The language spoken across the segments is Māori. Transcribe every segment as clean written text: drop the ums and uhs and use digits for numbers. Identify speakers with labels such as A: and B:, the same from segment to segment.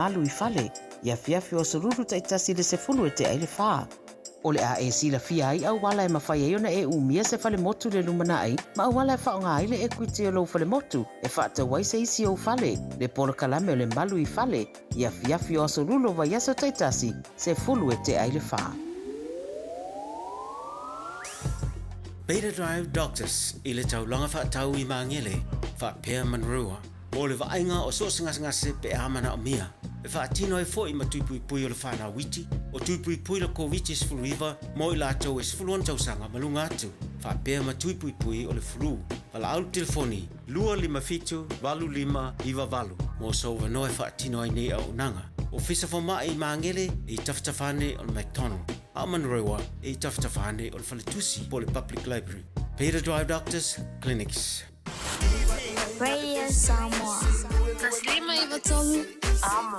A: Alu I fale, ia fiafi o sururu taitasi le se fulu e te aile wha. O le a e sila fia ai au wala e mawhai e ona e umia se fale motu le lumana ai, ma au wala e wha o ngā aile e kuiti o lau fale motu, e wha te wai se isi o fale, le polo kalame o le mbalu I fale, ia fiafi o sururu wa yaso taitasi, se fulu e te aile wha.
B: Beta Drive Doctors, I le tau longa wha tau I maangele, wha pēr manrua, o le vainga o so ngase pe amana o mia, e wha tino e fo I ma tuipui o le whana witi, o tuipui le COVID sfuluiva, mo I la tau e sfuluan tau sanga malunga atu, wha pēr ma tuipui o le flu, wala au telefoni, 255-25 mo so wano e wha tino ai nei au nanga, o fisa fo ma I maangele I taftafane o le McDonald, a manrewa I taftafane o le Faletusi po le Public Library. Beta Drive Doctors Clinics.
C: Radio Samoa.
D: Taslima Iwatomi.
C: Amo.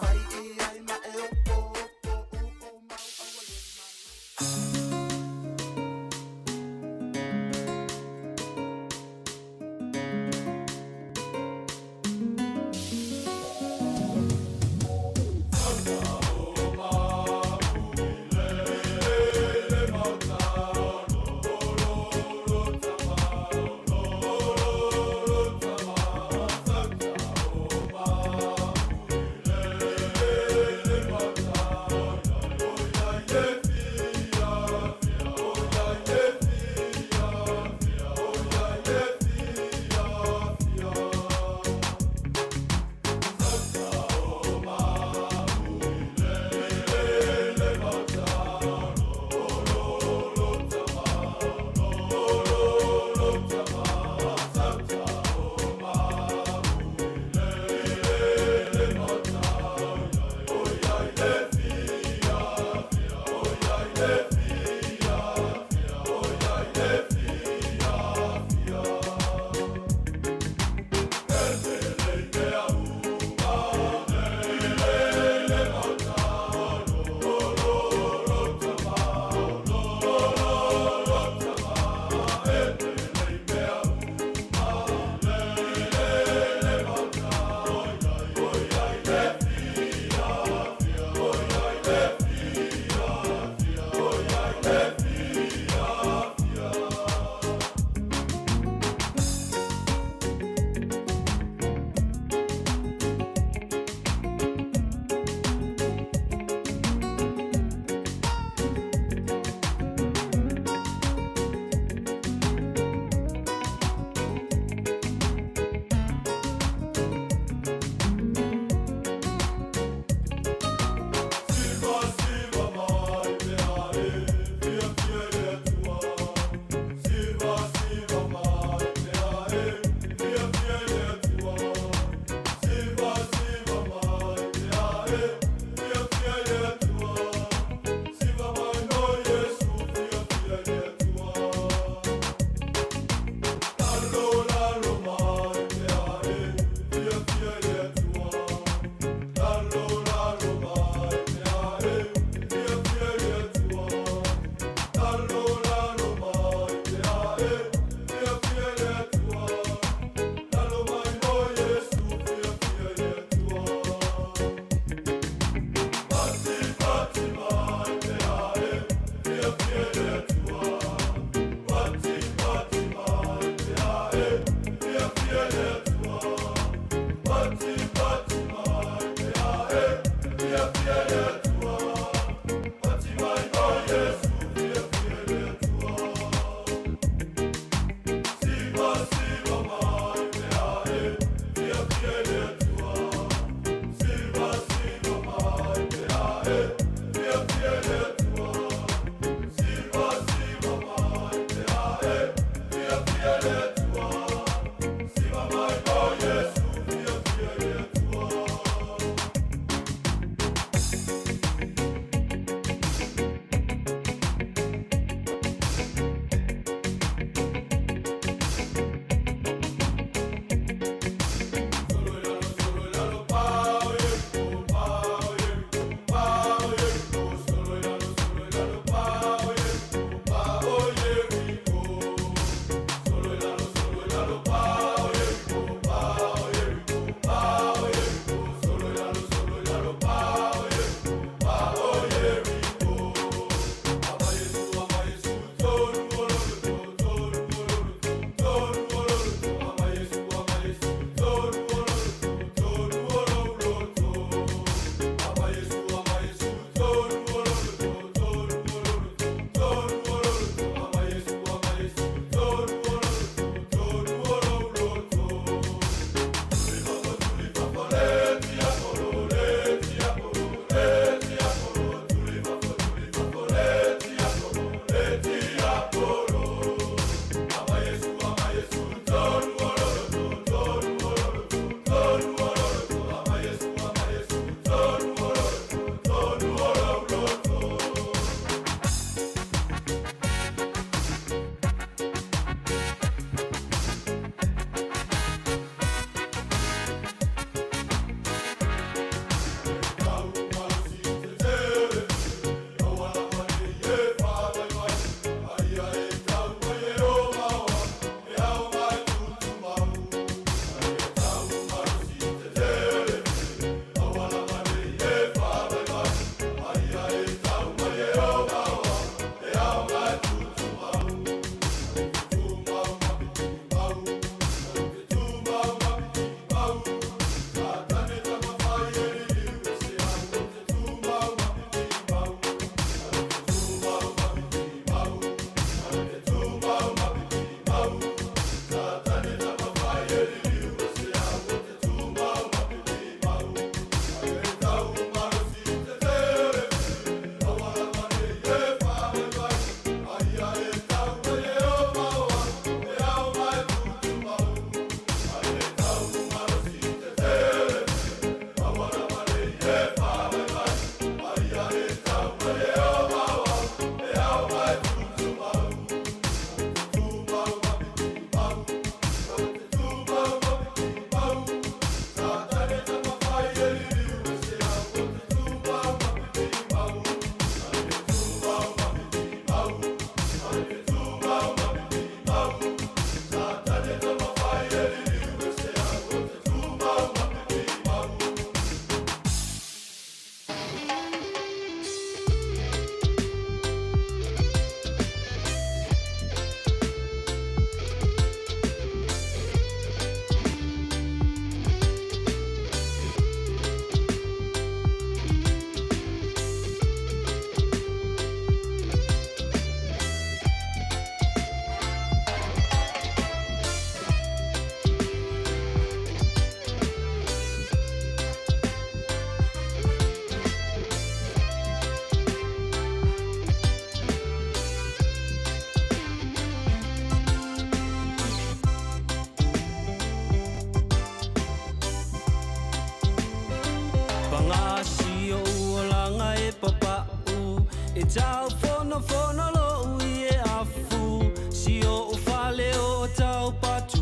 E: tau fono lo ie afu si o fale o tau patu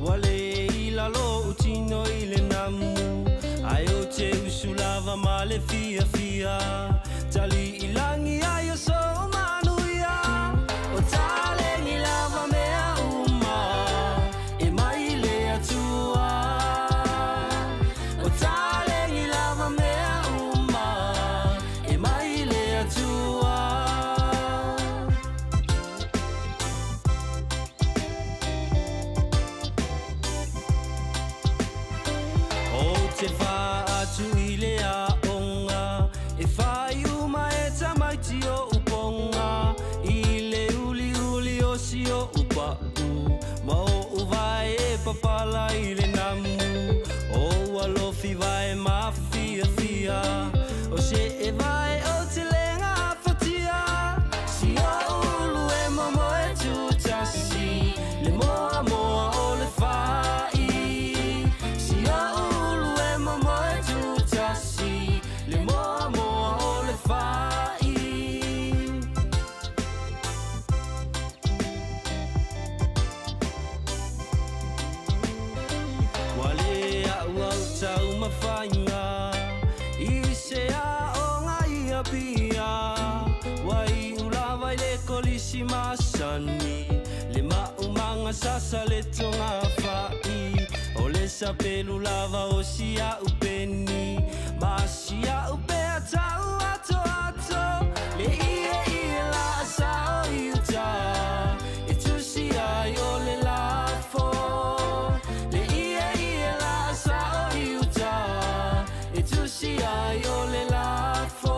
E: wale ila lo tino ile namu ayo te usulava male fia tali ilangi ayo so manuia o tale ni lava mea e mai le atua o tale ni lava mea e mai le atua te wha atu I le aonga e whai uma e tamaiti o uponga I le uli o si o upau ma o uwai e papala I le namu o alofi vai ma fia o se e vai o te lenga fatia si o ulu e momo e tutasi le moa o le whai si o le moa o le whai wale au tau mawhainga I se a o ngai a pia wai ula vai le kolisi masani le maumanga sasa le tonga whai o le sapelu lava o si a upeni Masia upea tau ato le ie la sao iuta e tu si ai o le lafo le ie la sao iuta e tu si ai o le lafo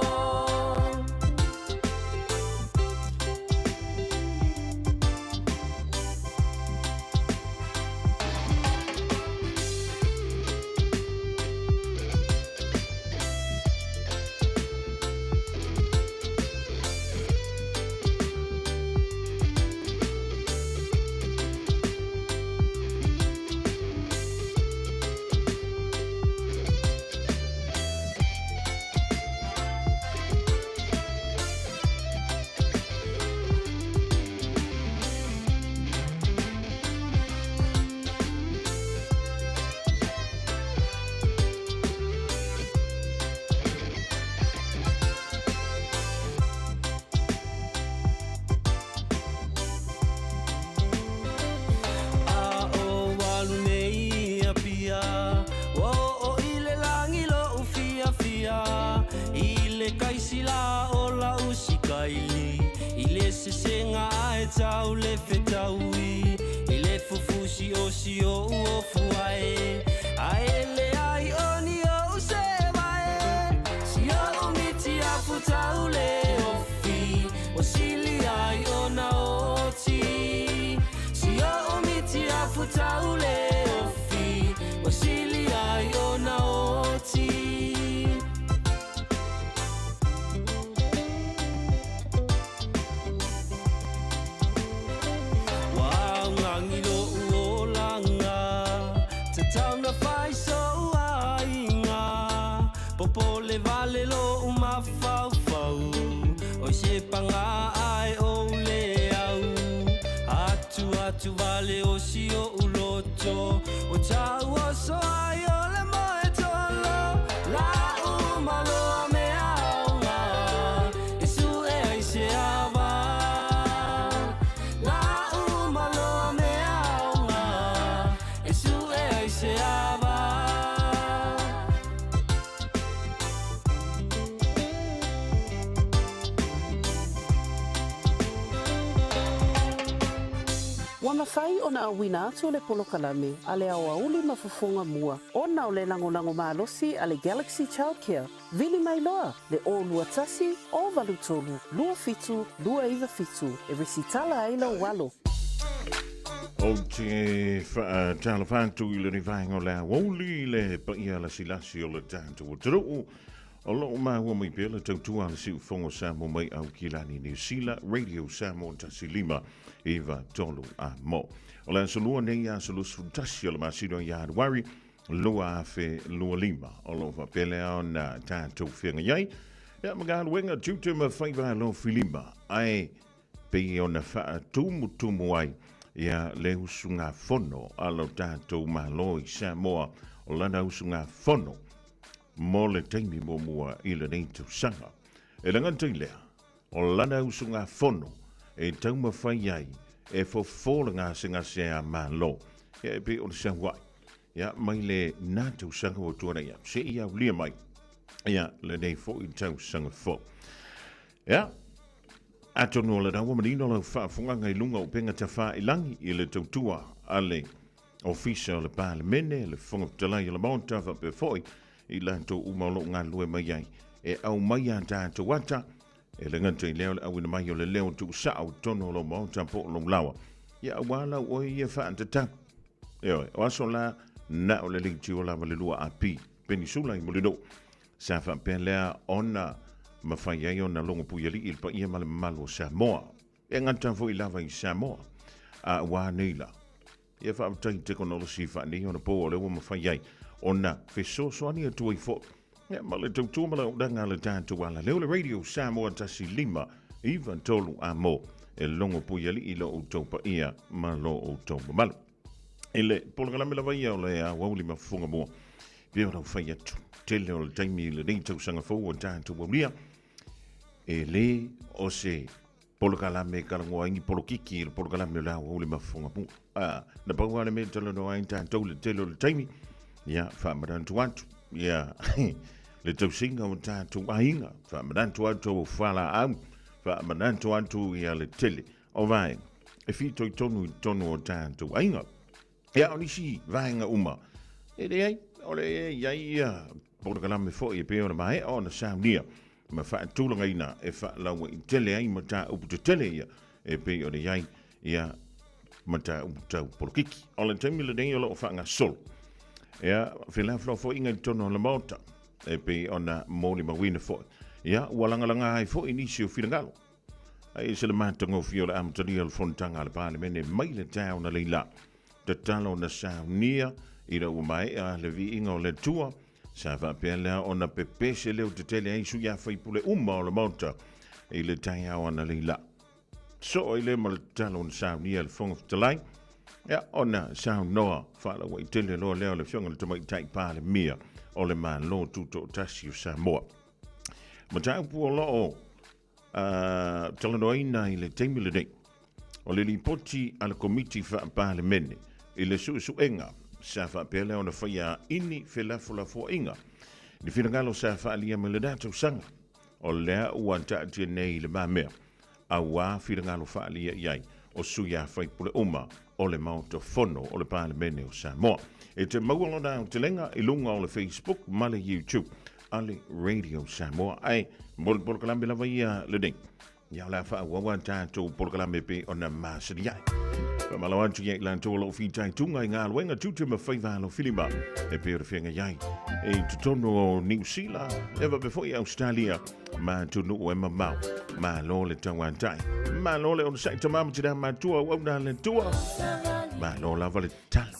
E: tau le fetaui I le fufusi o si o fuae ai le ai oni o se vai si o miti a futau le ofi o sili ai ona oti si o miti a futau le ofi o sili ai ona oti Popole vale lo uma fau o se panga ai o le au atu vale o si o uloto o tau o so ai o le moe tolo la uma lo me aunga e su e ai se ava la uma lo me aunga e su e ai se ava
F: Wana whai o na awina atu o le polokalame a le Aoauli ma Fofogamua o na o le lango malosi a le Galaxy Childcare. Vili mai loa le o lua tasi o valutolu, lua fitu, lua iwa fitu, e resitala ai lau walo.
G: O te tala whantu I le rivainga o le Aoauli le paia la silasi o le tātou o turu. O lo maua mai pela tautua le siu fongo Samoa mai au kilani New Zealand Radio Samoa tasilima Eva tolu a mo. O le solua nei a solusu tasi o le masino ya wari lua afe lua lima. O lo va pele o na tātou whianga iai Ia mga wenga tutu ma whaiva lo filima. Ai pe ona wha tumu ai. Ia le usunga fono alo tātou malo I Samoa o lana usunga fono. Mo le teimi mo mua I le nei tau sanga. E langa teilea, o lana usunga fono e tau mawhai ai e fofolanga singa sea malo. Ia e pe o le sangwai. Ia mai le nā tau sanga o tuana ia. Se ia ulia mai. Ia le nei fo I tau sanga fo. Ia. Atono le rawa marino le whaafunga ngai lunga o penga ta wha ilangi I le tautua ale ofisa le pāle mene le whunga talai le maunta wha pe foi I lanto umalo ngā lue mai ai e au mai a tātou wata e le nganta I leo le awina mai o le leo tu sao tono lo maunta po lo lawa ia awala o ia wha antata o aso la na o le lingti o la le lua api penisula I molino sa wha pelea ona ma fai ai ona longo puyali il pa ia male malo Samoa. E ngata fo I lava I Samoa. A wa neila. Ia fa tai te kono si fa ni ona po le ma fai ai. Ona fe so ani tu I fo. Ia male tu mala o danga le tantu wala. Le radio Samoa tasi lima even tolu amo e longo puyali I lo o topa ia malo o topa malo. Ele polga me lava ia o le Aoauli ma Fofogamua. Pia o fai atu. Tele o le taimi le nei tau sanga fo o tantu waulia. E le o se polokalame kalangoa ingi polokiki le polokalame la o le Fofogamua. Na pauale me tala no ai tātou le tele o le taimi. Ia whaamarantu atu. Ia le tau singa o tātou ainga. Whaamarantu atu o whala au. Whaamarantu atu ia le tele. O vai. E fito I tonu o tātou ainga. Ia o nisi vaenga uma. E le ai. O le ia ia. Polokalame fo I peo na mahe o na saunia. Ma fa tulanga ina e fa lawa I tele ai mata upu te tele ia e pe o le iai ia mata upu tau polokiki o le taimi le nei o lo fa nga sol ia fila flo fo inga tono la mota e pe ona moli mawina fo ia walanga ai fo inisio filangalo ai se le matango fio le amtari al fontanga le pale mene mai le tau na leila te talo na saunia ira umai a le vi inga o le tua sa va pela ona pepese leo te tele ai su ya fai pule o le mauta e le tai ona leila so ile mal talon sa ni al fong of the line ya ona sa noa fa la wai tele lo leo le fiong le tomai tai pa le mia o le man lo tuto tasi Samoa ma tai pu lo talon ina ile temile dei o le lipoti al committee fa pa le mene ile su enga sa fa pele ona faia ini fela fo inga ni finangalo sa fa alia me le datu sanga o lea uanta te nei le mamea a wa finangalo fa alia iai o suia fai pule uma o le mauto fono o le pale mene o Samoa e te maualo na te lenga I lunga o le Facebook ma le YouTube ale Radio Samoa ai bol kalambe la vaia le ding ya la fa wa to bol kalambe pe ona masri ai Malawan tu yang lanto lo fi tai tunga nga wenga tutu ma faiva lo filima e per fenga yai e tutono New Zealand ever before Australia ma tunu o ma lo le tawanta ma lo le on sai tamam tira ma tua o na le tua ma lo la vale talo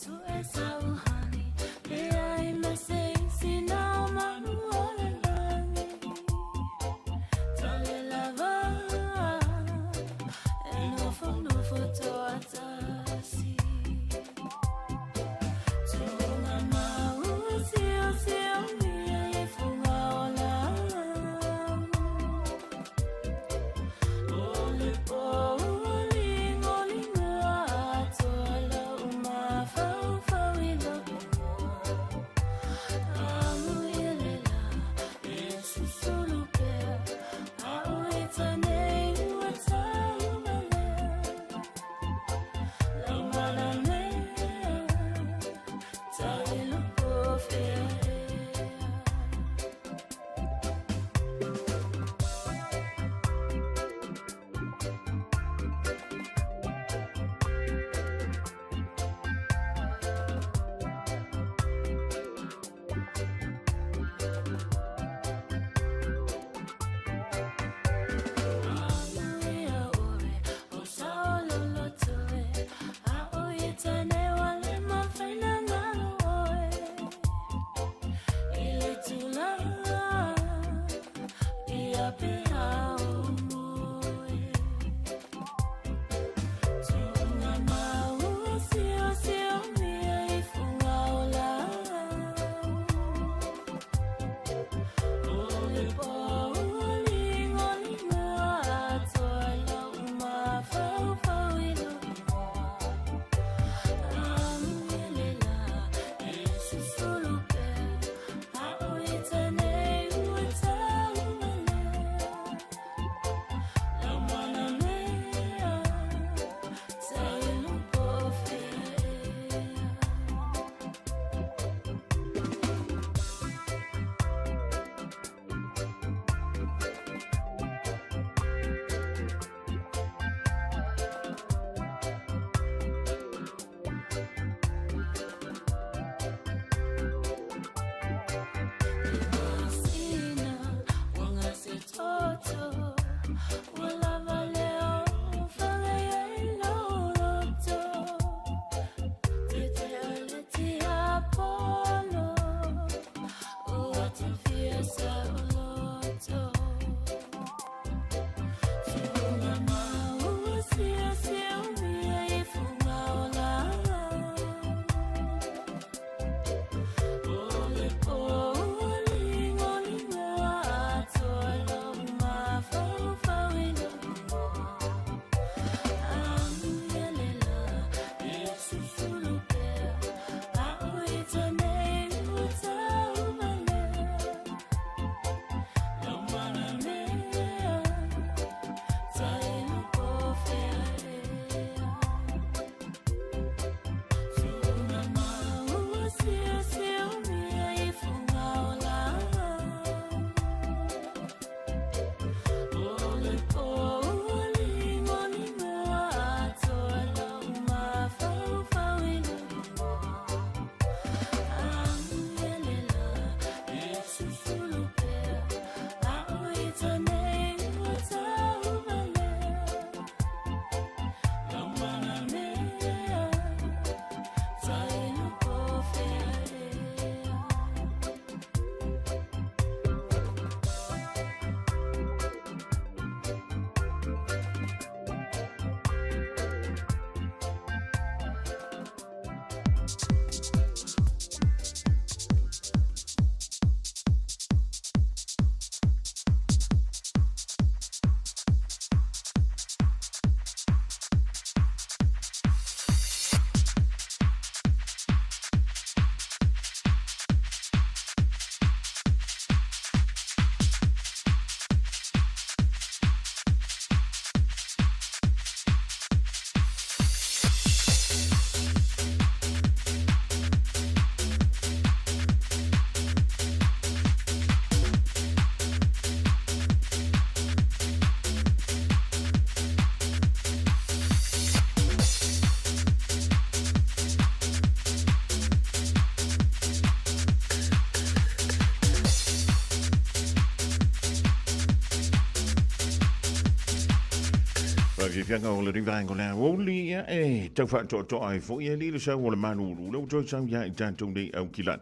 G: If you're going to divine go now, only tau fa to ai fo ye li sa wala manu lo to sam ya jan tung di au kilat.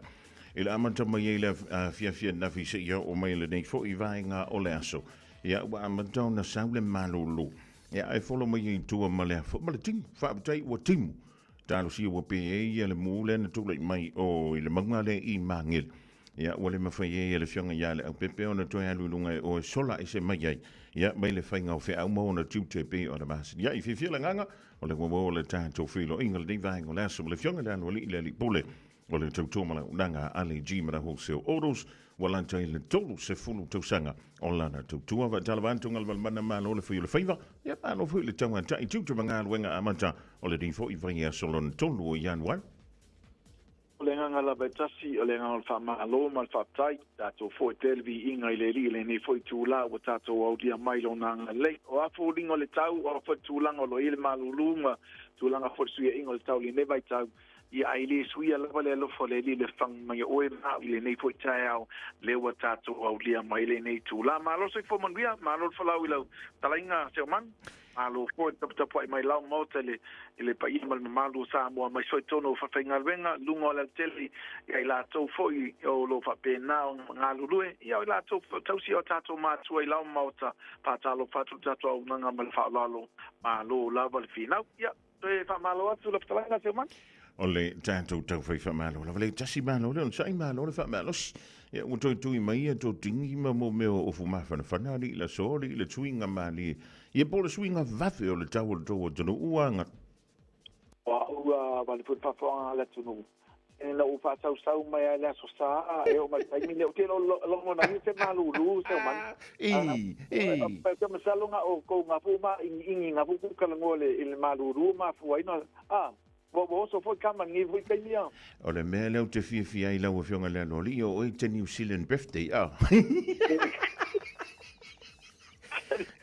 G: Il amanta mai le fia na fi se ya o mai le nei fo I vainga o le aso. Ya wa amanta na sam le manu lu. Ya ai follow mai tu ma le fo ma le ting fa tai o tim. Ta lo si o pe ye le mu le na tu le mai o le manga le I mangil. Ya wale mafai le fionga ya le pepe ona to ya lunga o sola I se mai ya mai le fainga o fe au mo na tute pe o na mas ya I fia nganga o le mo le tanto filo ingal di vai o le so le fionga dan o le pole o le tautu mala nanga ali ji mara ho se oros wala tai le tolu se fulu to sanga o lana tautu va talavantu ngal mana malo le fio le faiva ya no fu le tanga tai tute manga wenga amanta o le di fo I vai ya solon tolu o yan wan
H: o le nganga la betasi o le nganga fa malo mal fa tai dato fo telvi inga ile le ni fo tula o tato o dia mai lo nanga le o afu lingo le tau o fo tulanga lo ile malulunga tulanga fo suia inga le tau le ne vai tau ia ile suia la vale lo fo le fang mai o ma ile nei fo tai au le o tato o dia mai le nei tula malo se fo mangia malo fo la wilo talainga se man alo ko tap mai lau motele ele pa ima malu Samoa mai soi tono fa fenga venga lungo la tele ia la to foi o lo fa pena ngalu lue ia la to si o tato ma tu lau mota pa talo fa tu tato nanga mal fa lalo malo la val fina ia te fa malo atu la tala se man
G: o le tātou tau whai whamalo. La wale tasi malo le on sai malo le whamalosi. Ia o toi tui mai e tō tingi ma mo meo o fu mawhana whanari la sori le tuinga mali. Ia po le suinga vafe o le tau o le tō o tonu uanga.
H: Wa ua wale fu whawhanga le tunu. E na upa sau mai le aso sa e o mai taimi le o te longo na hiu te malulu se o man. Pa te masalonga o kou ngapu ma ingi ngapu kukalango le malulu ma fuaina. Wo so foi kama ngi voi taimia.
G: O le mea leo te fia i lau a whionga lea loli o te New Zealand birthday.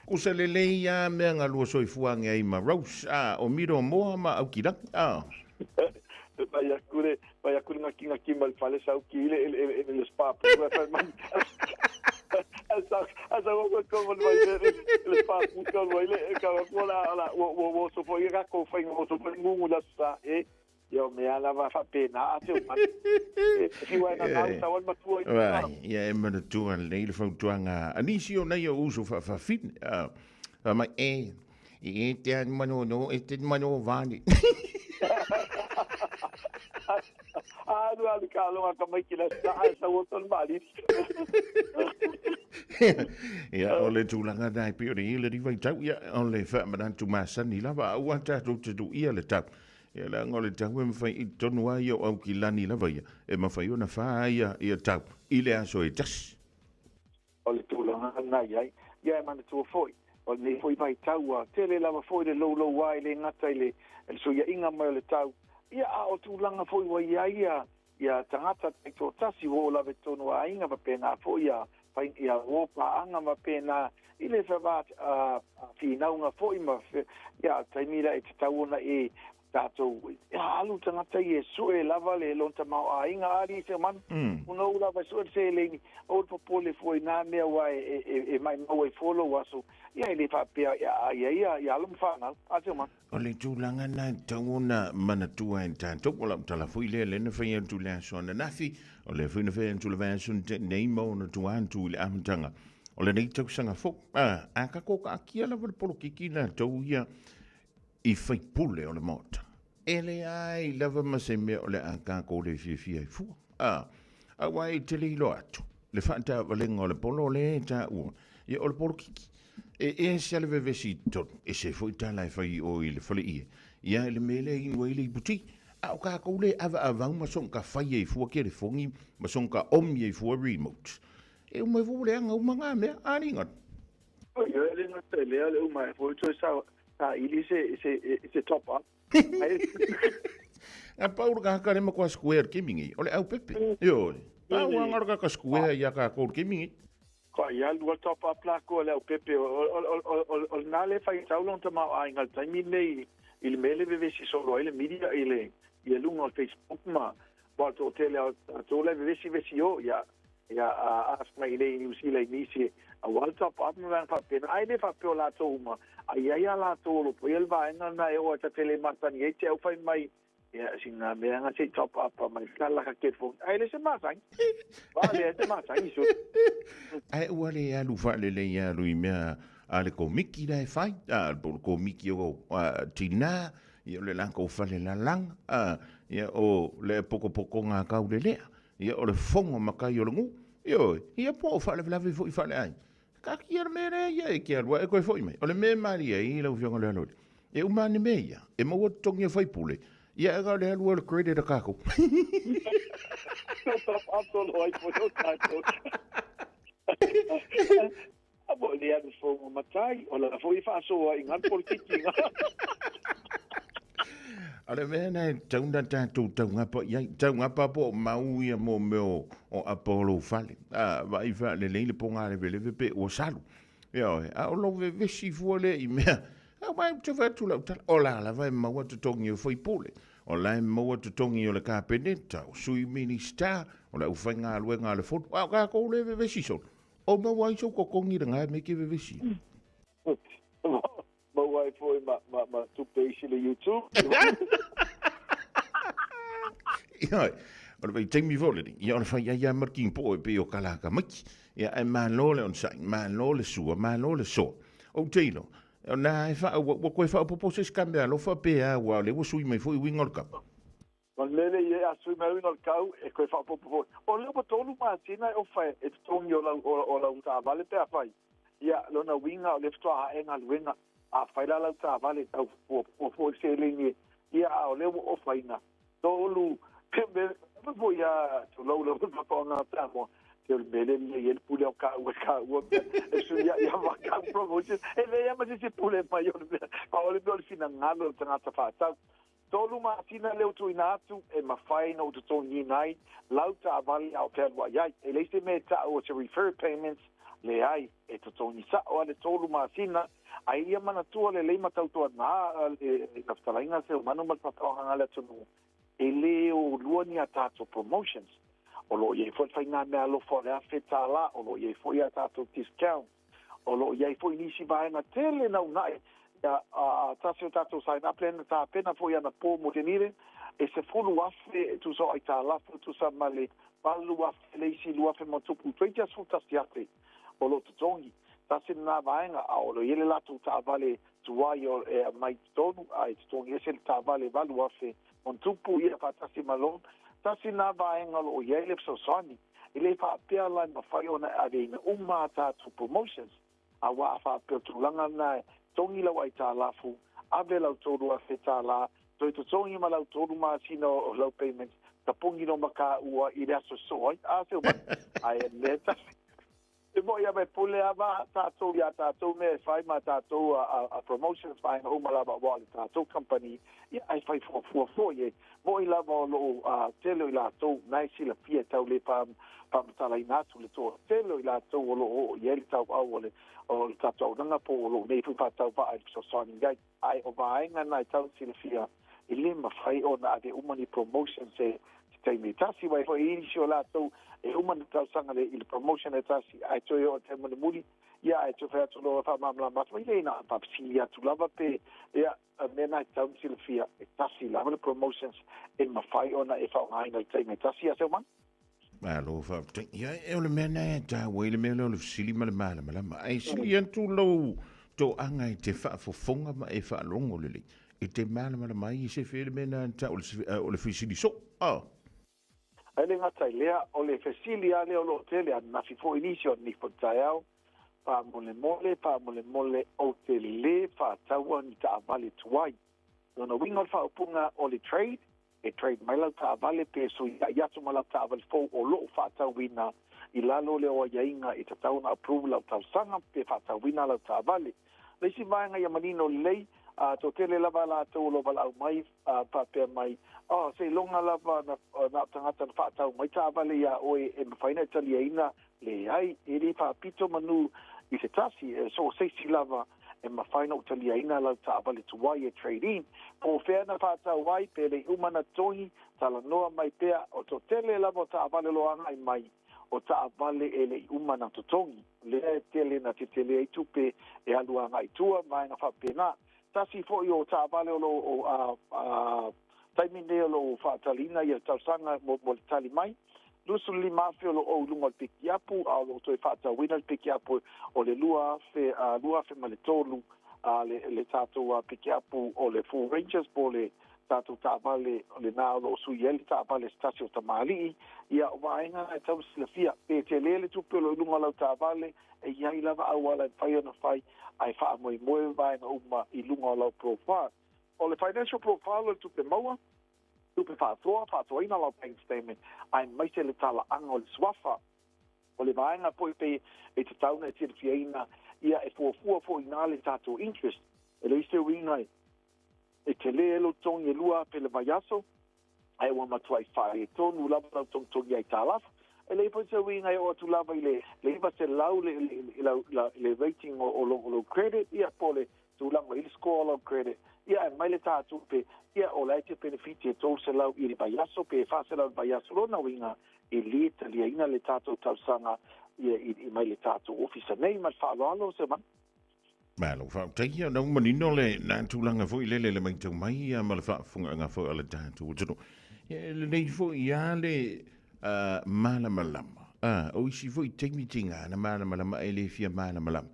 G: Kusa le leia mea ngā lua soi fuange ai ma Rose. O miro moa ma au kirang.
H: Vai kure ngaki mal fale sau ki le spa. Asa ko vai le spa ko vai le ka la wo so foi ga ko fai ngo so foi ngu la sa yo me ala va fa pena ate o man si vai na sa wal matu
G: vai ia e mana tu an le fo tuanga anisio na yo uso fa fin ma e te an mano no e te mano vani
H: Aduh, kalau akan mai kila sa woton bali.
G: Ia o le tūlanga nai pio ni ile di vai tau ia o le whaamaran tu masani lava au anta tu te tu ia le tau. Ia la ngole tau e mawhai i tonu ai o au ki lani lava ia. E mawhai ona wha ia tau. Ile aso e tas.
H: O le tūlanga nai ai. Ia e mana tua foi. O le foi vai tau a tele lava foi le lo wai le ngata le so ia inga mai le tau. Ia o tūlanga foi wa ia tangata te tō tasi wo la vetonu a inga pa pena fo ia ia wopa anga ma pena i le whavat whinaunga foi ma ia taimira e te tauona e tātou ia alu tangata i e sue lava le lonta mau a inga ari se man una ura vai sue se leini o popole foi nā mea wa e mai mau e follow aso ia i le whapea ia alum whanau a se man.
G: O le tūlanga nai tangona mana tua en tātou o lam tala fui le lena whai an tu lea soana nafi o le whina whai an tu le whai sun te neimo na tu antu i le amtanga o le nei tau sanga fok a ka koka akia la wale polo kiki na tau ia i whai pule o le mota e le ai lava mase mea o le a ka ko le fia i fua a wai te le ilo atu le whanta walenga o le polo le ta ua ia o le polo kiki e se ale vevesi tonu e se foi tala e fai o i le fale ie ia ele mele i nua i le iputi au ka koule ava avau ma son ka fai e fua ke le fongi ma son ka omi e fua remote e umai vule anga umanga mea aringat
H: o yo ele na tele ale umai foi to sa ili se top up
G: a pauru ka kare ma kwa square kimingi ole au pepe yo au anga ka square ia ka ko kimingi
H: ia lua top up la ko le pepe o nale fai taulon tama a ingal taimi nei il mele veve si solo ile media ile ia lungo Facebook ma volto tele to le veve si vesio ia ask mai nei New Zealand nisi a wal top up ma fa pena ai le fa pe la to ma ia la to lo po il va na e o ta tele matani e te au fai mai ia singa me nga se top up ma kala ka ke fo ai le se masang vale se masang iso
G: ai wale alu fale le ia lui mea ale komiki dai fai por komiki o tina ia le lanko fale la lang ia o le poko nga ka le le ia o le fongo makai o lungu ia po fale la vi foi fale ai ka kier mere ia e kier wa e ko foi mai o le me maria i le fionga le lodi e umani meia e mo wo tongi fai pule ia e le lua le credit a kako
H: top up to lo ai po to abo le anu fo matai o la foi fa so ai ngal politiki
G: ale mena taunda tatu ngapa ia ngapa po mau ia mo meo o Apollo fale vai fa le le ponga le vele pe o salu ia o lo ve si vuole i mea vai te va tu la ola vai mau tu tongi foi pole o la mau tu tongi o le kapeneta o sui minister o la ufainga luenga le foto ka ko le ve si so o ma wai so ko kongi nga me ke ve si
H: ma wai foi ma tu page le YouTube
G: ia o vai take me volity ia o fa ia marking po pe o kala ka maki ia e ma lo le on sai ma lo le sua ma lo le so o teilo na fa o ko fa po se cambia lo fa pe a wa le wo sui mai foi wingo ka
H: Man lele ye asu me no kau e koe fa popo. O le po tolu ma tina o fa e tongi o la unta vale pe afai. Ia lona winga o le ftoa e ngal winga a faila la ta vale tau o se lingi. Ia o le o faina. Tolu pembe po ia to lo pa na ta mo. Te bele ye el pule o ka o e su ia va ka promotion. E le ia ma se pule pa yo. Pa o le do fina ngalo tanga ta fa ta. Tolu maatina leo tu inatu e mawhaina o te tongi nai, lau ta avali au perwa iai. E leise me ta o te refer payments le ai e te tongi sa o ale tolu maatina, ai ia mana tua le leima tautua na e naftalainga se o manu malpapahanga le tunu. E leo luani a tato promotions. O lo iei fwoi whainga mea lo fwore a feta la, o lo iei fwoi a tato discount. O lo iei fwoi nisi vahenga tele na unai. Ya tasio tato sai na plena ta pena foi ana po motenire e se fulu afe tu so ai ta la tu sa male palu afe le si lu afe mo tupu tweita su tasiate o lo tongi tasin na vaenga a o lo yele la tu ta vale tu ai o mai tonu ai tongi ese ta vale valu afe mo tupu ia fa tasi malon tasin na vaenga lo yele so soni ele fa pia la ma fai ona arena umata to promotions a wa fa pe tu langa na tongi lau ai tā lafu, ave lau tōru a whetā la, toi to tongi ma lau tōru ma sino o lau payments, ka pongi no maka ua i rea so soi, a se o man, ai e neta. E mo ia me pule ava, tātou ia tātou me e whai ma tātou a promotions whai na umalava wale tātou company, ia ai whai fua ye, mo i lava o lo telo i lātou, nai sila pia tau le pāmatala i nātu le tō, telo i lātou o lo o ieli tau au o le tātou nanga po o lo nei fupa tau pa ai so soni gai, ai o vaenga nai tau sila fia, i le ma whai o na ade umani promotions e teimi tasi wai fo i sio lātou, e umana tau sanga le il promotion e tasi ai toi o te mani muli ia ai toi whai atu loa wha mamla matwa i leina a papsi atu lava pe ia mena i tau sila fia e tasi lava le promotions e ma whai ona e whao ngaina i teimi tasi a seo man
G: Alo fa ia e ole mena e ta wele mele ole sili male mala mala ai sili antu lo to anga i te fa fofonga ma e fa longo lele e te mala mala mai se fele mena ta ole fisili so
H: Ele ngata lea o le fesili ale o lo tele na fifo inisio ni fotaiao pa mole mole o te le fa taua ni ta vale tuai. No wingo fa upunga o le trade e trade mai lau ta vale pe so ia tu mala ta vale fo o lo fa ta wina i lalo le o yainga i ta tauna approve lau ta sanga pe fa ta wina lau ta vale. Le si vaenga ia manino lei to tele lava la to lo bala mai pa pe mai se longa lava na tangata fa tau mai ta vale ia o e faina italiana le ai e ri fa pito manu i se tasi so se si lava e ma faina italiana la ta vale to why trading o fe na fa ta wai pe le umana toni tala noa mai pe o to tele lava ta vale lo anga mai o ta vale ele umana to tongi le tele na tele ai tupe e alua ngai tua mai na fa pena tasi fo yo ta vale o taimine lo fatalina ia tausanga mo tali mai lusu lima fe lo o lunga pikiapu a lo to fata winner pikiapu o le lua fe maletolu le tato pikiapu o le full rangers po le tato vale le na lo su yel vale stasio tamali ia vainga e tau silafia pe te lele tu pe lo lunga lo vale e ia i lava awala fai na fai ai fa mo vainga uma i lunga lo profile o le financial profile tu pe maua tu pe fa ina lo bank statement ai mai se le tala anga le swafa o le vainga po pe e te tau na te fiaina ia e fo ina le tato interest e le iste wina e te lelo tongi lua pe le vaiaso ai wa matuai fai tonu lava tongi ai talaf e le po se winga o tu lava le va se lau le rating o lo credit ia pole tu lava il score o credit ia mai le tatu pe ia o lai te benefiti to se lau i le vaiaso pe fa se lau vaiaso lo na winga e le talia ina le tatu tausanga ia i mai le tatu officer nei ma fa lo se man
G: Malo fa taia no manino le na tulanga foi le mai tau mai ma le fa funga nga foi ala tatu tuno le nei foi ia le mala malama o isi foi temi tinga na mala malama ele fia mala malama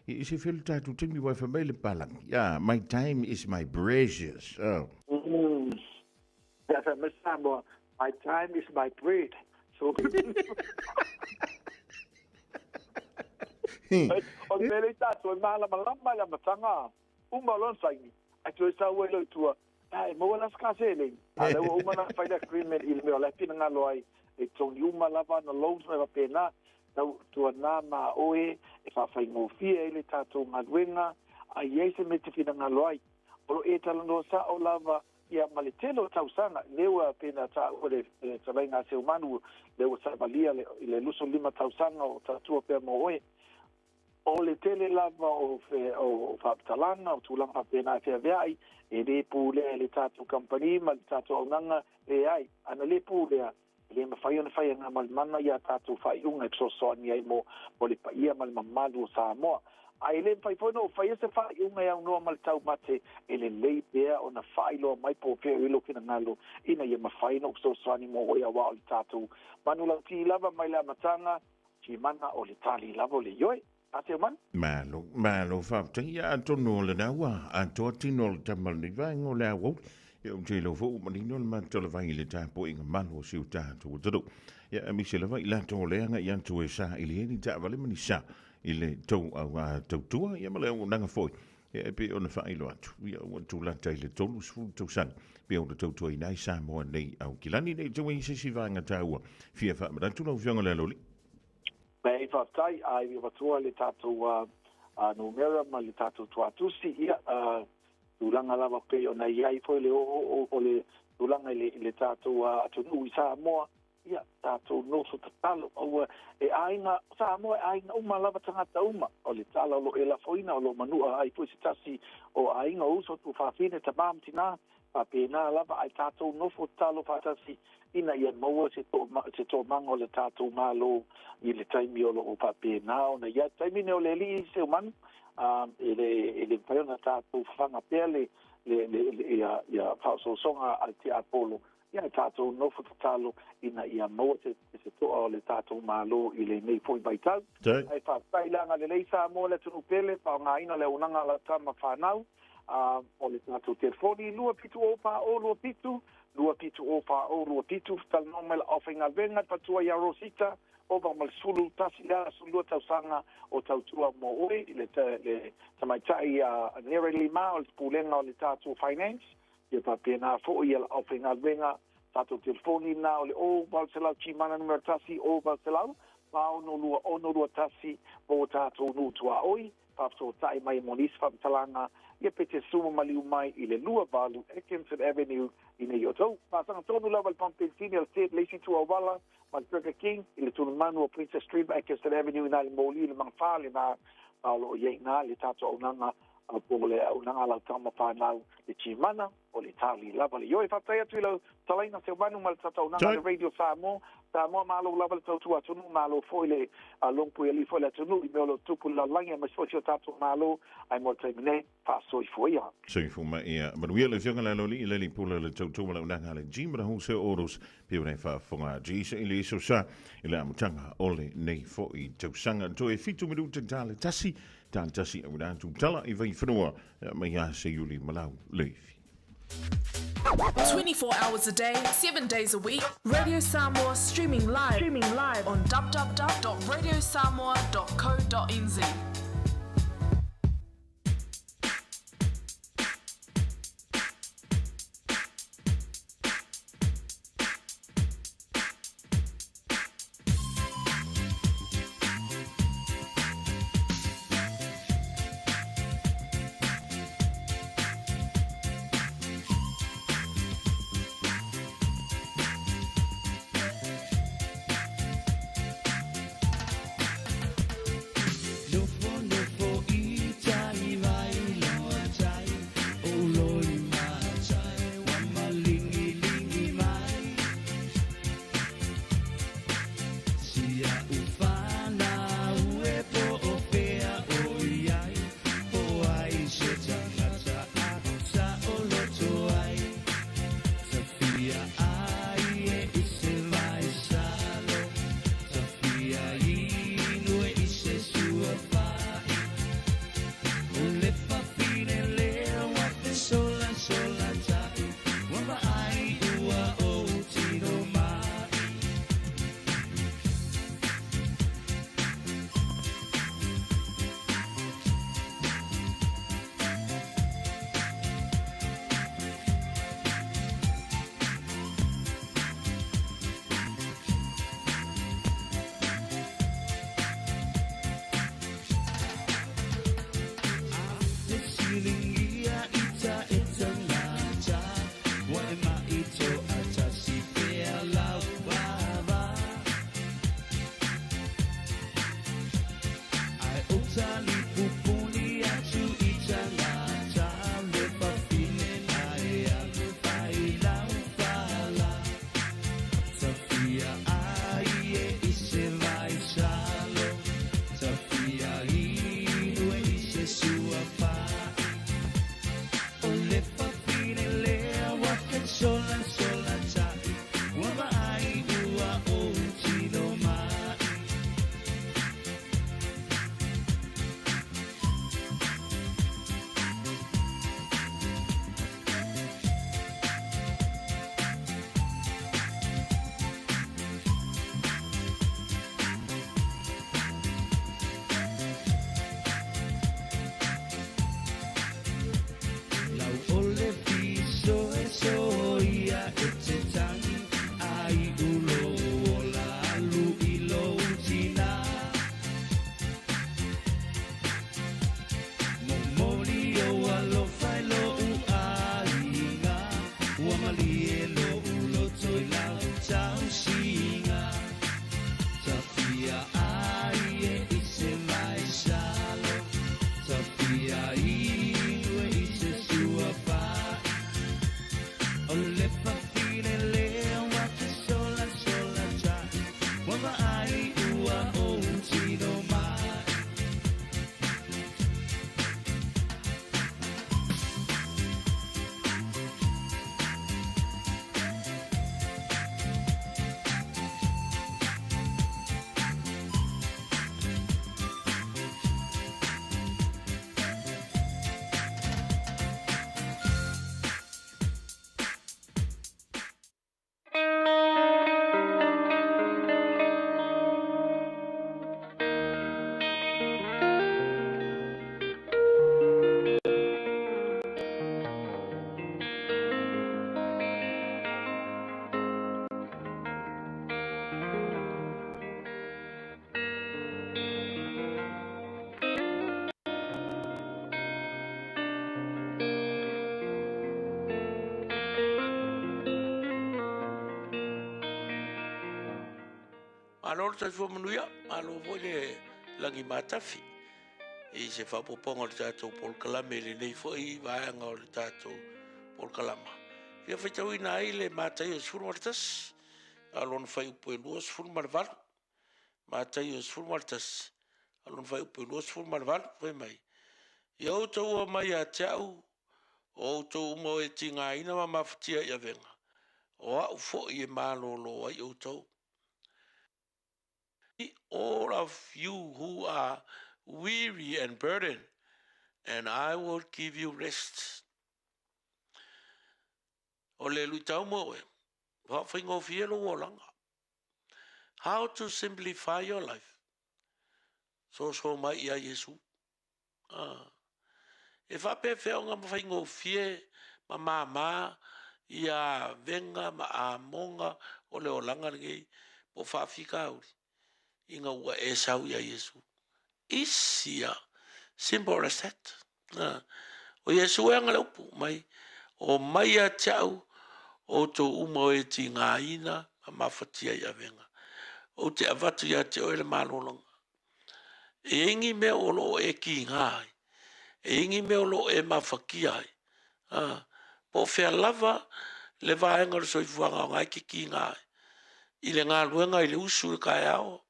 G: I se fel tatu temi wa fa le palang yeah my time is my precious
H: Sa Samoa, my time is my bread. So o le tato mala malama ya matanga lon sai ai tu sa welo tu ai mo na skasele ale o mana fai da agreement il me la pina ngaloi e tong yuma lava na loans me pena tu na ma oe e fa fai mo fie le tato madwenga ai ese me te pina ngaloi o e talando sa o lava ia malitelo tausanga lewa pena ta o le tabainga se humanu lewa sa balia le luso lima tausanga o tatua pe mo oe o le tele lava o whaptalanga o tūlanga pēnā whea veai e le pūlea le tātou company ma le tātou aunanga e ai ana le pūlea le mawhai ona whai anga malimana ia tātou whai unga e soani ai mo le paia ma le mamalu o Samoa ai le whai whono o whai ese whai unga e au noa ma le tau mate e le lei pēa o na whai loa mai po pēo ilo kina ngalo ina ia mawhai no soani mo oia wa o le tātou manula ti lava mai le amatanga ki mana o le tali lava o le yoe
G: Malo whaptai a tono le nawa a toa tino le tamal ni vai ngō le awau. Ia o te lo fo manino le matola vai le tāpo inga malo siu tātou tado. Ia a misi le vai la tō leanga i antu e sa ili eni tā vale mani sa i le tau au a tau tua. Ia male au nanga foi. Ia e pe ona whailo atu. Ia o tu lata i le tolu sfu tau sang. Pe o le tau tua i nai Samoa nei au kilani nei tau i sisi vanga tāua. Fia wha marantu lau whianga le aloli.
H: Mai whaftai, ai mi watua le tātou numera ma le tātou tuatusi ia tūlanga lava pe o na iai fo le o le tūlanga le tātou atunu i Samoa ia tātou noso tatalo au e ainga Samoa e ainga uma lava tangata uma o le tala lo e la foina o lo manua ai fo si tasi o ainga uso tu whawhine tamam tina pēnā lava ai tātou nofo talo whatasi ina ia maua se tō mango le tātou malo i le taimi o lo o pēnā o na ia taimi ne o le li se o man e le paiona tātou whanga pēr le ia whaososonga al te apolo ia tātou nofo talo ina ia maua se tō o le tātou malo i le nei poi baitau ai whapailanga le leisa mo le tunu pele pa ngā ina le unanga la tama whanau o le tātou telefoni lua pitu o pa o lua pitu o pa o lua pitu tal nomel ofenga venga patua ya rosita o ba mal sulu tasila sulu tausanga o tautua mo oi le tamaitai nere lima o le pulenga o le tātou finance ia pa pena fo ia ofenga venga tātou telefoni na o le o balselau chimana numero tasi o balselau pa ono lua tasi o tātou nutua oi so tai mai monis talanga ia pete sumo maliu mai i le lua balu Atkinson Avenue i ne yoto pasanga tonu lava le Pampensini al Ted Lacey tu awala ma Burger King i le tunu manu o Princess Street Atkinson Avenue i na le moli le mangfale na alo ye na le tato unanga po le unanga la tama whanau le chimana o le tali lava le yoi whatai atu i lau talaina se manu ma le tata unanga le radio Samoa malo lava le tautua tunu malo foi le longpui ali foi le tunu i meolo tupu la langia ma sfosio tatu malo ai mo taimine fa soi foi ia
G: soi fu ma ia manuia le fianga la loli le li pula le tautua la unanga le jimra hu se oros pio nei fa fonga jisa i le iso sa i le amutanga ole nei foi tausanga to e fitu minuta tale tasi au tu tala i vai whanua mai a se yuli malau leifi
I: 24 hours a day, 7 days a week. Radio Samoa streaming live on www.radiosamoa.co.nz.
E: tali pupuli atu i tangata le papine ai alu pai lau pala Tafia ai e ise vai salo Tafia inu e ise sua pa O le papine lea waka sola sola tai Wama ai ua o tino mai Lau ole piso e soia e te tangi ai ulo o la alu i lo tina Momoli o alo fai lo u ainga Ua mali e lo ulo toi lau tau singa Tafia ai e ise mai salo Tafia inu e ise sua pai O le papine lea waka sola sola tai Wama ai ua o tino mai
J: Alo ta fo manuia, alo vo le langi matafi. I se fa poponga le tatou pol kalame le nei fo I vaanga o le tatou pol kalama. Ia fa tau ina ai le matai o sfuru martas. Alo na fai upo elua sfuru marval. Matai o sfuru martas. Alo na fai upo elua sfuru marval. Fai mai. Ia o tau o mai a teau. O tau umo e tinga ina ma mafatia ia venga. O au fo I e malolo ai o tau. All of you who are weary and burdened, and I will give you rest. Ole lutau mo e, wa whaingo fielo o langa. How to simplify your life. So mai ia Yesu. E whape whiaunga ma whaingo fie, ma mama, ia venga, ma a monga, ole o langa ngei, po whawhika auri. Inga ua e sau ia Yesu. Isia, simple as that. O Yesu e ngale upu mai, o mai a tiau, o to uma e ti ngā ina, a mawhatia ia venga. O te avatu ia te oele malolonga. E ingi me o lo e ki ngāi. E ingi me o lo e mawhakia ai. Po whea lava, le vaenga le soifuanga o ngai ki ngāi. I le ngā luenga i le usu le kai ao.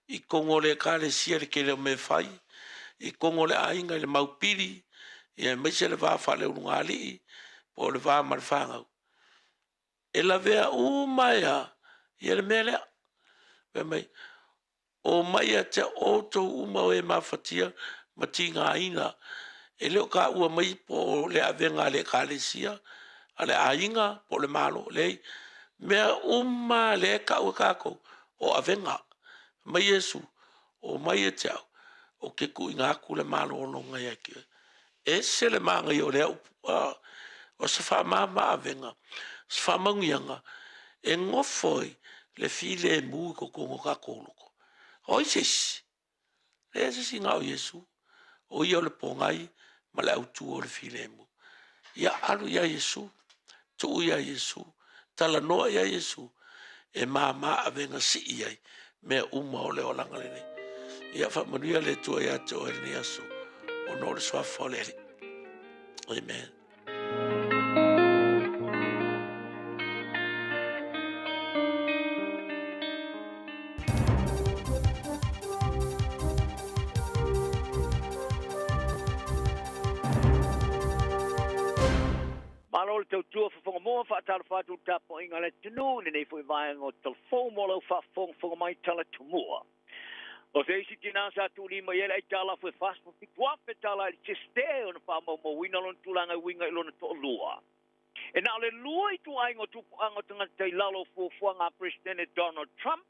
J: I kongo le ka le sia le ke le me fai, i kongo le ainga le maupiri, i e meise le vā whale ununga li, po le vā marwhangau. E la vea umaya, i e le mea lea. Pe mai, o mai a te oto umau e mawhatia, ma ti ngā ina, e leo ka ua mai po le avenga le ka le sia, a le ainga po le malo, le mea le ka ua kako, o avenga. Mai Yesu, o mai e teau, o ke ku inga aku le malo o longa ia ki. E se le manga i o lea upu, o se wha mama avenga, se wha mangianga, e ngofoi le file e mui ko kongo ka koloko. O i sesi, le se si ngau Yesu, o i o le pongai, ma le autu o le file e mui. Ia alu ia Yesu, tu ia Yesu, tala noa ia Yesu, e mama avenga si iai, me uma o leo langa lene. Ia whamanuia le tua ia to e ni aso. O no le swa fole. Amen.
K: Malol tau tua Fofogamua whaatara whātu tapo inga le tunu, ni nei fwy vaeng o telefon molo whafonga mai tala tumua. O te isi tina sa tu lima yela i tala fwy faspo fitua pe tala i cheste o na whamau mo wina lon tulanga winga ilona to lua. E na le lua i tu aingo tupu ango tanga tei lalo fuafuanga President Donald Trump,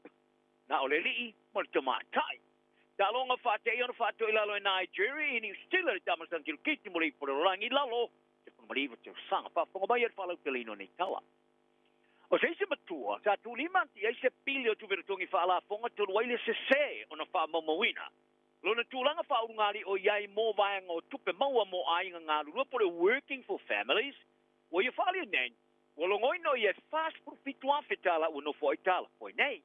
K: na o le lii mo le tamatai. Ta longa whate i ona whato i lalo i Nigeria, i ni stila i tamasan kilkiti mo le i pore rangi lalo, mariva te sanga pa fonga mai e whalau te lino nei tawa. O se ise matua, sa tu limanti eise pilio tu viratungi whaala fonga tu waile se o na wha mamawina. Lona tūlanga whaurungali o iai mō vaenga o tupe maua mō ainga ngā rua pore working for families, o ia whaali nen, o longoi no ia fast profitua whetala o no fwoi tala, fwoi nei.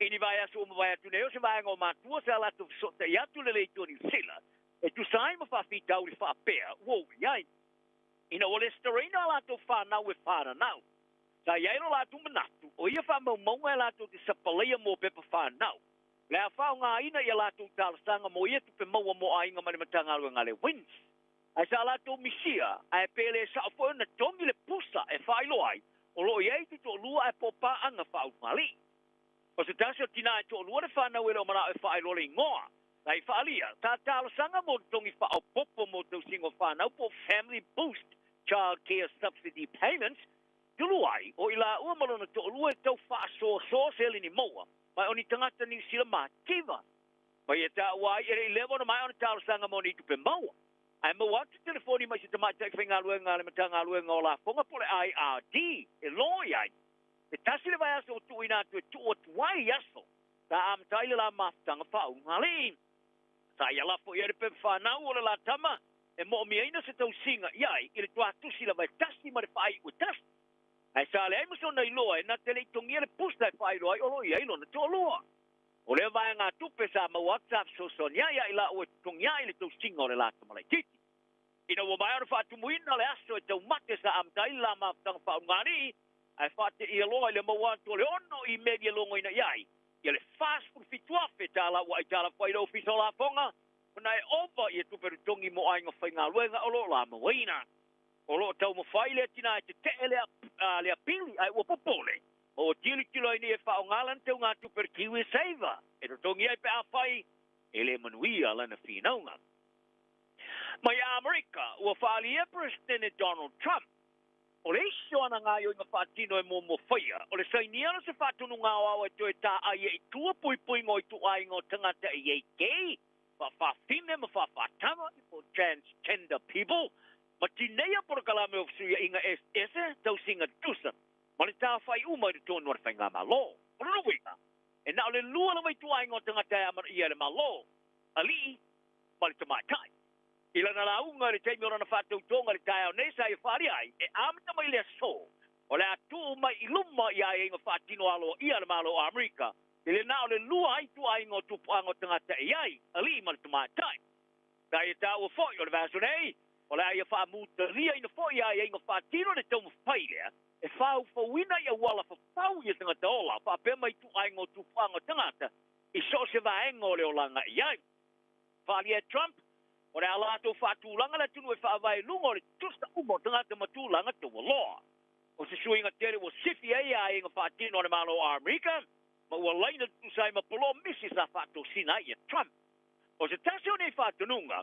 K: Ini vai asu o mawai atu neo se vaenga o mātua sa latu sota i atu le leitu ni sila, e tu sai ma whawhita uri whapea, wow, iai. Ina o le starina la to whanau e whanau. Sa iairo la tu manatu, o ia whamau maunga la to te sapalea mo pepa whanau. Le a whao ngā ina ia la to talasanga mo ia tupe maua mo ainga mani matanga alua ngā le wins. Ai sa la to misia, ai pele sa o na tongi le pusa e whailo ai, o lo iei ti to lua e popa anga whao ngali. O se tasio tina e to lua le whanau e lo mana e whailo le ngoa. Lai whaalia, tā talasanga mo tongi whao popo mo tau singo whanau po family boost child care subsidy payments, tuluai o ila ua malona to lua e tau whaaso seli ni moa, mai oni tangata ni sila mātiva. Mai e tā wai ere 11 mai ona talasanga mo ni tupe maua. Ai maua atu telefoni mai si tamata e whainga luenga le matanga luenga o la fonga pole IRD, e loi ai. E tasi le vai aso o tuina atu e tu o tuai aso, tā amtaile la maftanga whau ngalin. Sa ia lafo i ere pe whanau o le la tama, e mo mi aina se tau singa iai, i le tua tusi la vai tasi ma le whai ua tasi. Ai sa le aimaso na iloa, e na tele i tongia le pusta e whai roa, i olo i ailo na tō loa. O le vai ngā tupe sa ma WhatsApp so son ia i la ua tongia i le tau singa o le la tama lai titi. Ina ua mai ora whatu muina le aso e tau mate sa amtai la maftanga whau ngari, ai whate i aloa i le mawanto le ono i media longo ina iai, i le fast food fituafe tala wa i tala whai rau fiso la fonga, Puna e opa i e tuperu tongi mo ainga whainga luenga o lo la mawaina. O lo tau mo whaile tina e te te lea pili ai ua popole. O tili tilo i ni e whao ngalan tau ngā tuperu kiwi seiva. E to tongi ai pe a whai e le manuia lana whinaunga. Mai Amerika ua whaali e President Donald Trump. O le iso ana ngā yo inga whaatino e mo whaia. O le sainiana se whaatunu ngā wawa e to e tā ai e tua pui pui ngoi tu ai ngō tangata i e kei. Fafine ma fafatama for transgender people. Ma tinea por kalame of suya inga ese tau singa tusa. Ma le tā whai uma i tōnu ar whainga malo. Ruinga. E nao le lua la mai tuai ngō tangata amara ia le malo. Ali, ma le tamatai. Ila na la unga le teimi ora na whātou tonga le tai au nesa i whari ai. E amata mai le so. O le atu mai iluma i ai inga whātino alo ia le malo Amerika. Ele nao le lua ai tu ai ngō tupuango tangata i ai, ali ma le tamatai. Tā i tā ua whoi o le vaso nei, o le ai a whaamuta ria ina whoi ai inga whātino le tau mawhailea, e whau whauina i a wala whapau i a tangata ola, whapea mai tu ai ngō tupuango tangata, i so se vaenga o le olanga i ai. Whaalia Trump, o le alato whātūlanga le tunu e whaavai lunga o le tusta umo tangata matūlanga te waloa. O se suinga tere o sifi ai inga whātino le malo Amerika, ma ua laina tu sai ma polo misi sa whato sina i a Trump. O se tasio nei whatununga,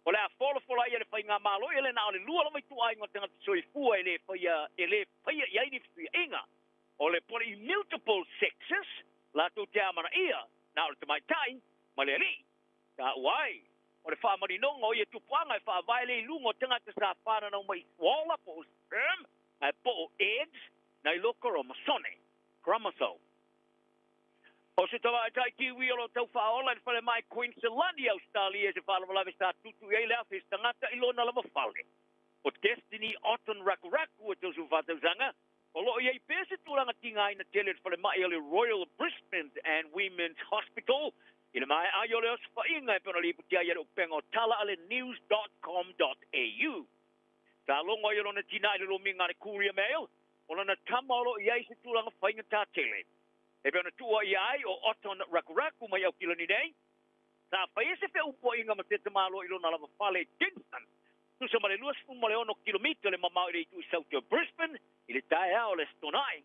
K: o le a fola i le whainga malo i le na o le lua lamai tu ai ngā tangata soifua i le whaia i aini whia inga. O le poli multiple sexes, la tu te amana ia, na o le tamai tai, ma le li, ta uai. O le whamari nonga o i a tupuanga i whaavaile i lungo tangata sa whanana o mai swalla po sperm, ai po eggs, na i loko o masone, chromosome. O se tawa e tai kiwi o lo tau whaola ni whale mai Queensland i Australia e se whala wala vista tutu e lea whis tangata i lona lama whale. O Destiny Otten Rakuraku e tau su whatau zanga, o lo i ei pese tūranga tinga ina tele whale mai o le Royal Brisbane and Women's Hospital, Ina mai ai ole os fa inga pe no lipu tia yero pengo tala ale news.com.au. Ta longo yero na tina ile lo minga le Courier Mail. Ona na tamalo ia se tulanga fa inga ta tele. E pe na tua ia o oton rakuraku mai au kilo ni nei. Ta fa ese pe upo inga ma te malo ilo na lava fale Kingston. Tu se male luas fu male ono kilomita le mamau ile tu South Brisbane ile tae ao le stonai.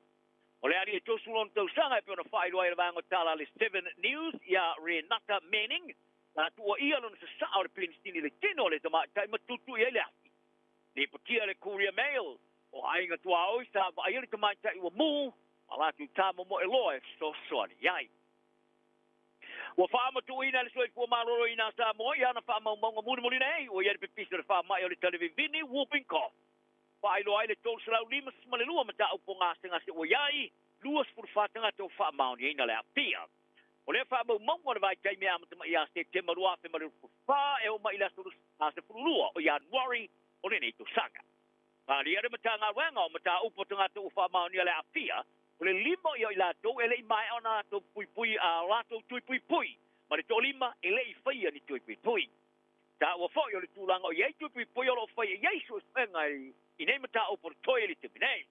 K: Ole ari e tosulon tau sanga pe ona fai loa ile vango tala le 7 News ia Renata Manning. Na tua ia lona se sao le Palestine le tino le tama tai matutu ia le afi. Le potia le Courier Mail o ainga tua oi sa va ia le tama tai ua mu ala tu tamo mo eloa so sorry ai. Wa fama tu ina le soi fu maloro ina sa mo ia na fama mo mo mo nei o ia pe pisa fama ia le televisione whooping cough. Fa ilo ai le tol sala lima ma le lua mata o ponga senga se o iai luas por fatanga to fama ni ina le apia. O le fama mo mo vai kai me amata ia se te marua fe maru fa e o mai la suru a se furua o ia worry o le nei to sanga. Fa ia le mata nga wenga o mata upo tanga to fama ni le apia. Le lima ia ila to ele mai ona to pui a lato pui ma le to lima ele i faia ni pui ta wa fo yo le tulanga o ye pui o faia ye so spenga i nei mata o por toilet te nei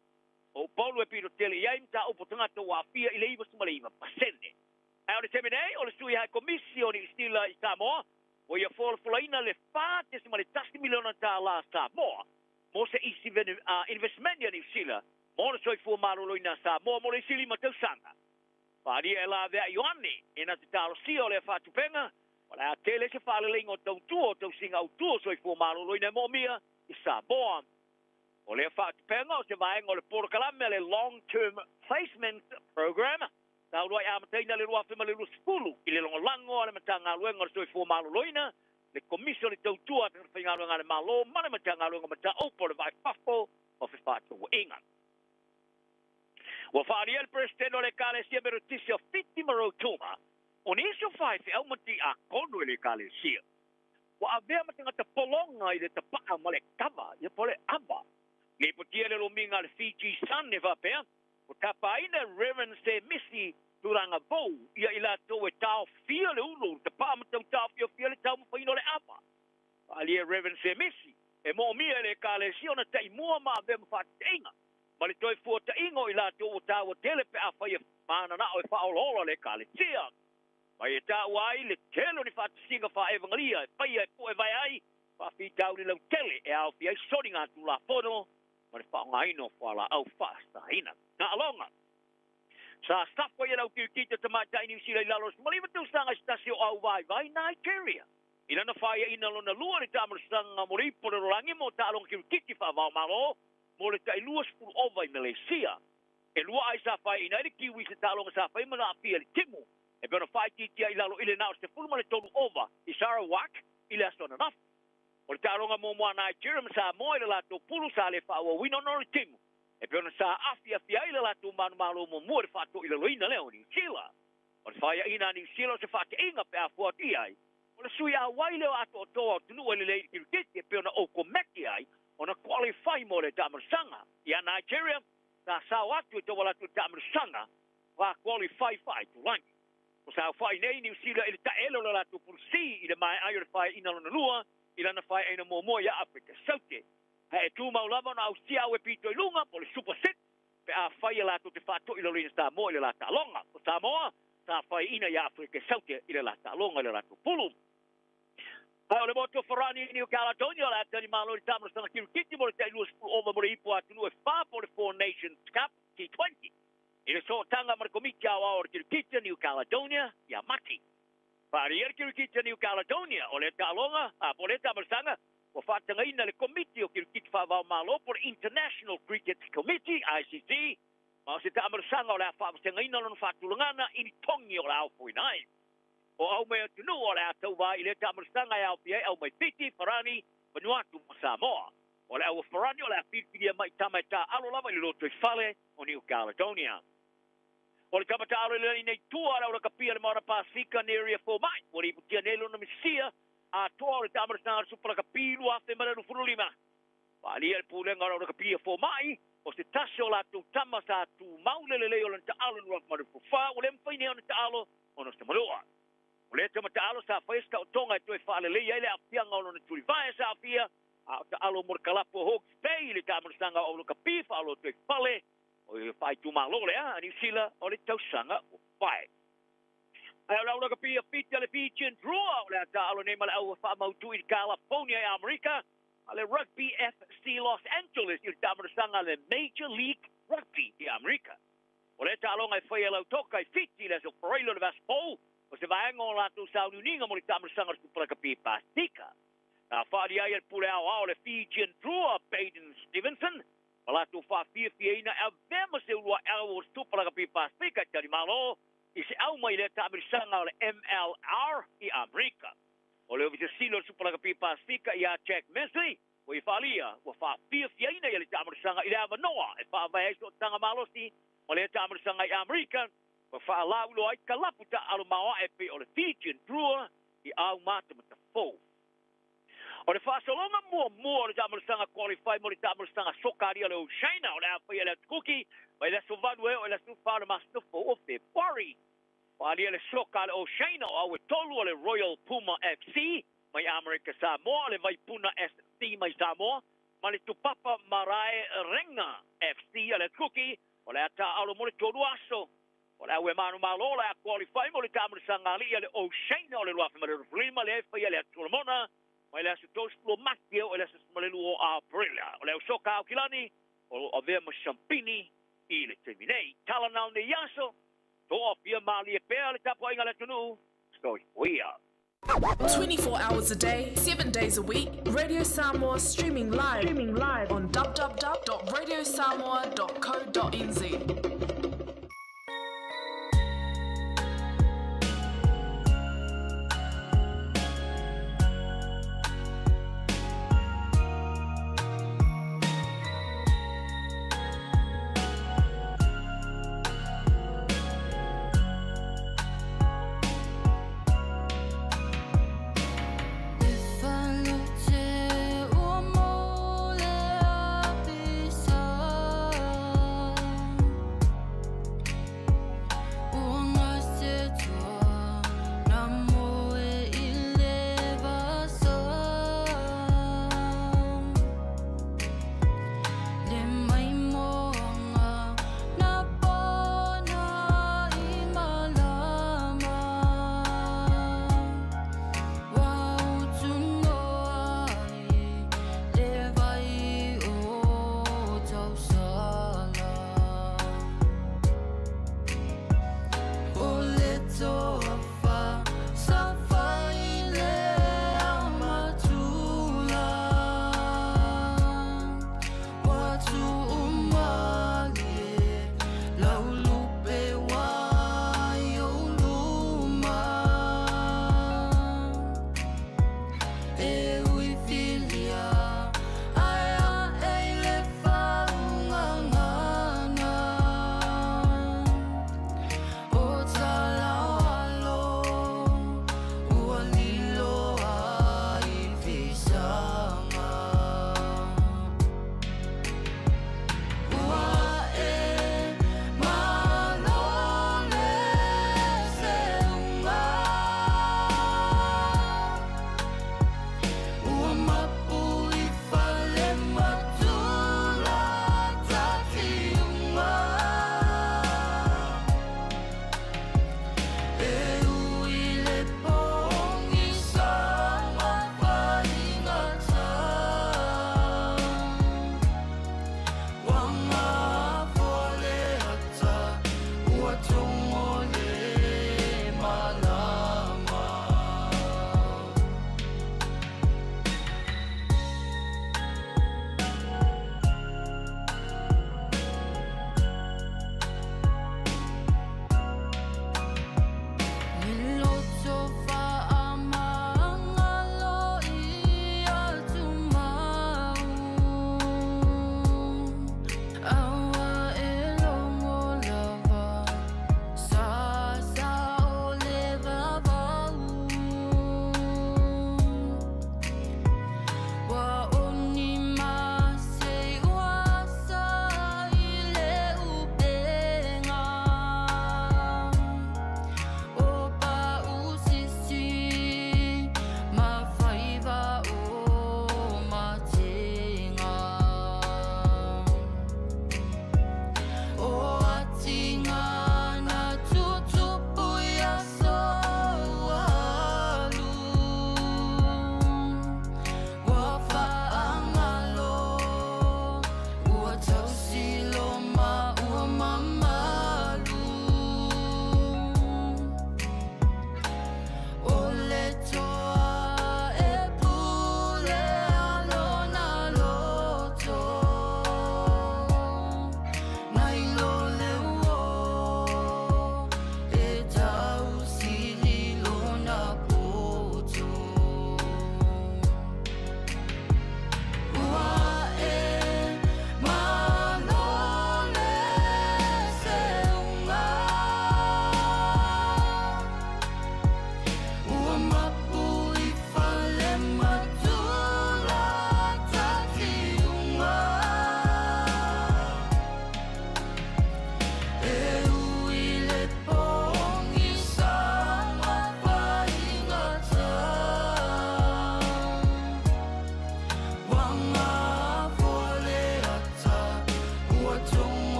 K: o paulo e piro tele ye mata o por tanga to wa fia ile i wasuma le ima pasende ai o le teme nei o le sui ha komisioni stila i Samoa o ia fol folaina le fa te se ma le tasi miliona ta la Samoa mo se isi investment ni sila Mona soi fu marolo ina sa mo le sili matau sanga. Pari e la vea Ioane, ena te talo si o le fatu penga, wala a tele se fale lengo tau tuo, tau singa au tuo soi fu marolo ina mo mia, i sa boa. O le fatu penga o se vaenga o le poro kalame le long-term placement program, tau roi amateina le rua fema le ruspulu, i le longo lango ale matanga luenga o soi fu marolo ina, le komisio le tau tua, te whainga luenga le malo, mane matanga luenga mata opo le vai fafo, o fe fatu wa inga. Wa fari el presidente le kale sia berutisia fiti marotuma. On iso fai fe au mati a kono le kale sia. Wa avea matinga te polonga i le te paa male kava, ia pole aba. Le potia le lominga le Fiji Sun ne va pea. O tapa ina Reverend se misi duranga vou, ia ila to e tau fia le ulu, te paa matau tau fia le tau mawhaino le aba. Ali e Reverend se misi, e mo mia le kale sia ona te imua ma avea mawhateinga. Ma le toi fuata ingo i la tō tāua tele pe a whaia mana na o e whaolola le ka le tia. Ma e tāua ai le telo ni whata singa wha evangalia e whaia e po e vai ai wha whi tau ni lau tele e au fi ai sori ngā tu la pono ma le whaonga ino whala au whasta ina. Na alonga. Sa stafwa i lau kiukita tamata i New Zealand lalos ma lima tau sanga stasio au vai Nigeria. Ina na whaia ina lona lua ni tāmara sanga moripo le rolangi mo tālonga kiukiti wha vau malo mo le tai luas fu ova i Malaysia. E lua ai sa fai ina le kiwi se talonga sa fai mana apia le timu. E pena fai titia i lalo ile nao se fulma le tonu ova i Sarawak i le asona nafu. O le talonga mo mua Nigeria ma sa moa i le lato pulu sa le fa ua wino no le timu. E pena sa afia i le lato manu malo mo mua le fato i le loina leo ni sila. O le fai ina ni sila se fate inga pe a fuati ai. O le sui a wai leo ato o toa tunu e le leiri kirikiti e pena oko meki ai. Ona qualify mo le tamarsanga. Ia Nigeria, ta sao atu to wala tu tamarsanga, va qualify fai tu langi. O sao fai nei New Zealand il ta elo la tu pursi i le mai ai fai ina lona lua, ila na fai ina mo mo ia Africa Saute. E tu mau lava na Australia e pito ilunga po le super set. Pe a fai la tu te fato ilo lina sta mo ila la ta longa. O Samoa, ta fai ina ia Africa Saute ila la ta longa ila la tu pulu. Ai le moto Ferrari in New Caledonia la tani malo di tamro sta kirkiti mo te luas over mo ipo atu no fa por the Four Nations Cup T20. Ile so tanga mar komiki awa or kirkiti New Caledonia ya mati. Pari kirkiti New Caledonia o le talonga a por le tamsanga o fa tanga ina le komiti o kirkiti fa va malo por International Cricket Committee ICC. Ma se tamsanga o la fa tanga ina no fa tulungana in tongi o la fo inai. O au mea tunu o le atau vai i le tamarastanga e au pia au mai piti, Farani, Vanuatu, Samoa. O le au Farani o le apipiria mai tamata alo lava i loto i fale o New Caledonia. O le tamata alo i nei tua rau kapia le Mara Pasifika in Area 4 mai. O le iputia nelo na misia a toa o le tamarastanga supra kapilu a te mara rufuru lima. Pali el pulenga rau kapia 4 mai. O se tase o la tu tamasa tu maulelele o le ta alo nua marufufa. O le mfaine o le ta alo o no se malua. Le te mata alo sa fais ka tonga tu fa le ia le afia ngolo na tuli vai sa afia a ta alo mor kalapo Hawke's Bay le ta sanga o ka pifa alo tu fale o fai tu malo le a ni sila o le tau sanga o fai ai la ka pia pita le pigeon draw le ta alo ne mala o fa mau tu i California America ale rugby FC Los Angeles il ta sanga le Major League Rugby di America o le ta alo ngai fai alo toka i fiti le so proilo le Vaspol o se vai ngol atu sa uninga mo le ta sanga tu para ka pipa stika na fa dia il pule ao le Fijian draw Baden Stevenson Wala tu fa fia ina a vema se ua o tu para ka pipa stika tari malo i se au mai le ta sanga le MLR i America o le vise silo su para ka pipa stika i a check Messi o i falia o fa fia ina le ta sanga i le Manoa e fa vai so tanga malo si o le ta sanga i America o fa la ulo ai kalaputa alo mawa e pe o le Fijian draw i au mata mata fo o le whaasalonga mua le tamarasanga qualify mo le tamarasanga sokari o le Oceania o le awhai le kuki mai le sovanu o le sufara masnufo o February whaali le soka le Oceania o awe tolu o le Royal Puma FC mai America Samoa le Vaipuna SC mai Samoa ma le tupapa Marae Renga FC o le kuki o le ata alo mo le tolu aso o le awe manu malo le qualify mo le tamarasanga li le Oceania o le luafi ma le rima le awhai le tulamona mai le asu tos lo makio o le asu malelu o Aprilia o le soka au kilani o vea ma champini i le terminei tala nau ne yaso to opia mali e pea le tapo inga le tunu stoi wea
I: 24 hours a day, 7 days a week. Radio Samoa streaming live on www.radiosamoa.co.nz.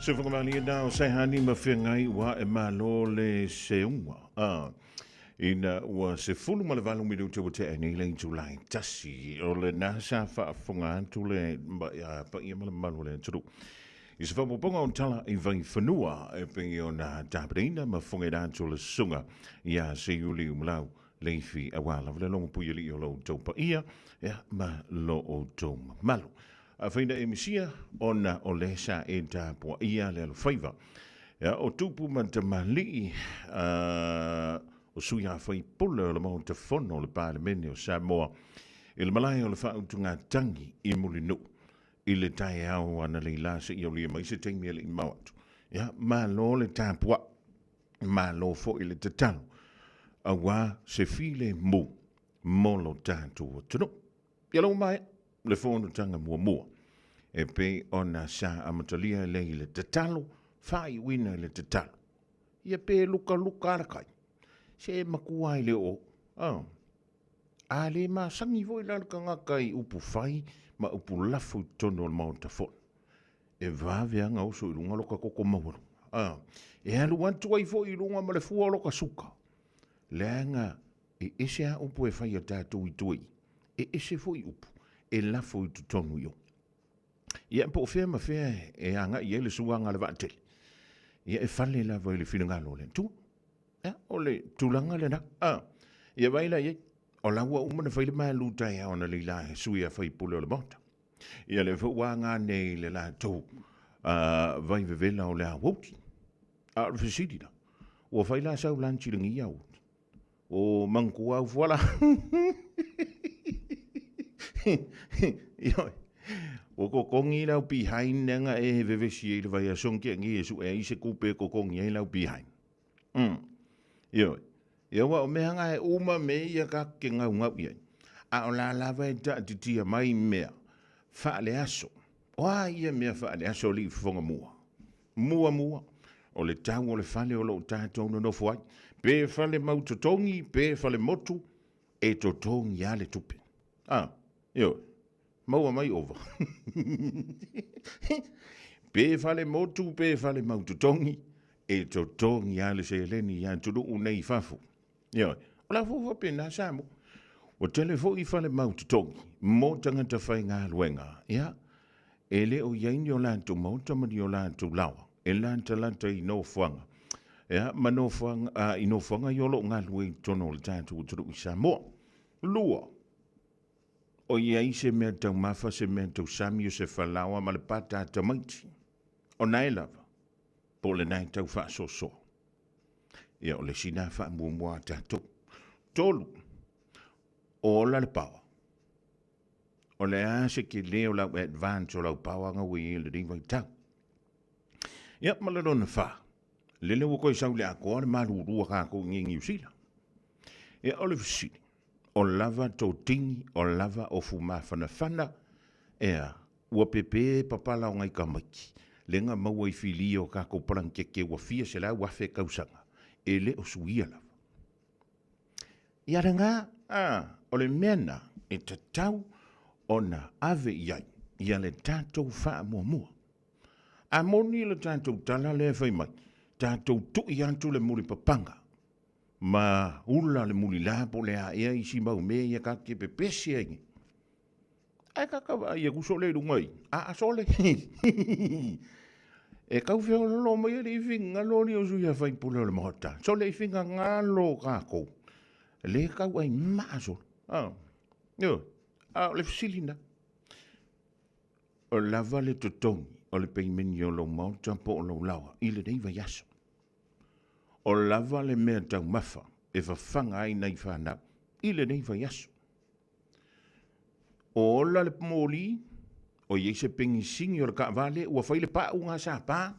G: Se whakamali e nao sai hani ma whengai wa e malo le seunga. Ina ua se fulu ma le walu miru te wate e nei lein Julai tasi. O le nasa whaafonga antu le pa ia ma le malu le turu. I se whapoponga o tala i vai whanua e pengi o na tapareina ma whonga antu le sunga. Ia se yuli umlau leifi a wala. Vale longo puyeli o lo tau pa ia. Ia ma lo o tau malu. A whaina e misia ona o lesa e ta pua ia le alo whaiva. Ia o tupu man te mali o sui a whai pula o le mau te whono o le Parlemene o Samoa. I le malai o le whautunga tangi i mulinu. I le tai au ana le lasa i o lia mai se teimi ele i mawatu. Ia ma lo le ta pua. Ma lo fo i le te talo. A wā se file mu. Molo tātu o tunu. Ia lau mai. Le fono tanga mua. E pe ona sa amatalia le le tatalo, fai wina le tatalo. Ia pe luka arakai. Se makuai le o. A le ma sangi voi lalka ngakai upu fai, ma upu lafu tono al mauta fon. E vave anga oso ilunga loka koko mawaru. E alu wantu ai fo ilunga ma le fua loka suka. Le anga e ese a upu e fai a tātou i tui. E ese fo i upu. E lafo i tutonu yo. Ia po fea ma fea e anga i ele suanga le vantele. Ia e fale la voi le whilunga lo le tu. O le tulanga le na. Ia vaila ia. O laua umana whaile mai lutai a ona le la e sui a whai pule o le mota. Ia le whaanga nei le la tau. Vai vevela o le Aoauli. A le whasidina. O whaila sau lanchi langi au. O manku au wala. Ioi. O ko kongi lau behind nga e vevesi e le vai asonke ngi esu e ise kupe ko kongi e lau behind. Ioi. Ia wa o mehanga e uma me ia ka ke ngau ngau ia. A o la lava e ta titia mai mea. Fa le aso. Oa ia mea fa le aso li Fofogamua. Mua. O le tau o le fale o lo tātou no fuai. Pe fale mautotongi, pe fale motu. E totongi a le tupe. Ioi. Maua mai over. Pe fale motu, pe fale mautotongi. E totongi ale se leni ya tulu unei fafu. Ioi. O la fufa pe na samu. O telefo i fale mautotongi. Mo tangata whai ngā luenga. Ia. E le o yaini o lantu mauta mani o lantu lawa. E lanta i no fuanga. Ia. Ma no fuanga, i no fuanga yolo ngā lue tono le tātu uturu i Samoa. Lua. O ia i se mea tau mafa se mea tau sami o se whalawa ma le pata a tamaiti. O nai lava. Po le nai tau wha so. Ia o le sina wha mua tātou. Tolu. O la le pawa. O le ase ke leo lau advance o lau pawa nga ui le rinwai tau. Ia ma le rona wha. Lele wako i sau le ako ale marurua kako ngi usila. Ia o le visini. O lava tau tingi, o lava o fuma whanawhana, ea, ua pepe papala o ngai kamaiki. Lenga maua i fili o kako parankeke ua fia se la wafe kausanga. E le o suia lava. Ia ranga, o le mena e tatau o na ave iai, ia le tātou wha mua. A moni le tātou tala le whai mai, tātou tui antu le muri papanga. Ma ula le muli lapo le a ea isi mau me ia ka ke pepesi aingi. Ai kakawa ia kusole rungai. A sole. E kau whio lo mai le iwhinga lo ni o zuia whai pula le mahota. Sole iwhinga ngalo kako. Le kau ai maaso. Yo. Le fisilina. O lava le totongi. O le peimeni o lo mauta po o lo lawa. Ile nei vai aso. O lava le mea tau mafa, e whawhanga ai nei whanau, ile nei vai aso. O ola le mōli, o iei se pengi singi o le ka vale, ua whaile pā unga sa pā,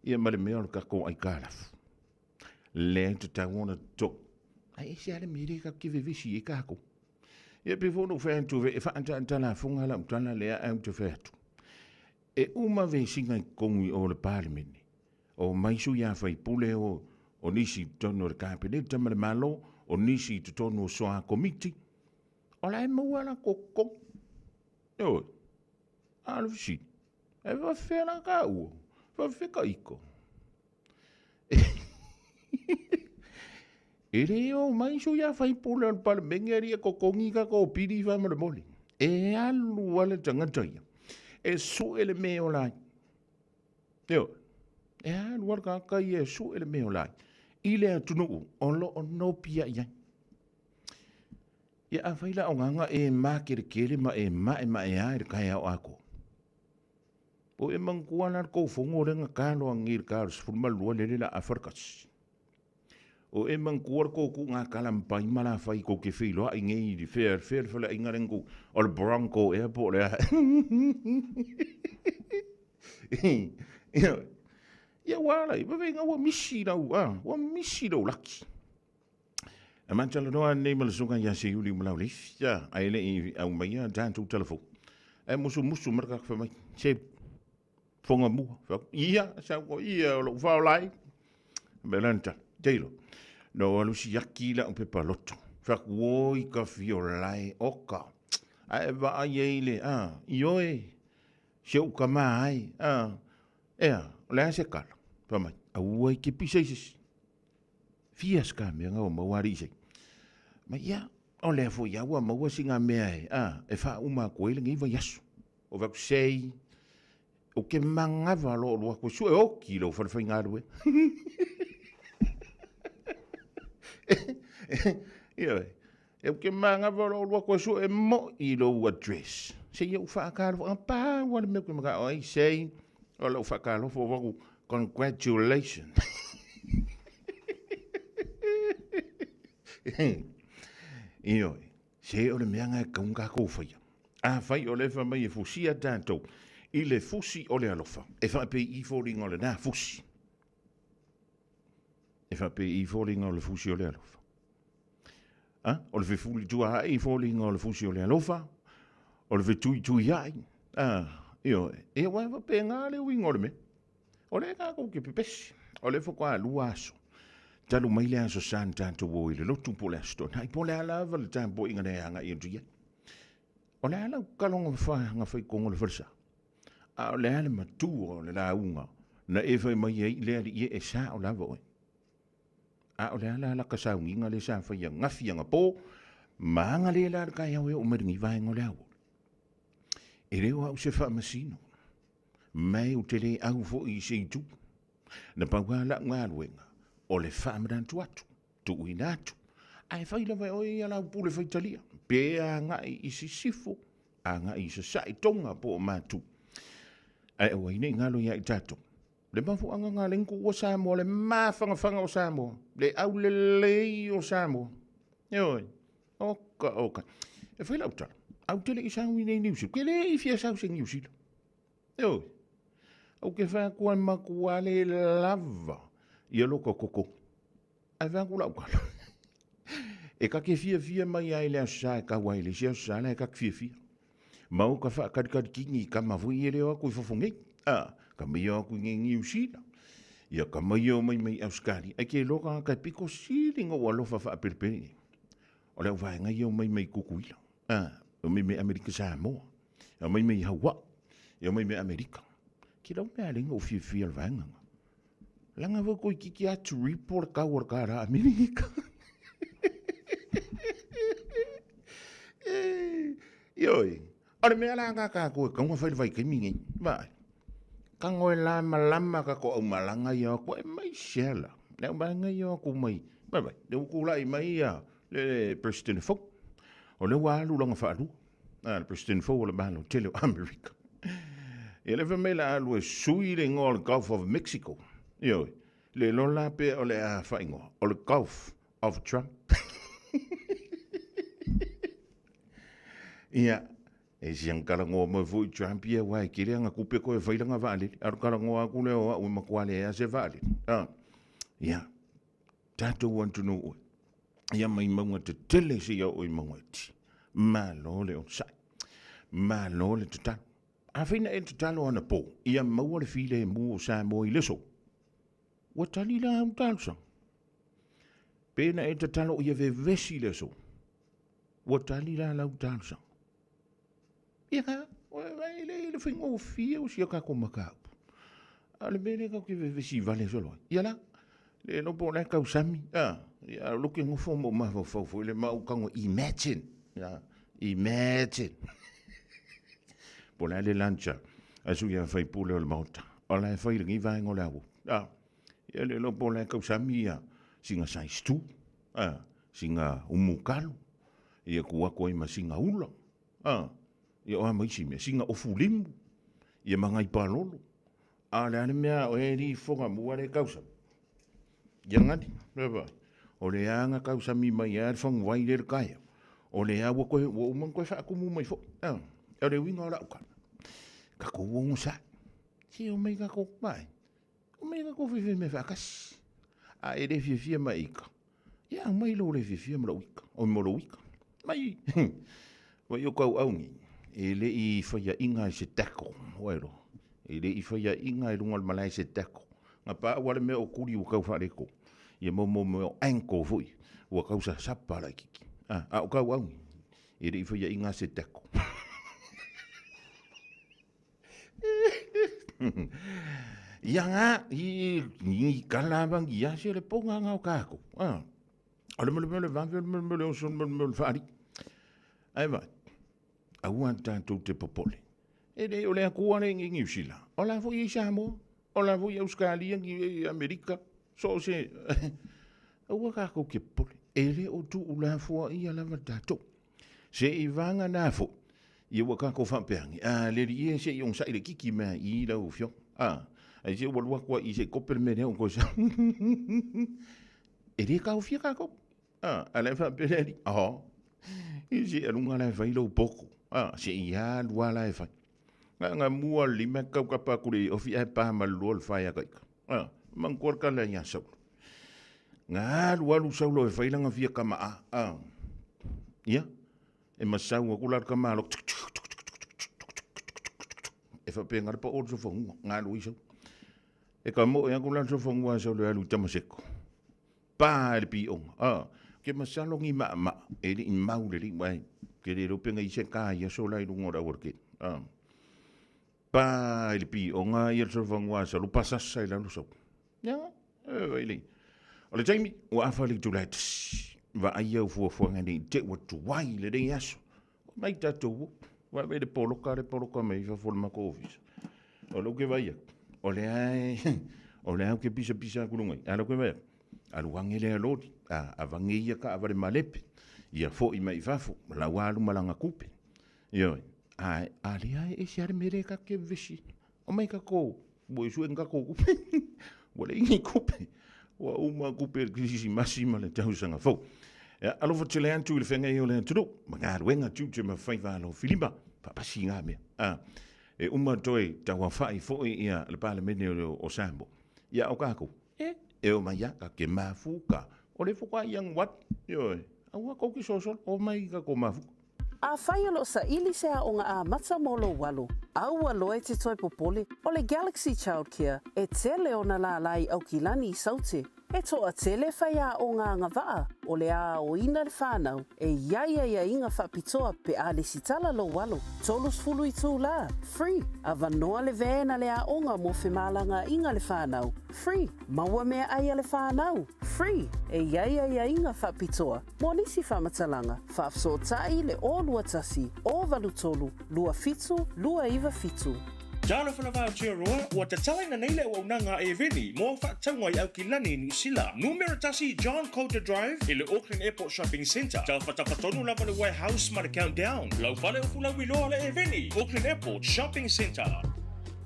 G: ia ma le mea o le kako ai kālafu. Le te tau ona tō. Ai se ale mere ka kiwe visi e kako. Ia pe whono whantu ve, e whaantana funga la utana lea au te whatu. E uma ve singa i kongi o le Parlemene. O maisu ia whai pule o nisi tono re kāpene, tamare malo, o nisi tono o soa komiti. O lai maua la koko. Oi, alu si. E wa whena ka ua. Whawheka iko. E reo mai so ia whai pula al pala mengeri e ko kongi ka ko piri wha mara moli. E alu wale tangata ia. E su ele meo lai. Eo. E alu wale ka ia su ele meo lai. Ile atunu o lo o no pia ia. Ia a whaila o nganga e ma kere kere ma e aere kai au ako. O e mangkuana ko fongo renga kalo angir karo sfurma lua lele la afarkas. O e mangkuar ko ku ngā kalampai mala whai ko ke whilo a ingei di fair whala ingarengu o le Bronco Airport lea. Ia wala, iwa venga wa misi rau, wa misi rau laki. A mantala noa nei malasunga ia se yuli malau leif, ia aile i au mai a jantu telefon. E musu maraka whamai, se Fofogamua, ia, sa ko ia o lo whao lai. Melanta, teilo. No alusi yaki la upe paloto. Fak woi ka fio lai oka. Ai va aiele ioe. Se u kama ai ea le se kala. Pamai au ki pisaisis. Fias ka me nga o mawari se. Ma ia o le fo ia wa mawa singa me ai e fa uma ko ile ngi va yasu. O va sei o ke manga va lo ko su e o kilo fa fa ngarwe. Ia e ke manga volo lo ko so e mo I lo address se eu fa ka lo pa wa me ko ma ai sei o lo fa ka lo fo congratulations io se o le meanga ka un ka ko fa a fa o le fa mai e fusia tanto I le fusi o le alofa e fa pe I falling o le na fusi e fa pe I falling o le fusi o le alofa. O le fefuli tua ai falling o le fusi o le alofa. O le tui ai. Io, e wa pe ngā le wing o le me. O le ka ko ke pepesi. O le fokua lua aso. Talu mai le aso san tanto wo I le lotu po le asto. Nai po le alava le tampo inga ne anga I ntuia. O le ala kalonga wha nga whai kongo le wharsa. O le ala matu o le launga. Na e whai mai ei le ali e sa o lava oi. A o le ala ka saunginga le sa whaia ngafi anga po, maanga le la kai au e o maringi vaenga le au. E reo au se wha masino. Mai o te le au fo I se tu. Na pauala ngā ruenga, o le wha amarantu atu, tu uina atu. Ai whaila vai oi ala pule whaitalia. Pea ngai I se sifo, a ngai I se sai tonga po o mātu. Ai au aine ngalo ia I tato. Le mafu anga ngā lengu o Samoa, le mawhanga o Samoa, le au le lei o Samoa. Ioi, oka. E whaila au tala, au tele I sau I nei niusil, ke le I fia sau se niusil. Ioi, au ke whakua makua le lava, I aloko koko. Ai whakua lau kala. E ka ke fia mai ai le asa e ka waile, si asa le ka fia. Mau ka whakadikadi kingi ka mawui e leo aku I fofongei. Ka mai aku ngi usina. Ia ka mai o mai auskari. Ai ke loka ka piko siringa o alofa wha periperi. O leo vai ngai o mai kukuila. O mai Amerika Samoa. O mai Hawaii. O mai Amerika. Ki lau mea ringa o fia al vanga. Langa wa koi kiki atu report ka warkara Amerika. Ioi. Ore mea langa ka koe kaunga whai kai mingi. Vai. Ka ngoe lama ka ko au malanga ia ko e mai shela. Leo malanga ia ko mai. Vai. Leo ko lai mai ia. Le President Fo. O le walu longa whaalu. Le President Fo o le malo tele Amerika. E le whamela alu e sui le ngō le Gulf of Mexico. Ioi. Le lola pe o le a whaingo. O le Gulf of Trump. Ia. E siang karangoa mo fui Trump ia wai kire anga kupe ko e whairanga vale. Aru karangoa aku leo au makuale e ase vale. Ia. Tato wantu no oi. Ia mai maunga te tele si ia oi maunga ti. Ma lo le o sai. Ma lo le te talo. A whina e te talo ana po. Ia maua le file e mu o sa mo I leso. Wa tali la au talo sang. Pena e te talo ia ve vesi leso. Wa tali la au talo sang. Ia ka, le whingo o fia o sia kako makau. Ale mele kau ke vesi vale solo. Ia la. Le no po na kau sami. Ia looking for mo ma fo le ma kango imagine. Ia imagine. Pona le lancha. Asu ia fai pule o le mauta. Ola fai ngi vai ngo lawo. Ia le no po na kau sami ia singa size 2. Singa umukalo. Ia kuwa ko ima singa ula. Ia o mai sime singa ofulimu. Ia mangai palolo. Ale ane mea o eri Fofogamua le kausa. Ia ngani, beba. O le anga kausa mi mai ar fong wai le kaya. O le awa koe, o umang koe whaakumu mai fo. E le winga o lauka. Kako wongo sa. Si o mei kako mai. O mei kako whiwhi me whakas. A e le whiwhia mai ika. Ia mai lo le whiwhia mara wika. O mora wika. Mai. Wai o kau aungi. E le I whaia inga se tako. Wairo. E le I whaia inga I runga malai se tako. Nga pā wale mea o kuri o kau whareko. Ia mo o anko fui. Ua kau sa sapa la kiki. O kau aungi. E le I whaia inga se tako. Ia ngā, I kalawang ia se le ponga ngā o kako. Ale mele vāwhi, mele o son, mele whaari. Ai vai. Aua tātou te popole. E le o lea kua le ngi usila. O la fo I Samoa. O la fo I Australia ngi Amerika. So se. Aua kako ke pole. E le o tu ula fo I ala tātou. Se I vanga nā fo. I ua kako whampeangi. Le rie se I ongsa I le kiki mea I la ufio. Ai se walua kua I se kopere me reo ko sa. E le ka ufia kako. Ale whampeangi. I se alunga la whailo poko. Se I ha lua la e whai. Nga mua lima kau kapa kure ofi e pa malua le whai a kaika. Mangkuar ka la ia sau. Nga lua lu sau lo e whailanga fia kama a. Ia? E masau a kular kama alo. E whape ngarapa o Fofogamua. Nga lu isau. E ka mo e a kular Fofogamua sau le alu tamaseko. Pa e le pi onga. Ke masalongi ma. E li mau le li mai. Ke le ropenga I se ka ia so lai lungo ra worke. Pa il pi o nga I Fofogamua sa lu pasasa I la lu so. Ya, vai le. O le taimi o afali tu let. Va ai au fuafuanga ni te wa tu wai le dei aso. Mai tatou. Va ve de poloka me fa forma ko office. O lo ke vai. O le ai. O le au ke pisa kulungai. Ala ko vai. Alu wangele alodi. A vangia ka avare malepe. Ia fo I mai fafo. La walu malanga kupe. Yo. Ai e se ar mere ka ke vesi. O mai ka ko. Bo su en ka ko kupe. Wala ingi kupe. Wa uma kupe krisi masima le tau sanga fo. Alo fo tele antu le fenga I o le antu. Manga wenga tu ma fai va lo filima. Papa singa me. E uma toi tawa fai fo ia le parlamento o Samoa. Ia o kako. E o mai ka ke mafuka. O le fuka yang wat. Yo. Aua ko ki sosol o mai ka ko mafuka.
F: A whaialo sa ili se a o ngā a mata molo walu. Aua loe te toi popole o le Galaxy Childcare e tele o na la lai au ki lani I saute. E toa tele whaia o ngā ngawaa o le a o ina le whanau e ia inga whapitoa pe a le sitala lo walu. Tolus fulu I tū la. Free. A vanoa le vena le a onga mo whemalanga inga le whanau. Free. Maua mea aia le whanau. Free. E ia inga whapitoa. Mo nisi whamatalanga. Whafso tai le o lua tasi. O valu tolu. Lua fitu. Lua iwa fitu.
L: Jalo fana va tia roa o te talenga nei le o nanga e veni mo fa tangwa I au ki lani New Zealand. Numero tasi John Coulter Drive I le Auckland Airport Shopping Centre. Jalo fatapatonu lava le warehouse ma le countdown. Lau fale o fula wiloa le e veni. Auckland Airport Shopping Centre.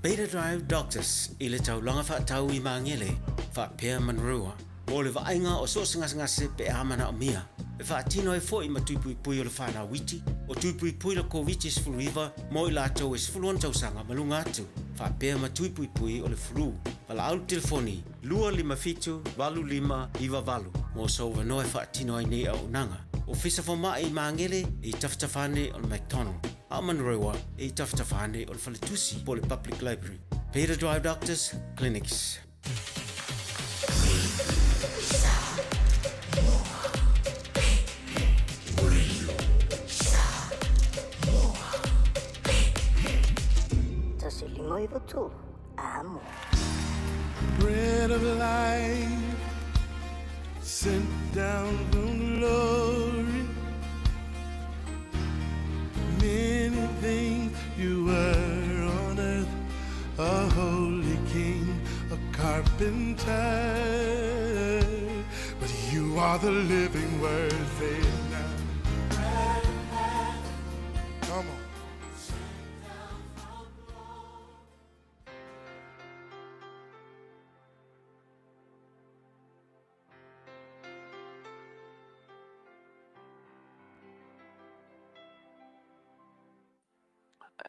B: Beta Drive Doctors I le taulanga fa tau I mangele fa pea manrua. Mo le vainga o so ngase pe amana o mia. E fa tino e fo I matupui pui o le whana witi. O tupui pui le COVID is full river. Mo I lato is full on tausanga malunga atu. Fa pea matupui pui o le flu. Wala au telefoni. Lua lima fitu, walu lima, iwa walu. Mo so wanoe fa tino ai nei au nanga. O fisa fo mai mangele I taftafane o le McDonald. Amanrewa I taftafane o le Faletusi po le Public Library. Beta Drive Doctors Clinics.
M: Limoi votu, amo.
E: sent down from glory. Many things you were on earth, a holy king, a carpenter, but you are the living word. Say it now. Come on.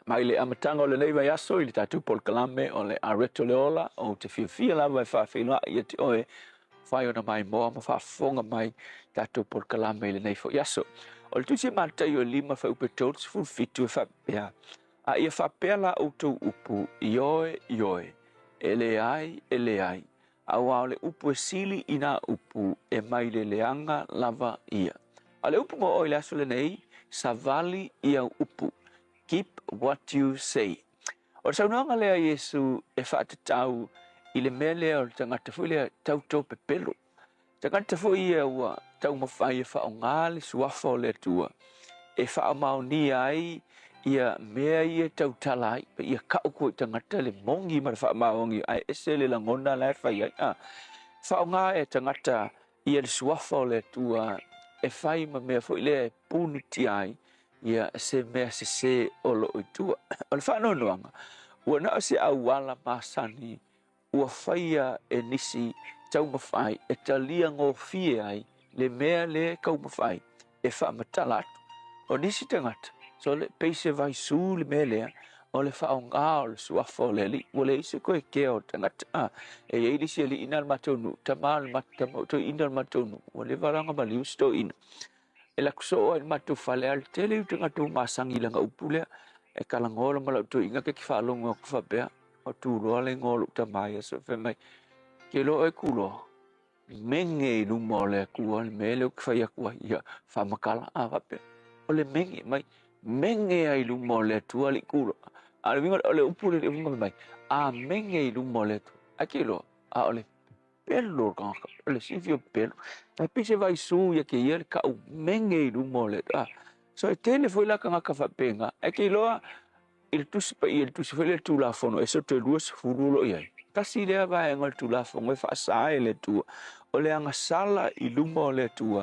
M: Mai le amatanga o le nei vai aso i le tatu pol kalame o le areto le ola o te fia la vai whawhinoa i te oe whai ona mai moa ma whawhonga mai tatu pol kalame i le nei fo aso. O le tusi mātai o lima wha upe tōt si full fitu e whapea. A ia whapea la o tau upu i oe, e le ai, a wao le upu e sili i nā upu e mai le leanga lava ia. A le upu mo o le aso le nei, sa vali i au upu. Keep what you say. O le saunanga lea Yesu e whaatatau i le mea lea o le tangata fui lea tau tō pepelo. Tangata fui ia ua tau mawhai e whao ngāle suafa o lea tua. E whao maoni ai ia mea ia tau talai pa ia kau koe tangata le mongi ma le whao maongi ai ese le langona lai whai ai. Whao ngā e tangata ia le suafa o lea tua e whai ma mea fui lea e pūnuti ai. Ia se mea se o lo i tua. O le whanonoanga, ua nao se au wala masani, ua whaia e nisi tau mawhai, e talia ngō fie ai, le mea le kau mawhai, e whaamatala atu. O nisi tangata, so le peise vai su le mea lea, o le whaonga o le suafa o le li, o le ise koe kea o tangata, e eilisi ali ina al matonu, tamal matamo, to ina al matonu, o le varanga mali usto ina. E la kuso e matu fale al tele u tenga tu masangi langa upulea e kala ngolo mala tu inga ke ki falongo ku fa bea o tu ro le ngolo ta mai so fe mai ke lo e kulo menge lu mole ku al mele ku fa ya ku ya fa makala a va pe o le menge ai lu mole tu ali kulo al vingo le upule le vingo mai a menge lu mole tu akilo a ole pelo kan le sivio pelo e pise vai su ia ke ia ka menge i mole so e tele foi la kan ka fa penga e ke loa il tusi foi le tu la fono e so te luas furulo ia kasi le va ngol tu la fono e fa sa ele tu o le anga sala i mole tu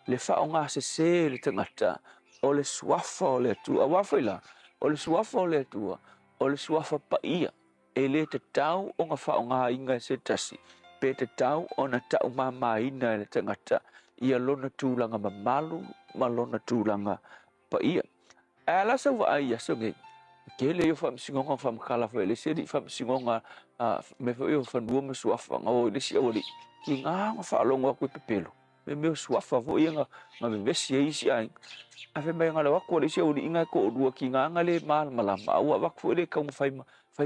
M: le fa nga se le tangata o le suafa o le tu a wa foi la o le suafa o le tu o le suafa pa ia e le te tau o nga fa nga inga se tasi pe te tau o na tau mamaina le tangata ia lona tūlanga mamalu ma lona tūlanga pa ia. E ala sa wa ai aso nge ke le yo fam singonga fam kala fa le se di fam singonga me fa yo fa nuo me suafa nga o le si o li ki nga fa longa ku pepelo me suafa vo ia nga me vesi ai si ai a fe mai nga le wa ko le si o li nga ko dua ki nga le mal malama wa wa ko le ka mo fai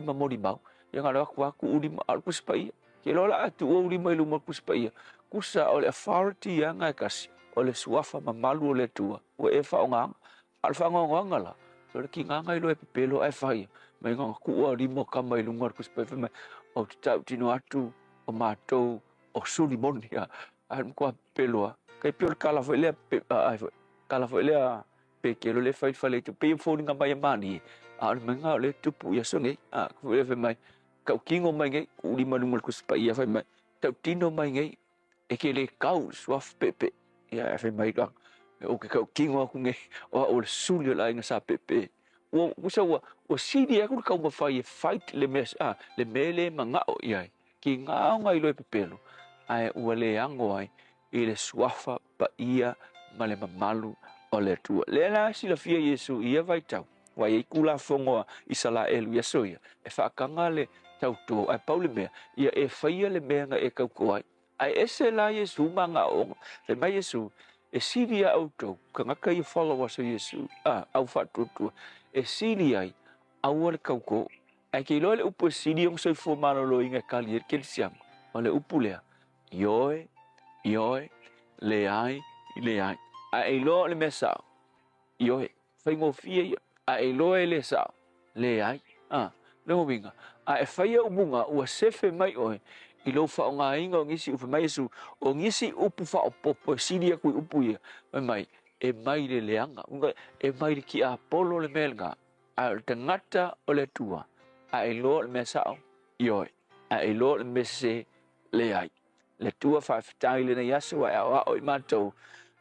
M: ma mori mau ia nga le wa ku uli ma al pa ia ke lola atu o uli mai luma kuspa ia kusa o le authority anga e kasi o le suafa mamalu o le tua o e whaonga al whaonga la so le ki nganga ilo e pepelo e whai mai nganga kua rimo kama i lunga kuspa e o te tau tino atu o mātou o suni monia a mkua peloa kai pio le kala fo ilea peke lo le whai whale tu peo fōringa mai a mani a menga o le tupu ia songe a kua e mai kau kingo mai ngai uli manungal ku spa ia fai mai tau tino mai ngai e ke le kau suaf pepe ia fai mai ka o ke kau kingo aku ngai o le suli la inga sa pepe o usa o sidi aku kau ma fai fight le mes le mele manga o ia ki nga ngai lo pepelo ai o le ango ai i le suafa pa ia ma le mamalu o le tua le la si la fia Yesu ia vai tau wa i kula fongo i sala elu ia soia e fa kanga le tau tu ai paule me ia e faia le me nga e kau koai ai ese la Yesu manga o le mai Yesu e siria auto kanga kai followers o Yesu au fa tu e siria au le kau ko ai ke lo le upo siria o soi fo malo lo inga kali ke siam o le upulea yoe le ai ai lo le mesa yoe fai ngo fie ai lo le sa le ai le winga a e faia umunga ua sefe mai oe I lo fa nga inga o ngisi upu mai su o ngisi upu fa popo sidia ku upu ia mai e mai le leanga unga e mai ki a polo le melga a te ngata o le tua a e lo le mesao ioi a e lo le mese le ai le tua fa fitai le na yasu a o matou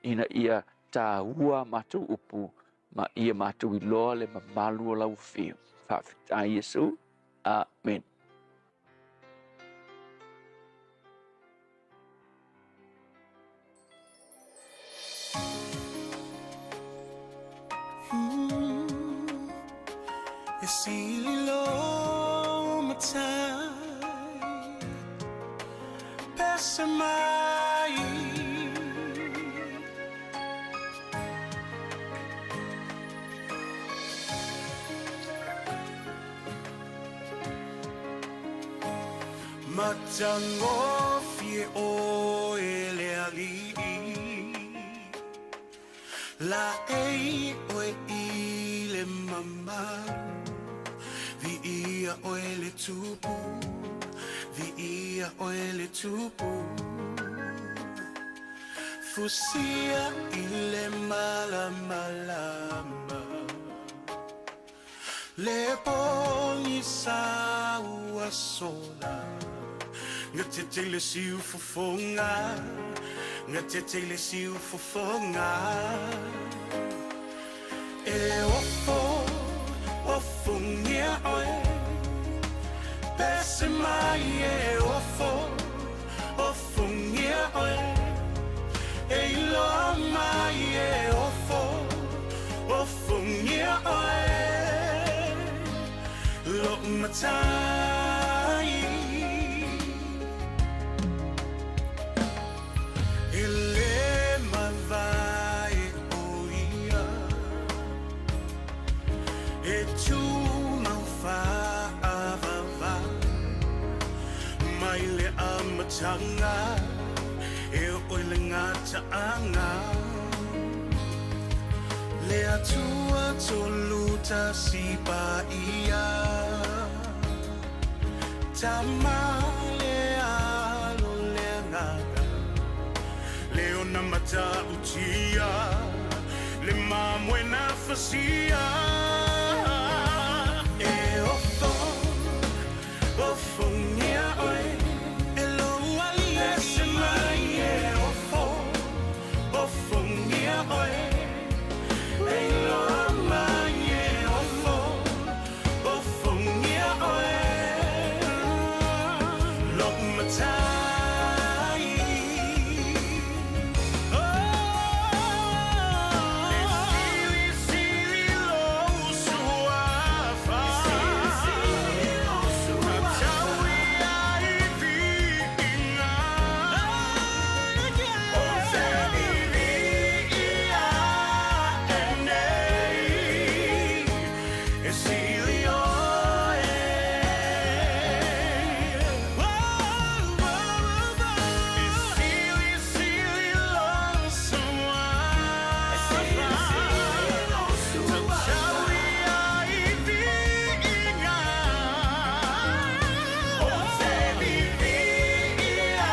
M: ina ia ta ua matou upu ma ia matou i lo le mamalu o lau fiu fa fitai Yesu amen.
E: Esililo matai pesamai matango fie o ele ali la ei o ile mama vi ia o ele tupu vi ia o ele tupu fusia ile malama le poni sa ua sola ngate le siu fofonga ngate le siu fofonga e ofo ngia oe pese mai e ofo ngia oe e ilo mai e ofo ngia oe lo matai ele mavai oia e tu maufa avava mai le amatanga e oile ngata anga le atua toluta si pa ia tamale alo le ngaka leona mata utia le mamwena fasia e ofo ngia oe elo ali ese mai e ofo ngia oe elo mai e ofo ngia oe lok matai sili lo suafa matawi ai vinga o se ia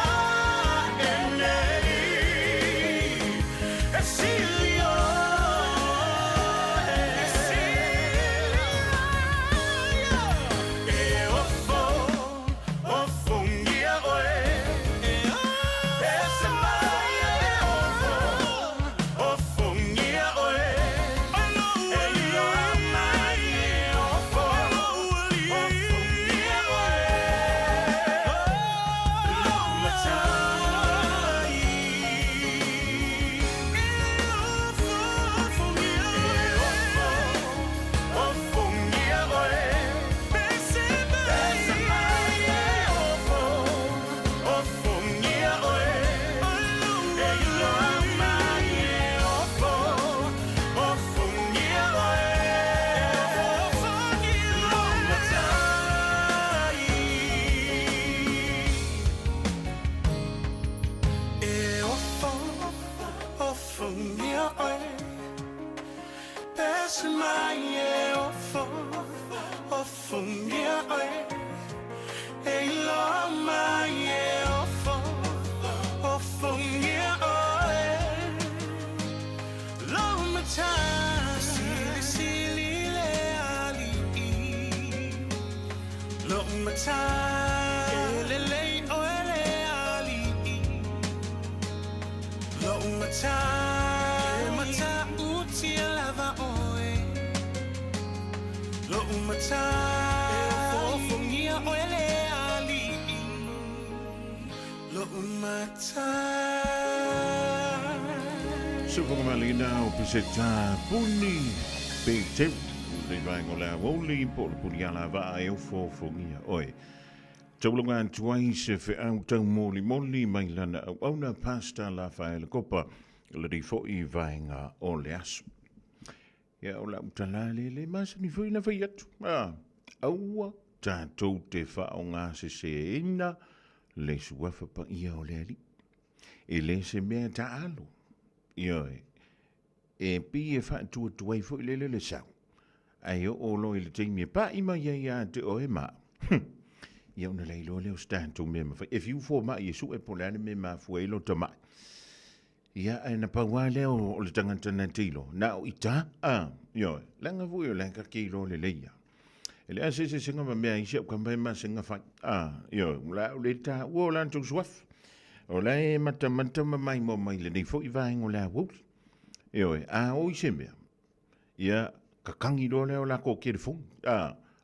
E: enei esilio ofo ngia oe e lo mai e matai Elele o ele ali Lo matai Mata uti lava oe Lo matai Fofogamua o ele ali Lo matai
G: Fofogamua o piseta puni pe te le vai o le Aoauli po le puliala va e o Fofogamua oi. Taulunga tuai se fe au tau moli mai lana au auna pasta la fae le kopa le di fo I vainga o le asu. Ia o la utala le masa ni fwina fai atu. Aua tātou te whao ngā se ina le suafa pa ia o le ali. E le se mea ta alo. Ioi. E pi e wha tua tuai fo I le sau. Ai o lo I le teimia pa ima ia te o e maa. Ia una leilo leo stanto me ma if you for ma Yesu e polane me ma fuelo tama. Ia e na paua leo o le tangata na tilo. Na o ita yo langa vuio langa kilo le leia. Ele ase se singa ma mea isi ka mai ma singa fa. Yo la o le ta o la tu swaf. O la e mata mai mo mai le nei fo I vai ngo la wo. Yo o ise me. Ia ka kangi do leo la ko ke le fon.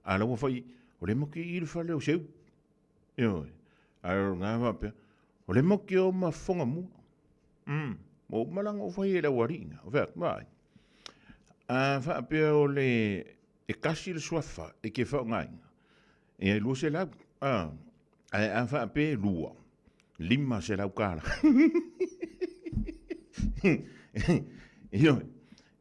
G: Ala wo fai o le mo ki I le fa leo seu. Yo, ai ngā wape. O le moki o Fofogamua. Mo malang o whai e la waringa. O whak, mai. Whape o le e kasi le swafa e ke whao ngainga. E ai lua se lau. Ai whape lua. 5 se lau kāra. Yo,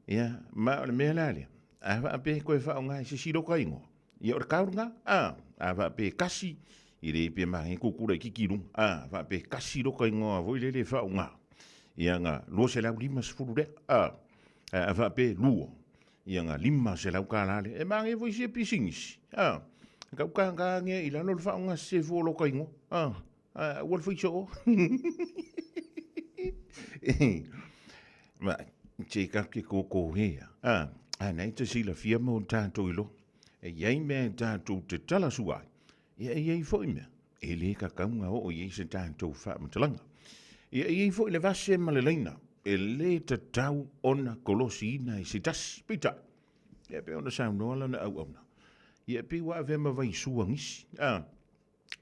G: ia, ma o le mea lale. Ai whape koe whao ngai se siro kaingo. Ia o le kaurunga. Ai whape kasi. I re pe mahi kukura kikirung. Va pe kasi roka ingoa voi le whao ngā. Ia ngā lua se lau 5 sefuru re. Va pe lua. Ia ngā 5 se lau kālale. E mahi voi se pisingisi. Kau kā ngea I lano le whao ngā se fo roka ingoa. Wal fai so. Ma, te kake koko hea. Nei te sila fia mo tātou ilo. E iei mea tātou te tala suai. Ia iei foi mea. E le ka kaunga o iei se tātou wha matalanga. Ia iei foi le vase maleleina. E le ta tau ona kolosi ina I se tas pita. Ia pe ona saunoala na au ona. Ia pe wa vema vai sua ngisi.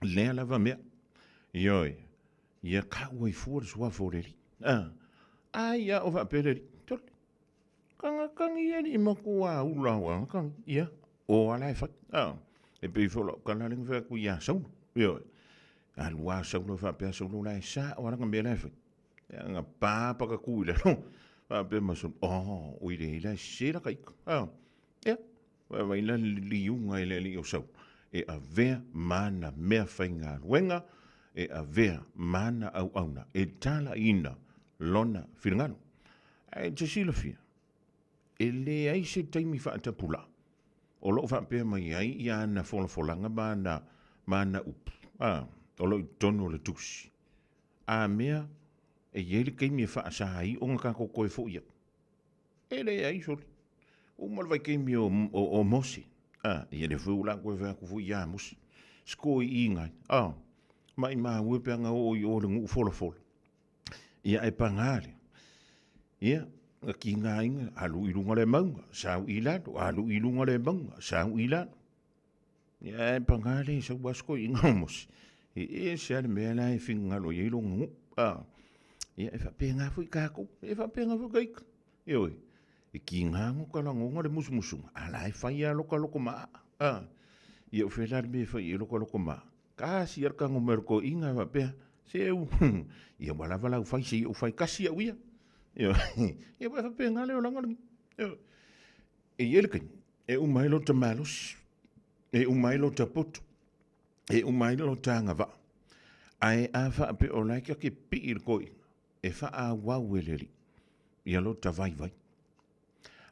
G: Lea lava mea. Ioi. Ia kau ai fuar sua foreri. Ia o va pereri. Tole. Kangi eri maku a ula wa. Ia. O alai fat. E pe folo kana ling fa ku ya sau yo a lua sau no fa pe sau no lai sa o ranga me lai fa nga pa ka ku le no fa pe ma so o I le se la kai ya wa ina li u ngai le li o sau e a ve mana me fa nga wenga e a ve mana au auna e tala ina lona filngano ai te silofia e le ai se taimi fa ta pula o lo fa pe mai ai ia na folanga mana up o lo tono le tusi mea e yele ke mi fa sa ai o nga ko ko fo ia ele ai so o mal vai ke mi o mosi ia le fu la ko va ko fu ia mus sko I ngai mai ma we pe nga o le ngu folo ia e pangale ia ki nga inga alu I lunga le maunga sau I lado alu I lunga le maunga sau I lado ia e pangale sa wasko I ngamos e se ale mea la e finga lo I lunga ia e fa penga fu kako e fa penga fu kaik ioi e ki nga ngo kala ngo le musumusunga ala e fa ia loko ma ia fe la me fa ia loko ma ka si ar ka ngo merko inga va pe se ia wala fa si o fa kasi a wia Yo, ia vai fa penga le langa. Yo. E yelken, e umailo te malus, e umailo te pot, e umailo tanga va. Ai a fa pe o like ke pi koi, e fa a waweleli. Ia lo ta vai.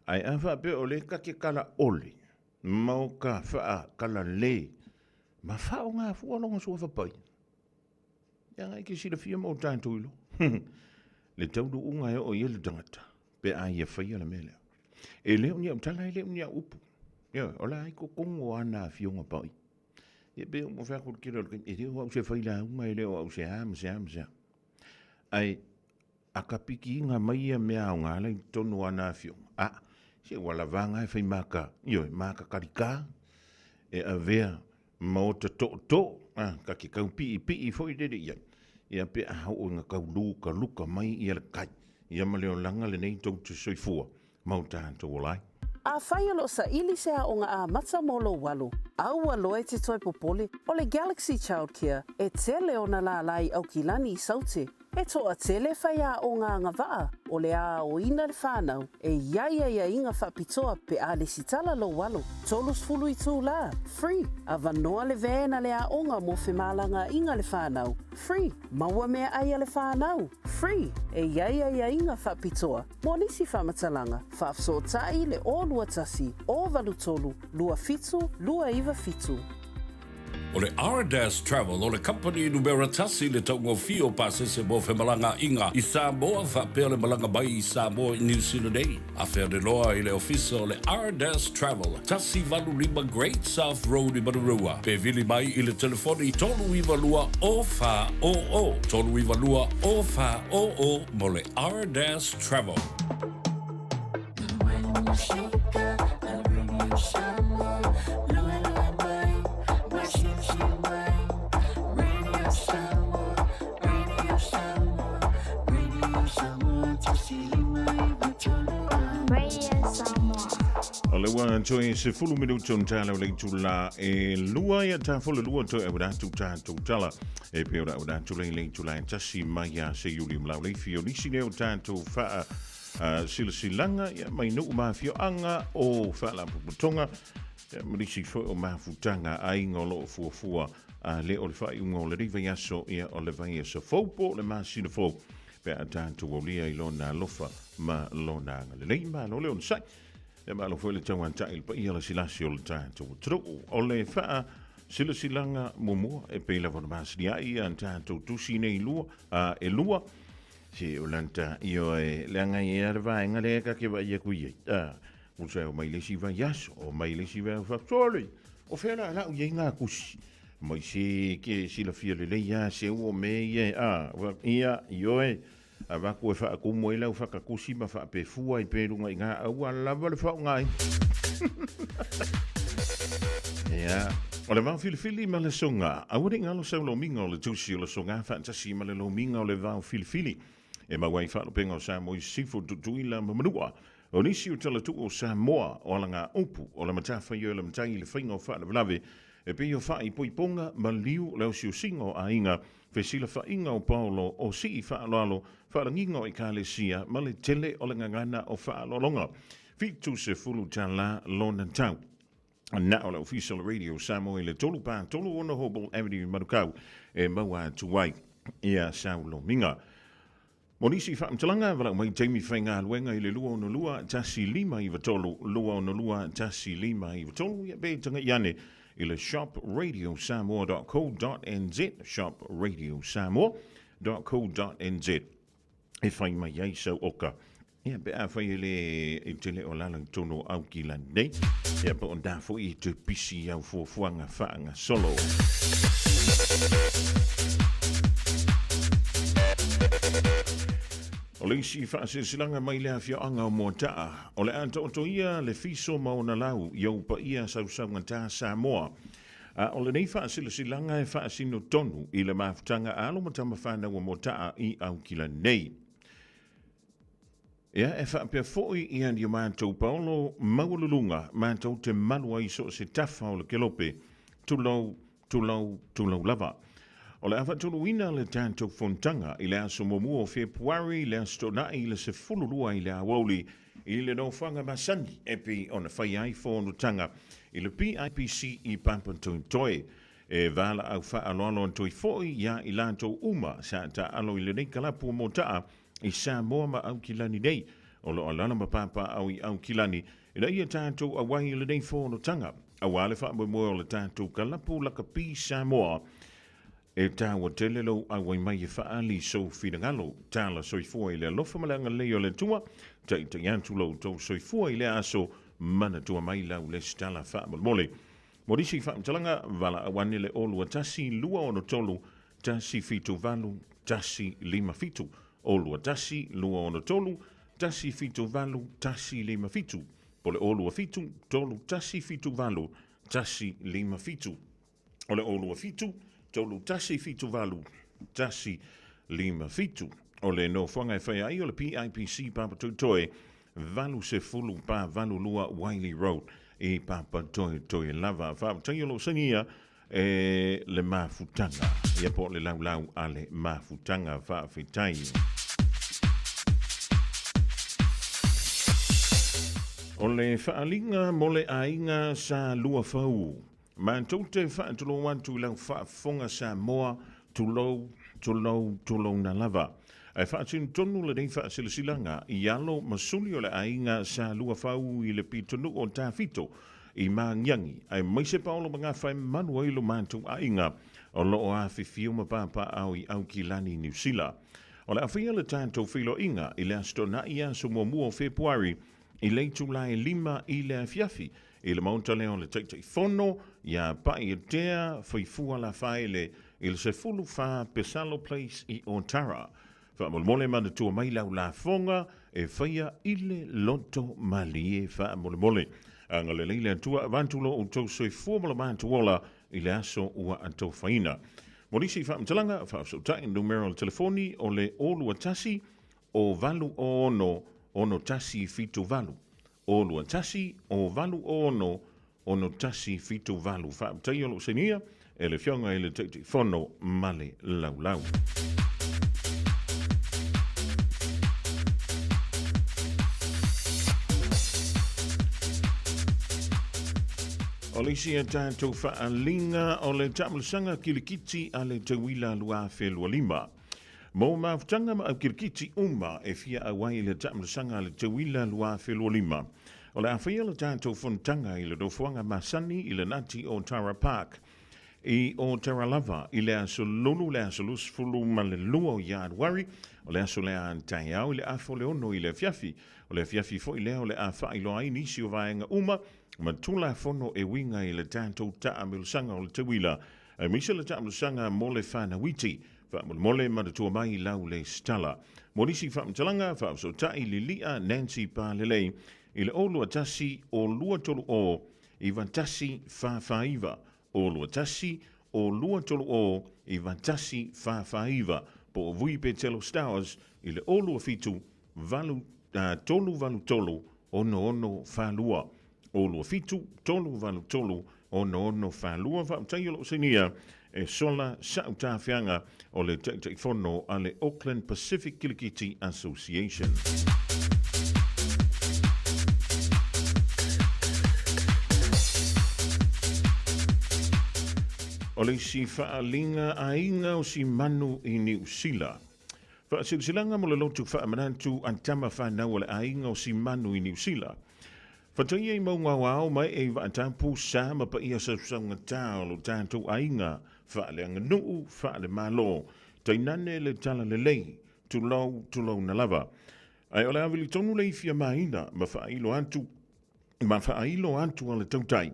G: Ai a fa pe o le ka ke kala oli. Mau ka fa kala le. Ma fa o nga fu longa so fa pai. Ia ngai ke si le fia mo tanto ilo. Le tau du unga o yele tangata. Pe a ia whaia la mele. E leo nia utala e leo nia upu. Ia, ola ai ko kongo ana fionga pai. e be mo fa ko kiro ke e o se foi la mai le o se am ai a kapiki nga mai me a nga le tonu ana fio se wala vanga e fai maka yo maka karika e a vea mo te to ka ki kau pi foi de ia pe a ho nga ka luka mai ia le kai ia ma leo langa le nei tau te soifua mau tātou olai.
F: A whaialo sa ili se a onga a matsa molo walu. Au aloe te toi popole o le Galaxy Childcare e tele o na la lai au kilani i saute. E toa tele whai a o ngā ngawaa o le a o ina le whānau e ia inga whapitoa pe a le sitala lo walu. Tolus fulu i tū la, free. A vanoa le vēna le a onga mo whemalanga inga le whānau, free. Maua mea aia le whānau, free. E ia inga whapitoa. Mo nisi whamatalanga, whafso tai le o lua tasi, o valu tolu, lua fitu, lua iwa fitu.
N: O le R-Dash Travel, o le company numero tasi le taungo fio pasese mo whemalanga inga i Samoa whapea le malanga bai i Samoa i New Zealand ei. A whea de loa i le ofisa o le R-Dash Travel, tasi valu lima Great South Road i Manurua. Pe vili mai i le telefoni tolu iwa lua o wha o. Tolu iwa lua o wha o mo le R-Dash Travel.
G: Lewa joy se fulu minuto ntala le tula e lua ya ta fulu lua to e wada tu tala e pe wada tu le tula tasi maya se yuli mla le fio ni sine o tanto fa silanga ya mai no ma fio anga o fa la putonga mi si fo o ma futanga ai ngolo fu le o le fa i ngolo le va yaso ia o le va yaso fo po le ma sine fo pe tanto o lia i lona lofa ma lona le ma no le on sai e malo foi le tau anta il pa ia la silasi o le tātou tru o le wha silasilanga momo e peila vana masri ai an tātou tusi nei lua e lua se o lanta io e leanga i arva inga le ka ke va ia kui o se o mai le si va yaso o mai le si va factory o fela la o inga kusi mai se ke sila fia le ia se o me ia io e ava ko fa ko mo ila fa ka kusi ma fa pe fua i pe runga inga au la va le fa ngai ya ole va fili ma le songa a wori nga lo se lo minga le tusi lo songa fa tasi ma le lo minga le va fili e ma wai fa lo penga sa mo sifu tu ila ma manua o nisi o tala tu o Samoa o langa upu o le matafa yo le matai le finga o fa le lave e pe yo fa i poiponga ma liu le o singo a inga fe sila fa inga o Paulo o si fa alo fa ngingo i kalesia ma le tele o le ngana o fa longa fitu se fulu tala lona tau na o le official radio Samoa le tolu ono Hobble Avenue Marukau e maua tuwai ia saulo minga Monisi fa mtalanga wala mai Jamie Fainga luenga i le lua ono lua tasi lima i vatolu lua ono lua tasi lima i vatolu ia be tanga iane i le shopradio.samoa.co.nz shopradio.samoa.co.nz e fai mai ai sau oka ia be a fai le i tele o lalang tono au ki la nei ia pe on da fo i te pisi au fuanga faanga solo o le isi whaasilanga mai lea fia anga o motaa. O le anta o ia le fiso mauna lau iau pa ia sausaungata Samoa. O le nei whaasisilanga e whaasino tonu i le mafutanga alo matama whanau o motaa i au kila nei. Ia e whaapea foi i andi o mātou Paulo maululunga mātou te manua i so se tafa o le kelope tulau lava. O le afa tunu ina le tātou fontanga i le aso momu o Februari le astona i le se fulurua i le Aoauli i le no whanga masani epi o na whai ai whono tanga i le PIPC i Pampatoitoe e vala au wha aloalo antoi foi ia i lantou uma sa ta alo i le nei kalapu o motaa i Samoa ma au kilani nei o lo alana ma papa au i au kilani i la ia tātou awai i le nei whono tanga a wale wha mo o le tātou kalapu laka pi Samoa e tāua telelo a wai mai e whaali so whirangalo tāla soifua i le alofa malanga leo le tua tai antu lau tau soifua i le aso mana tua mai lau le stala wha mole Morisi whaamtalanga vala awane le olua tasi lua ono tolu tasi fitu valu tasi lima fitu. Olua tasi lua ono tolu tasi fitu valu tasi lima fitu. Ole olua fitu tolu tasi fitu valu tasi lima fitu. Ole olua fitu tolu tasi fitu valu tasi lima fitu. Ole no whanga e whai ai ole PIPC Papatoetoe valu se fulu pa valu lua Wiley Road e Papatoetoe lava whaapatai olo sangia e le mafutanga. Ia po le lau ale mafutanga whaafetai. Ole whaalinga mole ainga sa lua whau. Ma taute whaatolo wantu lau whaafonga Samoa tulou na lava. Ai whaatin tonu le nei whaasilasilanga i alo masuli o le ainga sa lua whau i le pitonu o tāwhito i māngiangi. Ai maise paolo mga whai manu ailo mātu ainga o loo a whiwhio mapapa au i au ki lani New Zealand. O le awhia le tātou whilo inga i le astona ia sumo mua o Februari i leitu lai 5 i le awhiafi i le maunta leo le teitai whono ia pai e tea whaifua la whaele i le sefulu wha Pesalo Place i Otara. Whaamole mana tua mai lau la fonga e whaia i le loto mali e whaamole. Anga le leile tua avantulo o tau soi fuamala mātuola i le aso ua antau whaina. Morisi whaamtalanga whaafsautai numero telefoni o le olua tasi o valu o ono tasi fitu valu. Olua tasi o valu o ono tasi fitu valu. Whaamtai olo senia e le fionga e le teiti whono male lau. O le sia tātou whaalinga o le tamalasanga kilikiti a le tawila lua whelua lima. Mo mawtanga ma au kilikiti uma e fia awai le tamalasanga le tawila lua whelua lima. O le awhia le tātou whontanga i le dofuanga masani i le nati o Tara Park. I o Tara Lava i le aso lulu le aso lusfulu ma le lua o Yardwari. O le aso le antai au i le afo le ono i le fiafi. O le fiafi fo i leo le afa i loa nisi o vaenga uma. Ma tula fono e winga i le tātou taamilusanga o le tawila. E misa le taamilusanga mole whana witi. Mole ma le tua mai lau le stala. Morisi whaamtalanga whaamsotai li lia Nancy Palelei. I le olua tasi o lua tolu o i vantasi whawhaiva. Olua tasi o lua tolu o i vantasi whawhaiva. Po vui pe telo stars i le olua fitu tolu valu tolu ono whalua. Olua fitu, tolu valu tolu, ono whalua whaamtai olo senia e sola sauta whianga o le teitei whono a le Auckland Pacific Kilikiti Association. O le si whaalinga a inga o si manu i New Zealand. Whaasilsilanga mo le lotu whaamanantu antama whanau o le a inga o si manu i New Zealand. Whatai e maunga wao mai e whaatapu sa ma pa ia sa saunga tau lo tātou ainga whaale anga nuu whaale malo tainane le tala le lei tulau na lava. Ai ole awili tonu le ifia maina ma whailo antu ale tautai.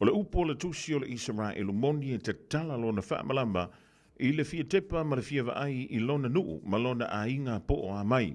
G: Ole upo le tusi o le Israel moni e te tala lo na whaamalama i le fia tepa ma le fia vaai i lona nuu ma lona ainga po o a mai.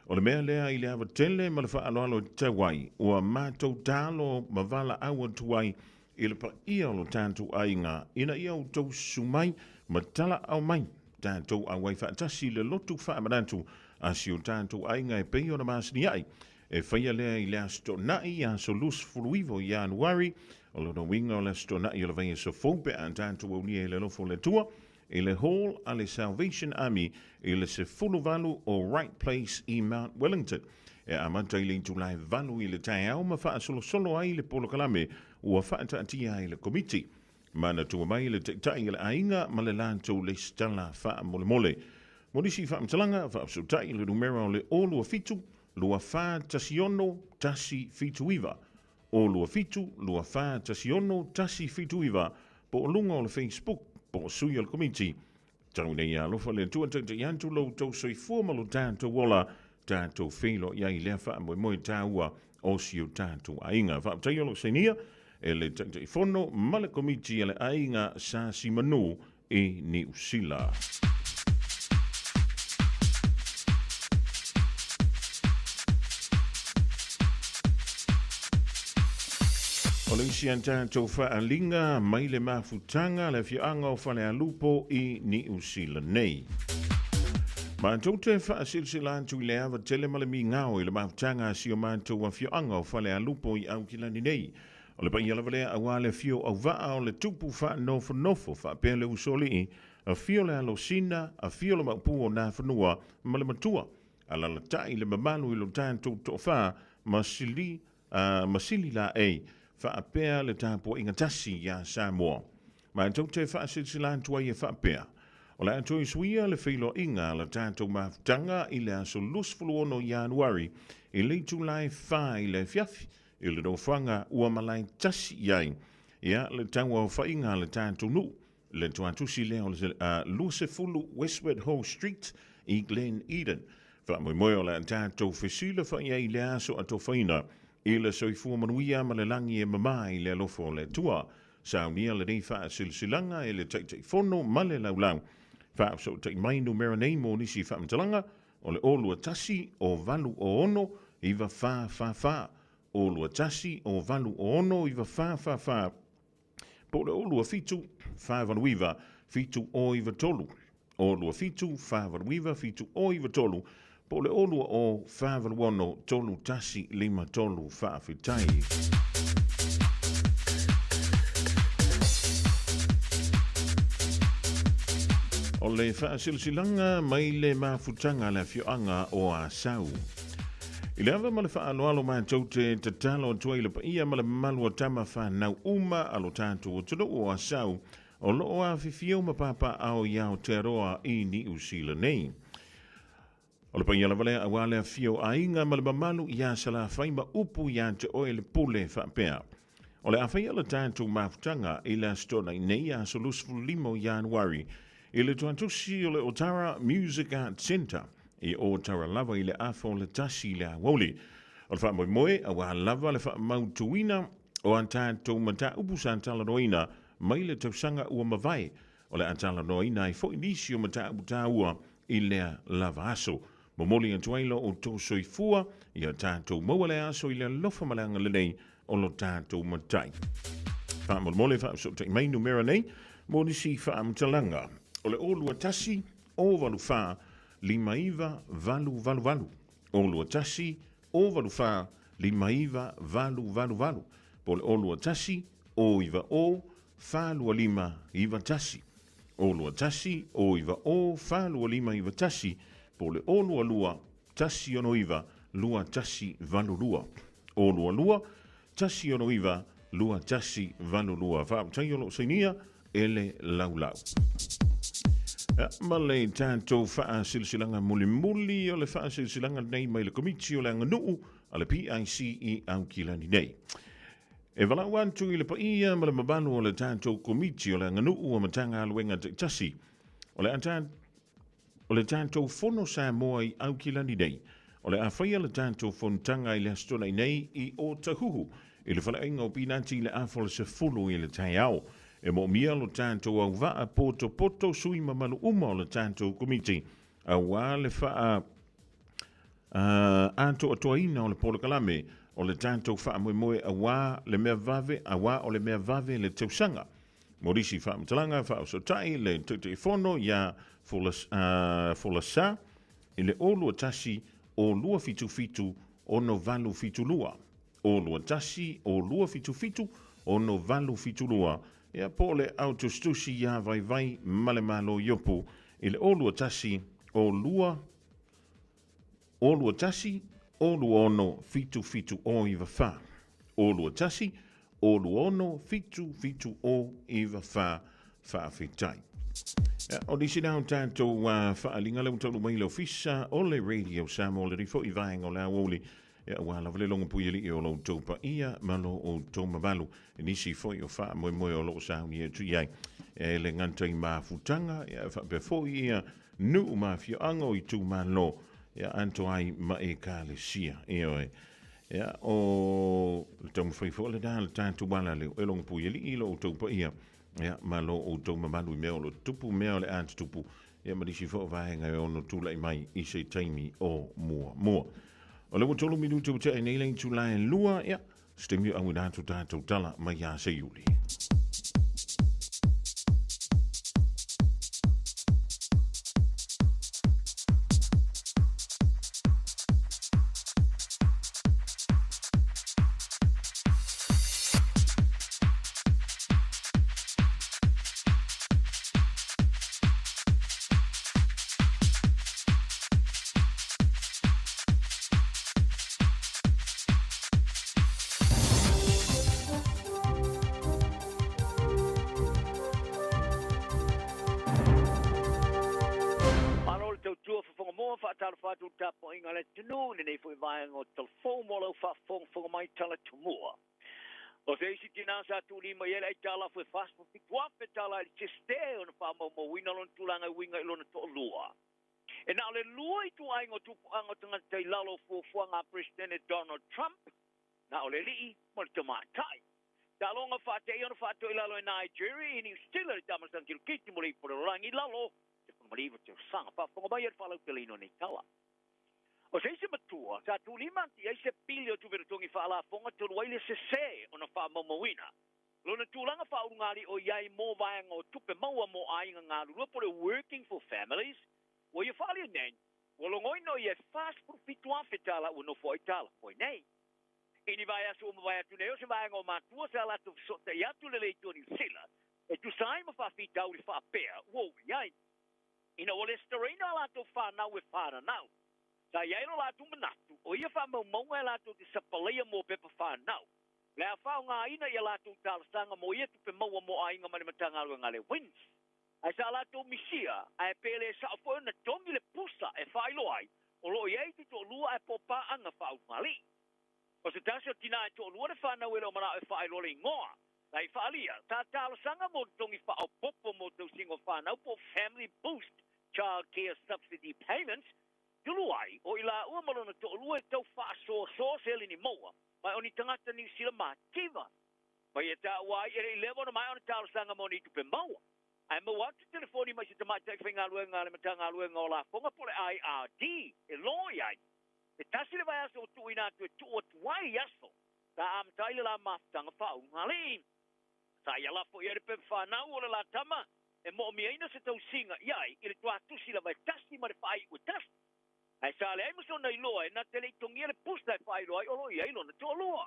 G: O le mea lea i le awa tele ma le whaaloalo te wai, ua mātou tālo ma wala awa tuai i le pa ia lo tātou ainga, ina ia o tau sumai ma tala au mai, tātou awai whaatasi le lotu whaamanantu, asi o tātou ainga e pei o na māsini ai, e whaia lea i le asto nai a so lus fuluivo i Januari, o lo na winga o le asto nai o le vaia so fōpe a tātou au nia i le lofo le tua, i le Hall a le Salvation Army i le se fulu valu o Right Place i Mount Wellington. E amanta i le intulai valu i le tai au ma wha solo ai le polo kalame ua wha atia ai le komiti. Mana tua mai le tai i le ainga ma le lantou le stala wha mole. Morisi wha mtalanga wha apsutai le numero le o lua fitu, lua wha tasiono tasi fitu iwa. O lua fitu, lua wha tasiono tasi fitu iwa po lunga o le Facebook po sui al komiti. Tau nei a lofa le tua tau iantu lau tau soi fuamalo tātou wola tātou whilo ia i lea wha moe taua o siu tātou ainga. Wha tai olo senia e le taʻitaʻi fono ma le komiti e le aiga sa simanu i Niusila. O le isi anta tau whaalinga mai le mafutanga le whianga o whale alupo i Niusila nei. Ma tau te whaasilsila antu i le awa tele malami ngao i le mafutanga si o mātou a whianga o whale alupo i Aukilani nei. O le pai ala vale awa le fio au waa o le tupu wha nofo wha le usoli i a fio le alosina a fio le maupu o nā whanua ma le matua. Ala la tai le mamalu i lo tātou to wha masili la ei. Whaapea le tāpua ingatasi ia Samoa. Ma tau te whaasilsila antua i e whaapea. O le atu i suia le whilo inga le tātou mafutanga i le aso lusfulu ono Januari i le tulai whai le fiafi i le rofanga ua malai tasi iai. Ia le taua o whainga le tātou nu. Le tuatusi leo le Lusefulu Westward Hall Street i Glen Eden. Whaamoimoe o le tātou whesila whaiai le aso ato whaina. I le soifua manuia ma le langi e mamai le alofo le tua. Saunia le nei wha silsilanga e le taitei fono ma le laulau. Wha so tei mainu mera nei mo nisi wha mtalanga o le olua tasi o valu o ono i wa wha. Olua tasi o valu o ono i wa wha. Po le olua fitu wha vanuiva fitu o i wa tolu. Olua fitu wha vanuiva fitu o i wa tolu. Po le olua o whāwaruono tolu tasi lima tolu whaafitai. O le whaasilsilanga mai le mafutanga le fioanga o a sau. I le awa ma le whaaloalo mātou te tatalo tuai le paia ma le malua tama whanau uma alo tātou o tolo o a sau o loo a whiwhio ma papa ao iao te roa i Niusila nei. O le paia lawale a wale a fio a inga ma le mamalu ia sala whaima upu ia te oe le pule whapea. O le a whaia le tātou mafutanga i le astona i nei a solusfu limo Januari i le tuantusi o le Otara Music Arts Centre i Otara lava i le afo le tasi le Aoauli. O le whamoe a wa lava le whamautuina o an tātou mata upu sa antala noina mai le tausanga ua mawai o le antala noina i fo inisi o mata upu tā ua i lea lava aso. Momoli antuailo o tō soifua i a tātou mauale aso i le lofa malanga le nei o lo tātou matai. Whaamolmole whaamsotei mai numera nei, mo nisi whaamtalanga. O le olua tasi o valu wha, lima iwa valu. O lua tasi o valu wha, lima iwa valu. Po le olua tasi o iwa o, wha lua lima iwa tasi. O lua tasi o iwa o, wha lua lima iwa tasi. Po le olua lua, tasi ono iwa, lua tasi valu lua. Olua lua, tasi ono iwa, lua tasi valu lua. Whaamtai ono sainia, ele laulau. Ma le tātou wha silsilanga muli o le wha silsilanga nei mai le komiti o le anganuu a le PIC i Aukilani nei. E walau antu i le paia ma le mabanu o le tātou komiti o le anganuu o matanga aluenga te tasi. O le tātou fono Samoa i Aukilani nei. O le awhaia le tātou fontanga i le astona i nei i o tahuhu. I le whalainga o pinanti i le awhole se fulu i le tai au. E mo mia lo tātou au waa poto sui mamalu uma o le tātou komiti. A wā le wha anto atoaina o le polokalame o le tātou wha moe a wā le mea vave, a wā o le mea vave le teusanga. Morisi wha mtalanga wha o sotai le te fono ia folasa i le olua tasi o lua fitu o no valu fitu lua. Olua tasi o lua fitu o no valu fitu lua. Ia pole autostusi ia vai male malo yopu i le olua tasi o lua ono fitu o iwa wha. Olua tasi o lua ono fitu o iwa wha whaafitai. O nisi nao tātou whaalinga lau taunu mai lau fisa o le radio Samoa le rifo i vaenga o le Aoauli. Ia wala vale longa puia li o lo taupa ia malo o tau mabalu. Nisi foi o wha moe o lo sauni e tu iai. E le nganta i mafutanga, ia wha pe foi ia nu mafia ango i tu malo. Ia anto ai ma e ka le sia. Ia oe. Ya, o tau mawhai fo le daa le tātu wala leo, e longa pui ili ilo o tau pa ia. Ya, ma lo o tau mamalu I mea o lo tupu mea o le ātu tupu. Ya, marisi fo vahenga e ono tūlai mai I se taimi o mua. O le watolo minutu te e nei lein tūlai lua, ya, stemi au nātu tātou tala mai a se iuli.
K: tapo inga le tunu ni nei foi vai ngo telefon mo fa fong fong mai tala tumua o se isi tina sa tu ni mai ele tala foi fast for pitwa petala se ste on fa mo wina lon tulanga winga lon to lua e na le lua tu ai ngo tu ngo tanga te lalo fo fuanga president Donald Trump na ole li mo te matai ta longa fa te on fa to lalo in Nigeria ni still le damas tan kiti mo le por rangi lalo te mo le te sanga fa fo mai fa lo pelino ni tala o se se matua, sa tu lima ti ai se pilio tu vertongi fa la fonga tu waile se ona fa momowina. Lona tu langa fa ungali o yai mo vai ngo tupe maua mo ai nga lu por working for families. Wo ye fa li nen. Wo lo ngoi no ye fast for fitwa fitala uno fo itala fo nei. Ini vai asu mo vai tu neo se vai ngo matua sa la tu so te ya tu le tu ni sila. E tu sai mo fa fitau li fa pea. Wo yai. Ina wo le sterina la tu fa na we fa na. Sa ia ino la tu manatu, o ia wha maunga la tu te sapalea mo pepa whanau. Lea whao ngā ina ia la tu tālasanga mo ia tu pe maua mo ainga mani matanga alua ngā le wins. Ai sa la tu misia, ai pele sa o na tongi le pusa e whailo ai, o lo iei ti to lua e popa anga whao ngali. O se tasio tina e to lua le whanau ele o mana e whailo le ngoa. Lai whaalia, tā tālasanga mo tongi whao popo mo tau singo whanau po family boost, child care subsidy payments, Tuluai, o ila ua malona to lua e tau wha so seli ni moa, mai oni tangata ni sila mātiva. Mai e tā wai ere 11 mai ona tālo sanga mo ni tupe maua. Ai maua tu telefoni mai si tamata e whainga lua ngā le matanga lua ngā o la fonga pole IRD, e loi ai. E tasi le vai aso o tu ina tu e tu o tuai aso, tā am taile la maftanga whau ngāli. Sa ia la fo ere pe whanau o le la tama, e mo mi aina se tau singa, iai, ile tua tusi la vai tasi ma le whai ua tasi. Ai sa le ai mo sona iloa, e na tele i tongia le pusta e whai loa, o lo ia ilo na to loa.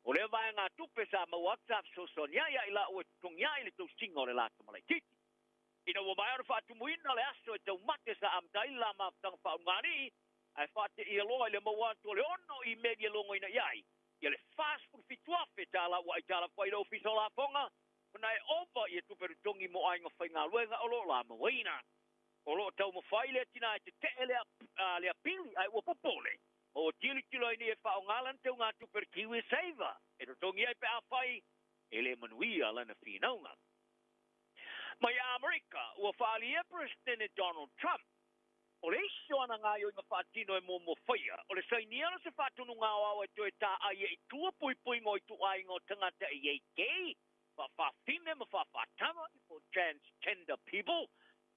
K: O le vai ngā tupe sa ma WhatsApp so sonia ia ila o e tongia i le tau singa o le lata malai titi. Ina o mai ora whatu muina le aso e tau mate sa amtai la maftanga whau ngari, ai whate i aloa i le mawanto le ono i media longo ina iai. Ia le fast food fituafe tala wa i tala whai lo fiso la fonga, kuna e ova i e tuperu tongi mo ai ngā whai ngā luenga o lo la mawina. O lo tau mo whai le tina e te le apili ai ua popole. O tili tilo ai ni e whao ngalan tau ngā tuper kiwi seiva. E to tongi ai pe a whai, e le manuia lana whinaunga. Mai Amerika, ua whaali e President Donald Trump. O le iso ana ngā yo inga whaatino e mo whaia. O le sainiana se whaatunu ngā wawa e to e tā ai e tua pui pui ngoi tu ai ngō tangata e ei kei. Whawhine ma whawhatama for transgender people.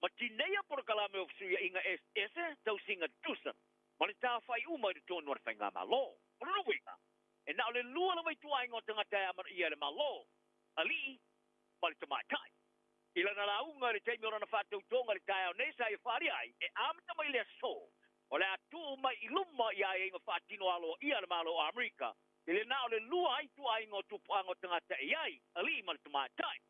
K: Ma tinea por kalame of suya inga ese tau singa tusa. Ma le tā whai umai de tōnu ar whainga malo. Ruinga. E nao le lua la mai tuai ngō tangata e amana ia le malo. Ali, ma le tamaitai. Ila na la unga le teimi ora na whātau tonga le tai au nesa i whari ai, e amata mai le so. O le atu mai iluma ia e inga whātino alo ia le malo o Amerika. Ile nao le lua ai tuai ngō tupu ngō tangata e ai, ali ma le tamaitai.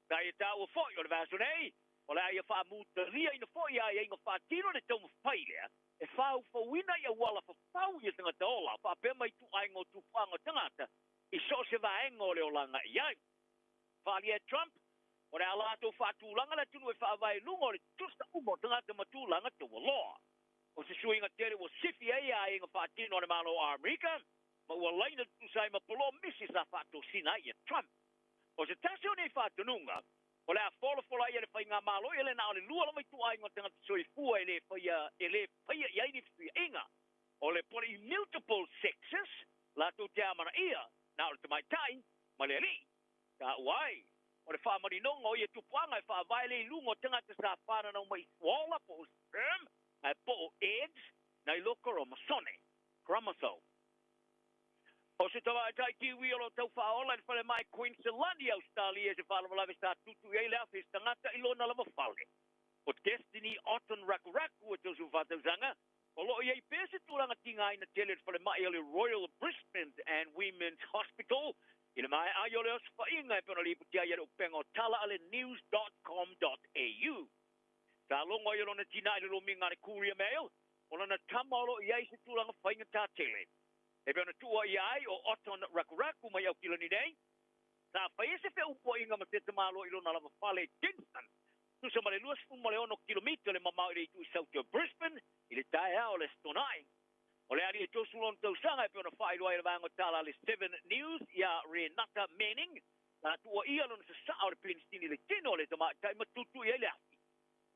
K: Tā e tā ua whoi o le vaso nei. O le aia wha mutaria ina fwoi aia inga wha tino le tau mawhailea, e whau whauina ia wala whau ia tangata ola, wha pe mai tu aingo tu whango tangata, i so se vaenga o le olanga iai. Whalia Trump, o le alato wha tūlanga la tunu e wha vai lunga o le tusta umo tangata matūlanga tu waloa. O se suinga tere o sifi aia inga wha tino le malo o Amerika, ma ua laina tu sai ma polo misi sa wha to sina ia Trump. O se tasi o nei wha tununga, o le a fola ia le whai ngā malo, ele na o le lua la mai tu ai ngā tangata soi fua ele whaia iai ni fia inga. O le poli multiple sexes, la tu te amana ia, na o te mai tai, ma le li, ka uai, o le wha marinonga o ia tupuanga e wha vai le lungo tangata sa whana na mai swalla po o sperm, ai po o eggs, na i loko o masone, chromosome. O se tawa e tai kiwi o lo tau whaola ni whale mai Queensland i Australia se whala malawe sa tutu e lea fes tangata i lona lama whale. O Destiny Otten Rakuraku o tau su whatau zanga, o lo iei pese tūranga tinga ina tele whale mai o le Royal Brisbane and Women's Hospital, i le mai ai o le os whainga e pena liputia i o pengo tala ale news.com.au. Sa longo i lona tina i le lominga le Courier Mail, o lona tama o lo iei se tūranga whainga tā tele. E pena tua i ai o Otten Rakuraku mai au kilani nei. Sa whaese fe upo inga ma te malo i lona lava whale Kingston. Tusa ma le 2.1 kilomita le mamau i tu i South of Brisbane, i le tae hao le Stonai. O le ari e tosu lon tau sanga e pena whaelo ai le vango tala le 7 News ia Renata Manning. La tua ia lona sa sao le Palestini le tino le tama tai matutu i ele afi.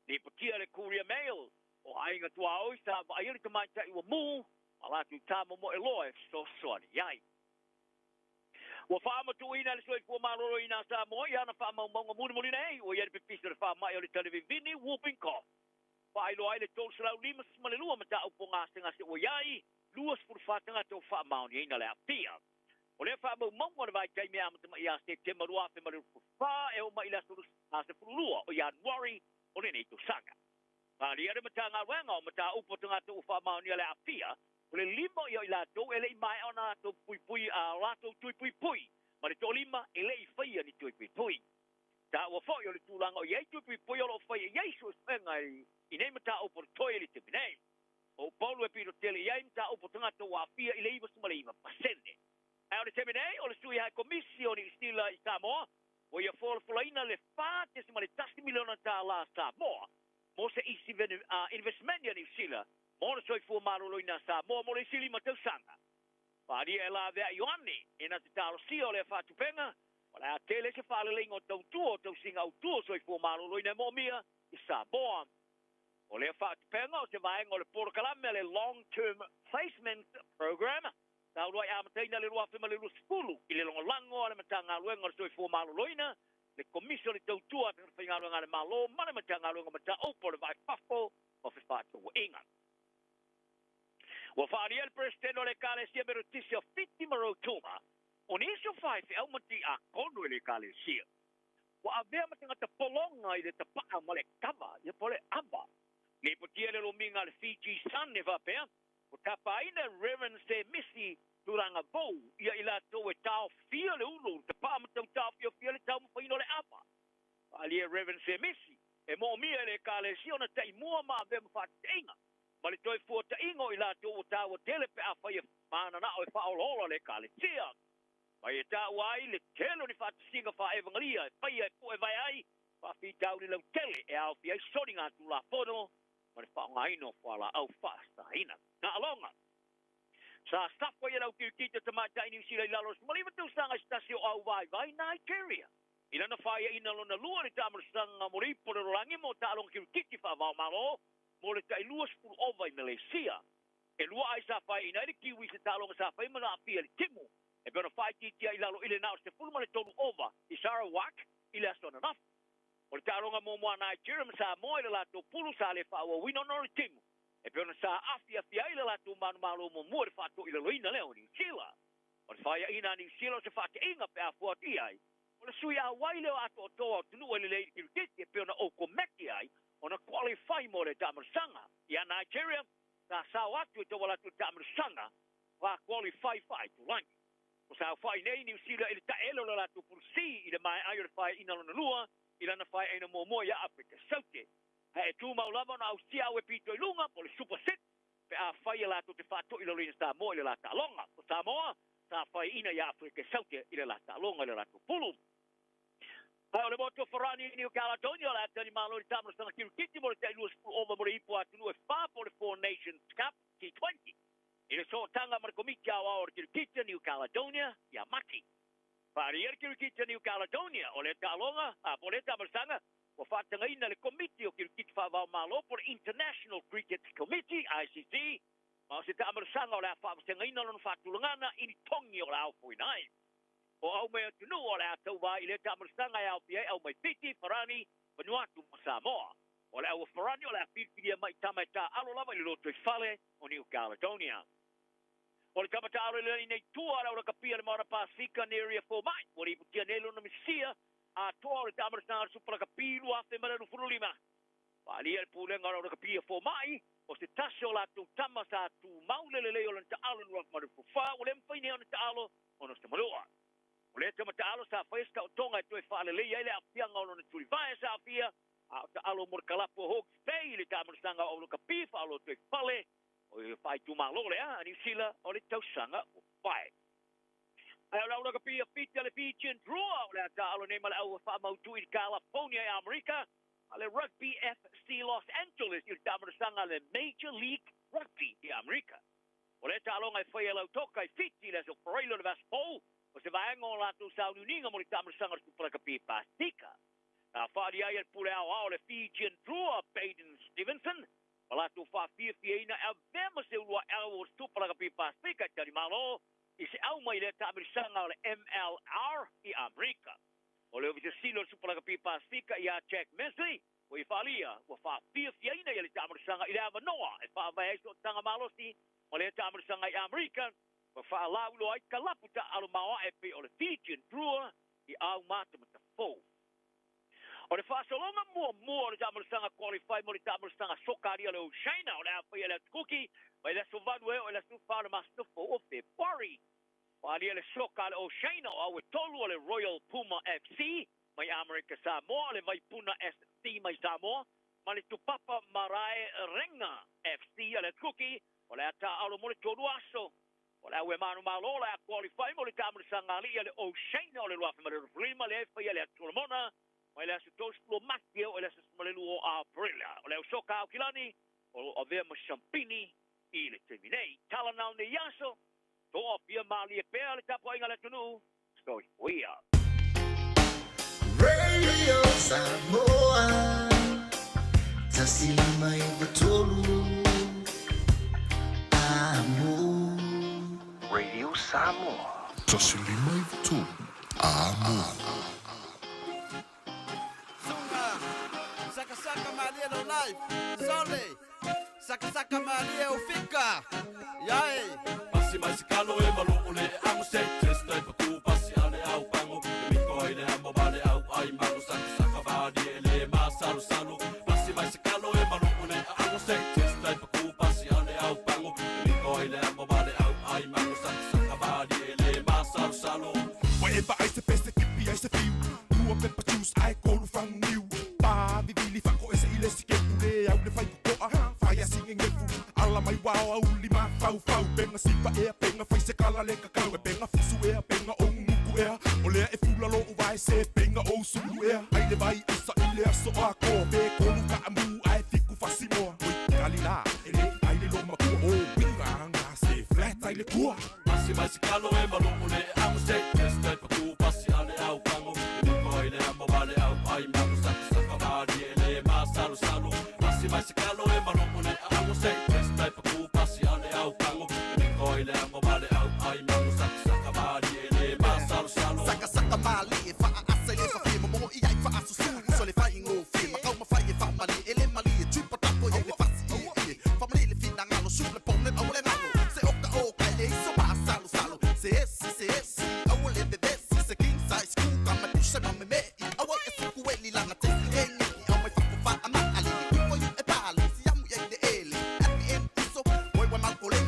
K: Le patia le Courier Mail. O ainga tua oi sa va ai le tama tai ua mu. Ala tu tamo mo eloe so sorry yai. Wa fama tu ina le soi fu maloro ina sa mo ia na fama mo mo mo nei o ia pe pisa fama ia le televini whooping cough. Fa ilo ai le tol sala lima ma le lua mata o ponga singa se o yai luas por fatanga to fama ni ina le apia. O le fama mo mo vai kai me amata ia se te marua fe maru fa e o mai la suru a se furua o ia worry o le nei to sanga. Pa ia le mata nga wenga o mata upo tanga to fama ni le apia. O le lima ia i lato, ele i mai ona to pui a lato tui pui. Ma le to lima, ele i whaia ni tui pui. Ta ua whai o le tūlanga o iei tui pui o lo whaia iei so spenga i nei mata o por toi le te pinei. O Paulo e piro tele iei mata o por tangata o awhia i le iwa suma le iwa pasende. Ai o le te pinei, o le sui hai komisioni i stila i Samoa, o ia wholaina le whāte sima le tasi miliona tā la Samoa, mo se isi investmenia ni sila, Mona soi fu marolo ina sa mo le sili matau sanga. Pari e la vea Ioane, ina te talo si o le fatu penga, wala a tele se fale lengo tau tuo, tau singa au tuo soi fu marolo ina mo mia, i sa boa. O le fatu penga o se vaenga o le poro kalame le long-term placement program, tau roi amateina le ruafe ma le ruspulu, i le longo lango ale matanga luenga o soi fu marolo ina, le komisio le tau tua, te whainga luenga le malo, mane matanga luenga mata opo le vai pafo, o fe fatu wa inga. Wa fari el presidente le kale sia berutisia fiti marotuma. On iso fai fe au mati a kono le kale sia. Wa avea matinga te polonga i le te paa male kava, ia pole aba. Le potia le lominga le Fiji Sun ne va pea. O tapa ina Reverend se misi duranga vou, ia ila to e tau fia le ulu, te paa matau tau fia le tau mawhaino le aba. Ali e Reverend se misi, e mo mia le kale sia ona te imua ma avea mawhateinga. Ma le toi fuata ingo i la tō o tāua tele pe a whaia mana na o e whaolola le ka le tia. Ma e tāua ai le telo ni whata singa wha evangalia e whaia e po e vai ai wha whi tau ni lau tele e au fi ai sori ngā tu la pono ma le whaonga ino whala au whaasta ina. Nā alonga. Sa stafwa i lau kiukita tamata i New Zealand lalos malima tu sanga stasi o au vai Nigeria. Ina na whaia ina lona lua ni tāmara sanga moripo le rolangi mo tālonga kiukiti wha vau malo mo le tai luas pulu ova i Malaysia. E lua ai sa whai ina ere kiwi se tālonga sa whai mana apia le timu. E pēna whai titia i lalo ile nao se fulma le tonu ova i Sarawak i le asona nafu. O le tālonga mo mua Nigeria ma sa moa i le lato pulu sa le whaua wino no le timu. E pēna sa afia fia i le lato manu malo mo mua le whato i le loina leo New Zealand. O le whaia ina New Zealand se whate inga pe a fuati ai. O le sui a wai leo ato o toa tunu e le leiri kirukiti e pēna oko meki ai. Ona qualify mo le tamarsanga. Ia Nigeria, sa sao atu e te wala tu tamarsanga, wa qualify fai tu langi. O sa fai nei New Zealand ili ta elo la tu pursi, ili mai ayo le fai ina lona lua, ila na fai aina momoa ia Afrika Saute. Ha e tu maulama na au sia au e pito ilunga, po le super set, pe a fai la tu te fato ila lina sa moa ila la ta longa. O sa moa, sa fai ina ia Afrika Saute, ila la ta longa, ila la tu pulu. O le moto Ferrani i New Caledonia la tani malo i tamara sana kirukiti mo le tai luas ova mo le ipo atunu e wha po le Four Nations Cup T20. I le so tanga ma le komiti au au kirukiti New Caledonia ia mati. Pari e kirukiti New Caledonia o le talonga, po le tamara sanga, o whatanga ina le komiti o kirukiti wha vau malo po le International Cricket Committee, ICC, Ma se ta amarsanga o le fa se ngaina lon fa tulangana ini tongi o la au poinai. O au me tunu o le atau vai le ta amarsanga au pia au mai piti farani Vanuatu Samoa. O le au farani o le piti mai tamata alo lava le loto fale o New Caledonia. O le kamata alo le nei tua la kapia le mara Pasifika in area 4 mai. O le putia nelo na misia a toa le ta amarsanga supra kapilu a te mara furulima. Ali el pulen ngara o kapia 4 mai. O se tasio la tu tama sa tu maulelele o lanta alo nua marufufa o le mfaine o nanta alo o no se malua. O le tama ta alo sa faiska o tonga tu e whaalele ia ele a pianga o no turi vai sa fia a ta alo morkalapo Hawke's Bay le ta amarsanga o lo kapifa alo tu e whale o e whai tu malole a ni sila o le tausanga o whai. Ai o la kapia pita le Fijian Drua o le ta alo ne mala au whaamautu i California e Amerika. Ale Rugby FC Los Angeles il tamarsanga le Major League Rugby di Amerika. O le talong ai whai lau toka i fiti le so parailo le Vaspol o se vaengo la tu sa uninga mo le tamarsanga su prakapi Pasifika. Na whaari ai el pule au le Fijian Drua Baden Stevenson o la tu wha fia a vema se ulua au su prakapi Pasifika tari malo i se au mai le tamarsanga le MLR i Amerika. O leo vise silo supra kapi Pasifika ia Jack Mesley o i falia o fa fia ina ia le tamarsanga i le Avanoa e fa vai so tanga malosi o le tamarsanga i Amerika o fa laulo ai kalaputa alo mawa e pe o le Fijian Drua i au matamata fo. O le fa solonga mua le tamarsanga qualify mo le tamarsanga sokaria le Oceania o le apai le kuki mai le sovadue o le sufa le mastofo o February. Wali le soka le Oceania o awe tolu le Royal Puma FC, mai America Samoa, le vai Puna SC mai Samoa, ma le tupapa Marae Renga FC le kuki, o le ata alo mo le tolu aso, o le awe manu malo le a qualify mo le tamar sangali le Oceania o le luafe ma le ruflima le efa le atulamona, mai le asu tospulo makio o le asu smalelu o Aprilia, o le soka au kilani, o vema champini, i le terminei, talanau ne yaso, toa pia mali e pea le tapo inga le tunu. Stoi wea.
O: Radio Samoa Tasilima i Batolu Amo Radio Samoa
P: Tasilima i Batolu Amo
Q: Saka saka malia no life Sole Saka malia o fika Yai
E: Mas kalo e malo ole ang se testa pa tu pasi ale au pango mi ko ile amo bale au ai malo saka badi ele masalu salu pasi mas kalo e malo ole ang se testa pa tu pasi ale au pango mi ko ile amo bale au ai malo saka badi ele masalu salu
P: whatever I se peste kipi I se fiu tu a pepa choose I go to fang new pa vivili fa ko ese ile sike ule au le fai ko a fai singing e fu ala mai wow uli ma fau benga sipa e benga fai se kala le kakau e benga fisu e benga o muku e o le e fula lo vai se benga o sulu e ai le vai isa ile aso a ko be ko ka amu ai fiku fasimo oi kalila ele ai le lo ma ko o winga se flat ai le tua
E: pasi mai se kalo e malo ole ang se testa pa tu pasi ale au pango mi ko ile amo bale au ai malo saka badi ele masalu salu pasi mai se kalo e malo ole ang se testa pa tu pasi ale au pango Oile amo bale au ai malu saka badi ele masalu salu
Q: Saka mali e fa asa le fa fima mo i ai fa asu su so le fa ingo fima kau ma fa e fa mali ele mali e tripa tapo e le fasi e fa mali le fina ngalo su le pone au le ngalo se oka le so pa salu se esi au le bebe se king size ku kama tusha no me au e su ku eli lana te e au mai fa ama ali ko yu e pali si amu e de ele at the end so boy wa ma ko le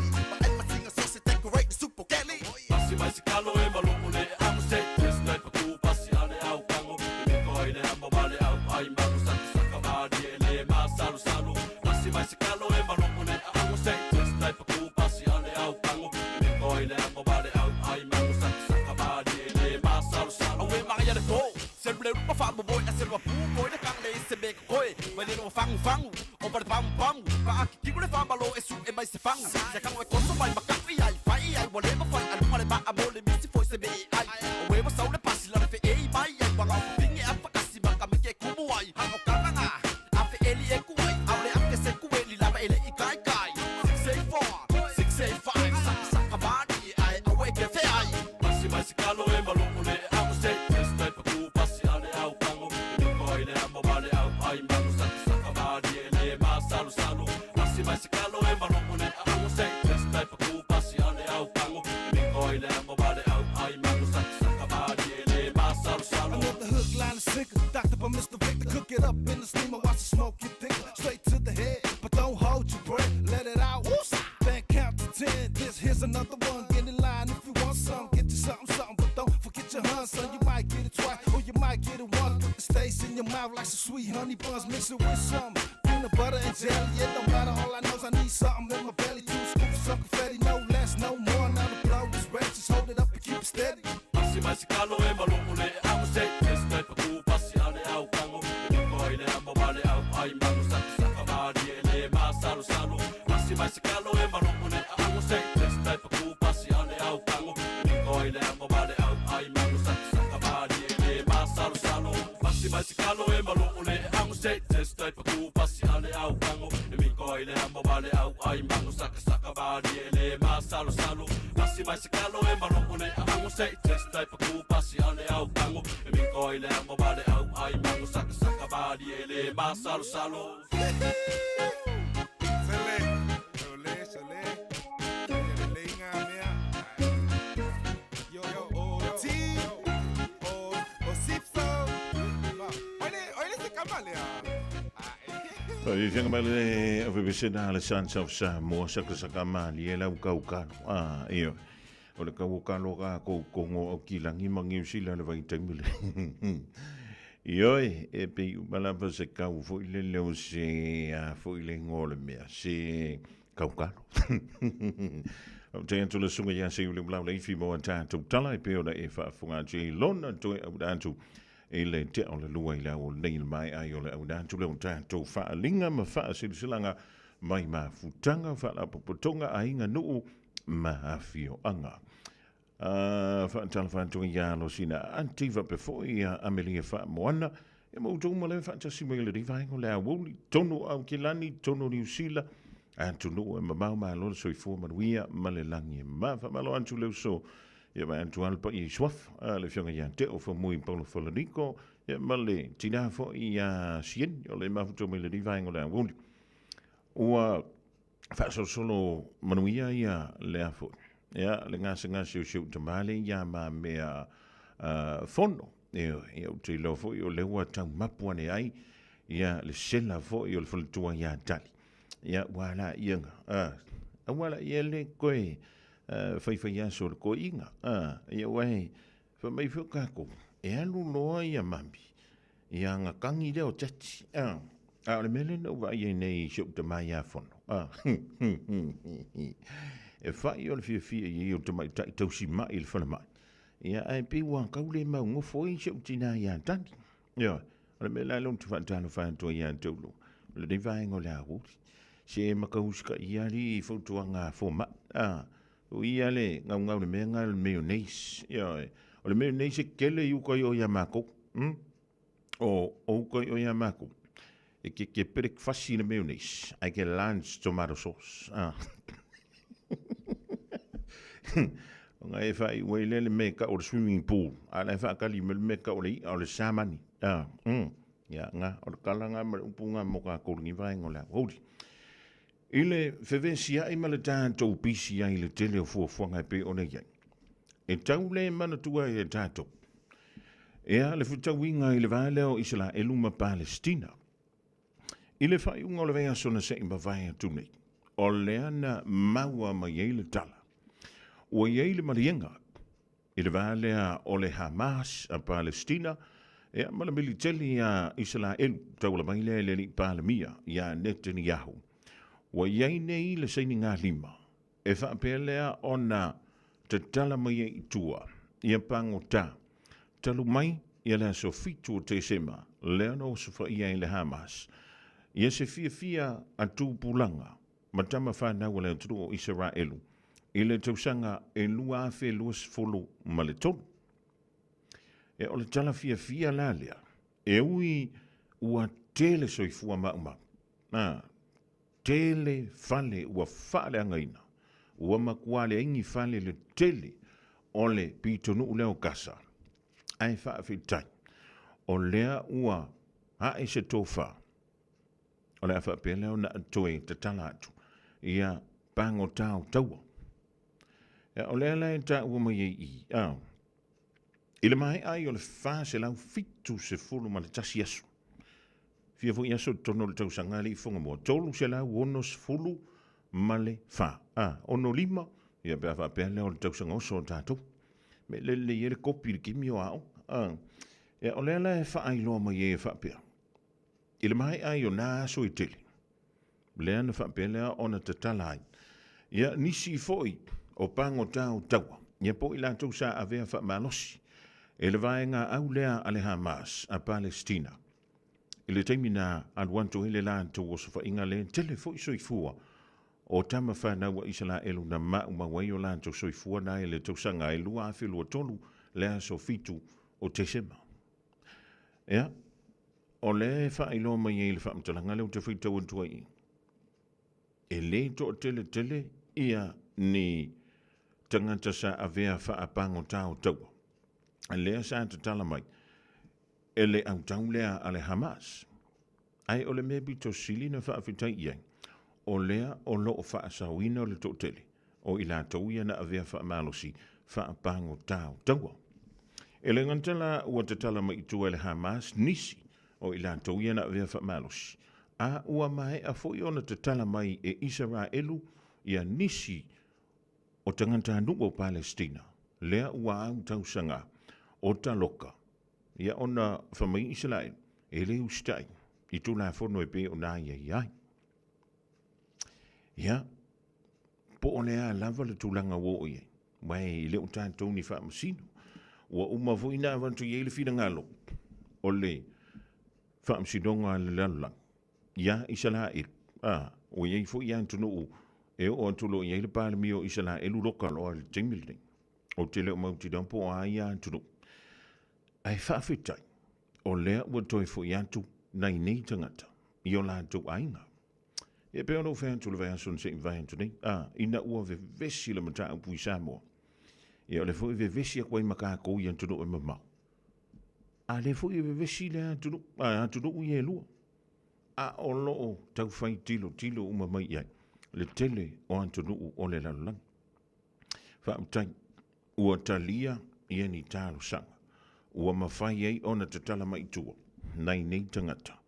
E: Mas se kalo e malo ole amo se testa pa tu pasi ale au pango mi ko ile amo bale au ai malu saka badi ele masalu salu mas se kalo e malo ole amo se testa pa tu pasi ale au pango mi ko ile amo bale au ai malu saka badi ele masalu salu
Q: we ma ya de to se ble pa fa bo boy se wa pu boy de kang le se be ko e we de no fang o par pam pa ki ko le fa malo e su e mai se fang se kang we ko so mai ba ai fai ai wo le ba fai al ma le ba amole mi si foi se be ai o we ba sau le pasi la fe e mai ai wa ngau pinge a fa kasi ba ka me ke kumu ai ha o ka nga a fe eli e ku ai au le a ke se ku eli la ba ele i kai se
P: Here's another one, get in line if you want some. Get you something, but don't forget your hun, son. You might get it twice, or you might get it once. It stays in your mouth like some sweet honey buns. Mix it with some peanut butter and jelly. It don't matter, all I know is I need something in my belly. 2 scoops of some confetti, no less, no more. Now the blow is ready, just hold it up and keep it steady.
E: Pasi mai se kalo e maloko le au se Testai pa ku pasi ale au kango E miko i le amo vale au ai manu saka saka mari e le masalo salo Pasi mai se kalo e maloko le au se Testai pa ku pasi ale au kango E miko i le amo vale au ai manu saka saka mari e le masalo salo Pasi mai se kalo e maloko le au se Testai pa ku pasi ale au kango E miko i le amo vale au ai manu saka saka mari e le masalo salo Pasi mai se kalo e maloko le au se Testai pa ku pasi ale au kango E miko i le amo vale au ai manu saka saka mari e le masalo salo
G: I think about it, if we sit down, the sons of Samoa, Sakasakamali, Ela Kaukano, io. O le kaukano ka kongo o kilangi mangi usila le vai temile. Ioi, e pe malapa se kau fo ile leo se fo ile ngole mea se kaukano. O te antu le sunga ya se ule blau le ifi mo antātou tala e pe o da e whaafunga je lona toi au dantu e le te o le lua i la o neil mai ai o le au dantu le o tātou whaalinga ma whaasilusilanga mai ma futanga whaalapopotonga a inga nuu ma hawhio anga. Whaatala whaantunga ia lo sina antiva pe foi a Amelia Whaamoana e mautou ma le whaatasi mai le rivaingo le Aoauli tono au Kilani, tono New Zealand antu no e mamau ma lo so i fo manuia ma le langi ma whamalo antu leo so ia mai antu alpa i swaf le fionga ia te o fa mui Paulo Folonico ia ma le tina fo i a sien o le mafuto mai le rivaingo le Aoauli ua whaasosolo manuia ia le afo ia le ngasi o siu tamale ia ma mea fono ia o te lo fo i o le ua tau mapu ane ai ia le sela fo i o le folitua ia tali ia wala ianga wala ia le koe whaiwhai aso le koe inga ia wae whamai whukako e alu loa ia mami ia ngā kangi leo tati le mele no wa ia nei siu tamai a fono e whai o le fia i o tamai tausi mai le whana mai ia ai pe wa kaule mau ngofo i siu tina ia tani ia le mele alon tu whantano whantua ia taulo le nei vaengo le Aoauli se makauska ia li fotuanga foma o ia le ngau le menga le mayonnaise ia o le mayonnaise kele yu ko yo yamako o ko yo yamako e ke breakfast le mayonnaise ai ke lunch tomato sauce o ngai fa i wele le meka o swimming pool ala fa kali me meka o le samani ia nga o kalanga ma upunga mo ka ko ngi vai ngola hodi ile fevesia i mala tātou pisi ai le tele o fuafuanga pe o nei ai. E tau le mana tua e tātou. Ea le futawinga i le vale o Isla Eluma Palestina. Ile whai unga o le vea sona se imba vai atu nei. O leana maua mai ei le tala. Ua ei le marienga. I le vale o le Hamas a Palestina. Ea mala militeli a Isla Elu. Tau la maile le li Palemia. Ia Netanyahu. Wa iai nei le seini ngā lima. E whaapelea o nā te tala mai i tua. Ia pango tā. Talu mai, ia lea so fitu o te sema. Lea no sufa ia i le Hamas. Ia se fia a tūpulanga. Matama whanau lea turu o Israelu. I le tausanga e lua awhe luas folo ma le tonu. E o le tala fia la lea. E ui ua tele soifua mauma. Tele fale ua fale angaina. Ua makuale ingi fale le tele o le pitonu leo kasa. Ai faa fitai. O lea ua hae se tofa. O lea faa pe leo na atoe te tala atu. Ia pango tau taua. O lea lai ta ua mai i. Ile mai ai o le faa se lau fitu se fulu ma le tasi asu. Fia fu yaso tono le tausanga li Fofogamua. Tolu se la wonos fulu male fa. Ono lima Ia pe fa pe le o tau sanga so tatou. Me le ye le kopi ki mi o au. Ia o le la fa ai lo ma ye fa pe. Ile mai ai o na so i tele. Le na fa pe le ona te talai. Ia nisi foi o pango tau taua. Ia po ila tau sa avea fa malosi. E le vaenga au lea ale Hamas a Palestina. Ile taimina aluanto hele la tau o sofa inga le tele foi soifua. O tama whanau Israelu na mau mawai o la tau soifua na ele tau sanga e lua afi lua tolu lea so fitu o tesema. Ia, o le wha ilo mai e le wha mtalanga leo te whitau antua i. E le to tele ia ni tangata sa avea wha apango tau tau. A lea sa te tala mai. E le au tau lea ale Hamas. Ai o le mebi to sili na wha afitai iai. O lea o loo wha asawina o le to tele. O ila tau ia na avea wha malosi wha apango tau tau. E le ngantala ua te tala mai tu ele Hamas nisi o ila tau ia na avea wha malosi. A ua mai a foi ona te tala mai e Israelu ia nisi o tangata nungo o Palestina. Lea ua au tau sanga o taloka. Ia ona whamai Israel e leu stai i tu la fono e pe o nā iai. Ia, po o lea lava le tūlanga wo iai. Mai leo tātou ni wha masino. Ua umavo ina avantu iei le whina ngalo. O le wha msinonga le lalang. Ia Israel. O iei fo iai tunu u. E o antulo iei le pāle mio Israel loka loa le teimilne. O te leo mauti dampo a iai tunu. Ai whawhitai. O lea ua toi fo iantu nei nei tangata. I o lātou ainga. E pe ono whantu le vai asun se vai antu nei. Ina ua ve vesi le mata upui Samoa. E o le fo i ve vesi a kwai maka kou i antunu e mamau. A le fo i ve vesi le antunu ui e lua. A o loo tau whai tilo umamai iai. Le tele o antunu o le lalang. Whaamtai. Ua talia i ni talo sanga. Ua mawhai ei ona te tala mai tua. Nei nei tangata.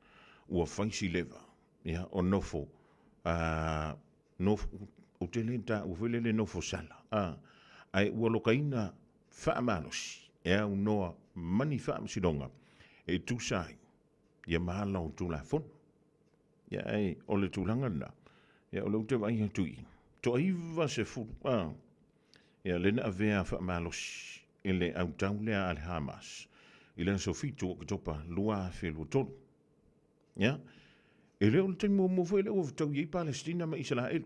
G: Ua whaisi leva. Ia o nofo. O te lenta ua whelele nofo sala. Ai ua lokaina whaamanosi. E au noa mani whaamsidonga. E tūsai. Ia mahala o tūla fono. Ia ai o le tūlanga na. Ia o le ute vai hatui. To aiva se fulu. Ia lena avea whaamalosi. E le au taulea ale Hamas. I le sofitu o kitopa lua whelu tonu. Ia? E le o le taimu o mua ele o vitau iei Palestina ma Israel.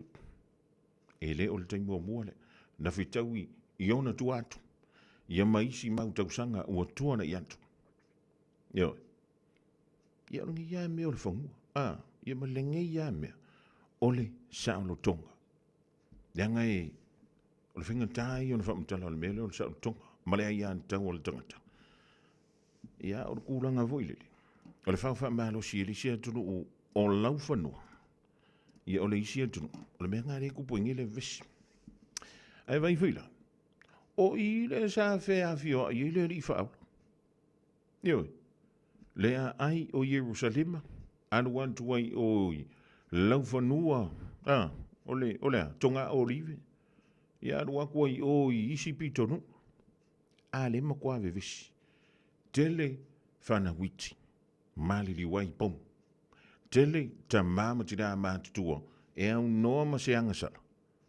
G: E le o le taimu o mua le. Na vitau i ona tu atu. Ia maisi mau tausanga ua tuana i antu. Ia. Ia o ngi ia mea o le whangua. Ia malenge ia mea. O le saolo tonga. Ia ngai o le whingatai o le whamutala o le mele o le saolo tonga. Malea ia antau o le tangata. Ia o le kūranga voilele. O le whawha malo si elisia tunu o lau whanua. Ia o le isia tunu. O le mea ngare kupu ingi le vesi. Ai vai whila. O i le sa whea whio i le ri whao. Ioi. Lea ai o Jerusalema. Anu antu ai o lau whanua. O lea tonga o rive. Ia anu aku ai o isi pitonu. Ale makua vevesi. Tele whana witi. Mali li wai pom. Tele ta mama tira mātutua. E au noa ma se angasala.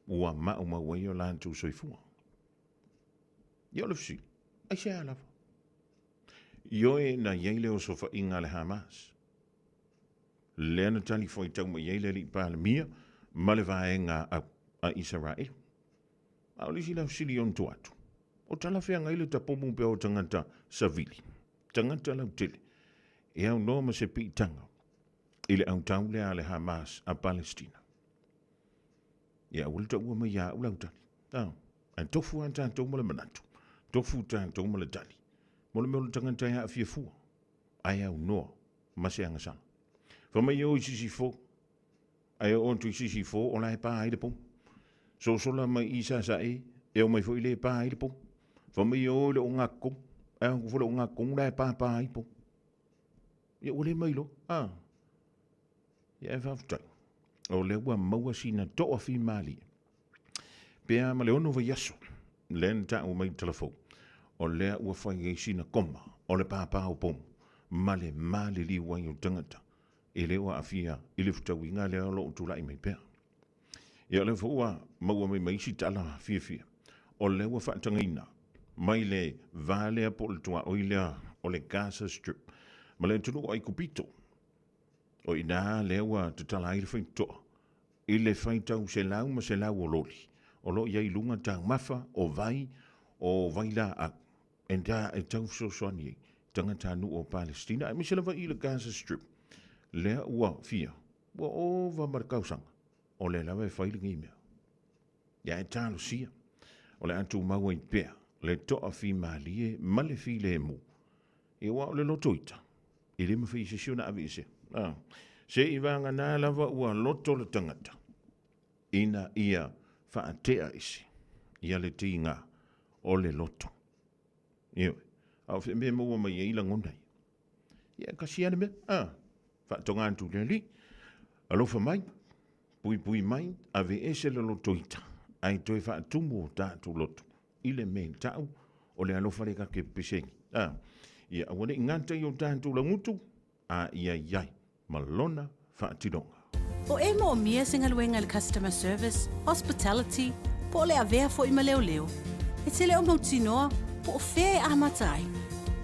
G: Ua mau mawai o lantu soifua. Ia le fisi. Ai se alawa. Ioe na yeile o sofa inga le Hamas. Lena tali foi tau ma yeile li pāle mia. Ma le vaenga a Israel. Au lisi lau sili on tuatu. O tala whea ngaile ta pomu pe o tangata savili. Tangata lau tele. E au noma se pi tanga. Ile au taule ale Hamas a Palestina. Ia ulta ua mai ia ulau tali. An tofu an tātou mole manatu. Tofu tātou mole tali. Mole mole tangata ia a fiafua. Ai au noa. Mase angasanga. Whamai o i sisi fo. Ai o ontu i sisi fo o lai pā haide pom. So sola mai isa sa e. E o mai fo i le pā haide pom. Whamai o le o ngako. Ai o kufole o ngako lai pā haide pom. Ia ule mai lo. Ia e whaftai. O le ua maua sina toa fi mali. Pea ma le ono va yaso. Len ta o mai telefon. O lea ua whai sina koma. O le pāpā o pom. Male li wai o tangata. E leo a fia ili futau inga lea lo utulai mai pea. Ia le fua maua mai maisi tala fia. O le ua whaatanga ina. Mai le vale po le tua oilea o le Gaza Strip. Ma le tunu o ai kupito. O ina le ua te tala ai le whaitoa. I le whaitau se lau ma se lau o loli. O lo iai lunga tau mafa o vai la a. Enda e tau soani tangata nu o Palestina. E misela va i le Gaza Strip. Lea ua fia. Ua o va markausanga. O le lawe whailingi mea. Ia e talo sia. O le atu maua i pea. Le toa fi malie male fi le mu. E wa o le lotoita. I le mawhi se siona avi se. Se i vanga nā lava ua loto le tangata. Ina ia whaatea isi. Ia le ti ngā o le loto. Iwe. Au whi mea mua mai e ila ngonai. Ia kasi ane mea. Whaatonga antu le li. Alofa mai. Pui mai. Ave ese le lotoita. Ai toi whaatumu o tātu loto. Ile men tau. O le alofa reka ke pesengi. Ia awane inganta i o tātu la ngutu. Ia iai. Malona whaatilonga.
F: O e mo mia singa luenga le customer service, hospitality, po le avea fo ima leo. E te leo mautinoa, po o whea a matai.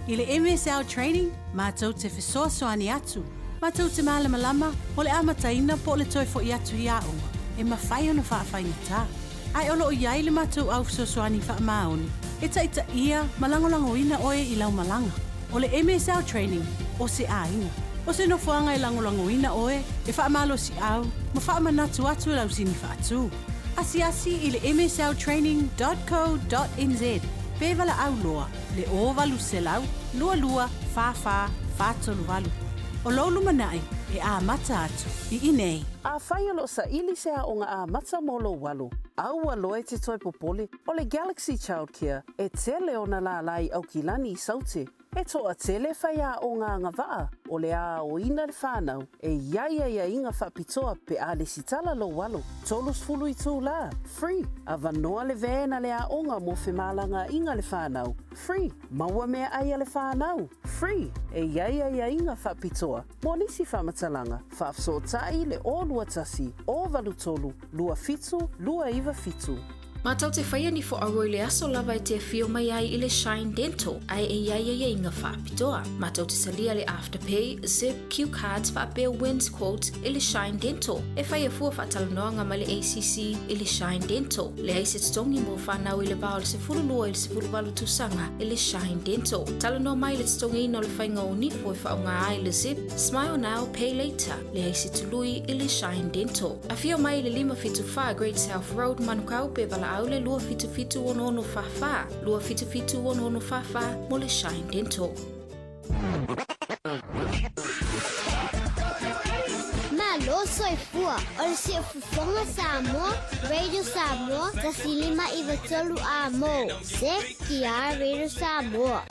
F: I le MSL training, mātou te whesoa soani atu. Mātou te malama, o le amataina po le toi fo i atu i aonga. E mawhai ono whaawhainga tā. Ai olo o iai le mātou au whesoani wha maoni. E taita ia, malangolango ina oe i lau malanga. O le MSL training, o se ainga. O se no fuanga i langolango ina oe, e wha amalo si au, ma wha amanatu atu e lau sini wha atu. Asi i le msltraining.co.nz. Pevala au loa, le o valu se lau, lua, fa, tolu valu. O lolu manai, e a mata atu, i inei. A whai alo sa ili se a onga a mata molo walu. Au aloe te toi popole, o le Galaxy Childcare, e tele ona la lai au kilani i saute. E toa tele whai a o ngā ngawaa, o le a o ina le whānau, e ia inga whapitoa pe a le sitala lo walo. Tolus fulu i tū la, free. A vanoa le vēna le a onga mo whemalanga inga le whānau, free. Maua mea aia le whānau, free. E ia inga whapitoa, mo nisi whamatalanga, whaafsotai le o lua tasi, o valu tolu, lua fitu, lua iwa fitu.
R: Mātou te whaia ni fo aroi le aso lava e te whio mai ai i le Shine Dental, ai e ia inga whaapitoa. Mātou te salia le Afterpay, Zip, Q-Cards, whaapea Wins Quotes i le Shine Dental. E whaia fua whaatalanoanga ma le ACC i le Shine Dental. Le aise tongi mo whanau i le bao le se furulua i le se furuwalu tusanga i le Shine Dental. Talanoa mai le tongi ino le whainga o nifo e whaonga ai le Zip, Smile Now, Pay Later. Le aise tului i le Shine Dental. A whio mai le 575 Great South Road, Manukau, Bevala Aule, lua fitu ono fafa. Lua fitu ono fafa, mo le Shine Dental.
S: Malo soy fua, ol si Fofoga Samoa, Radio Samoa, tasilima iwatolu a mo. Se kia Radio Samoa.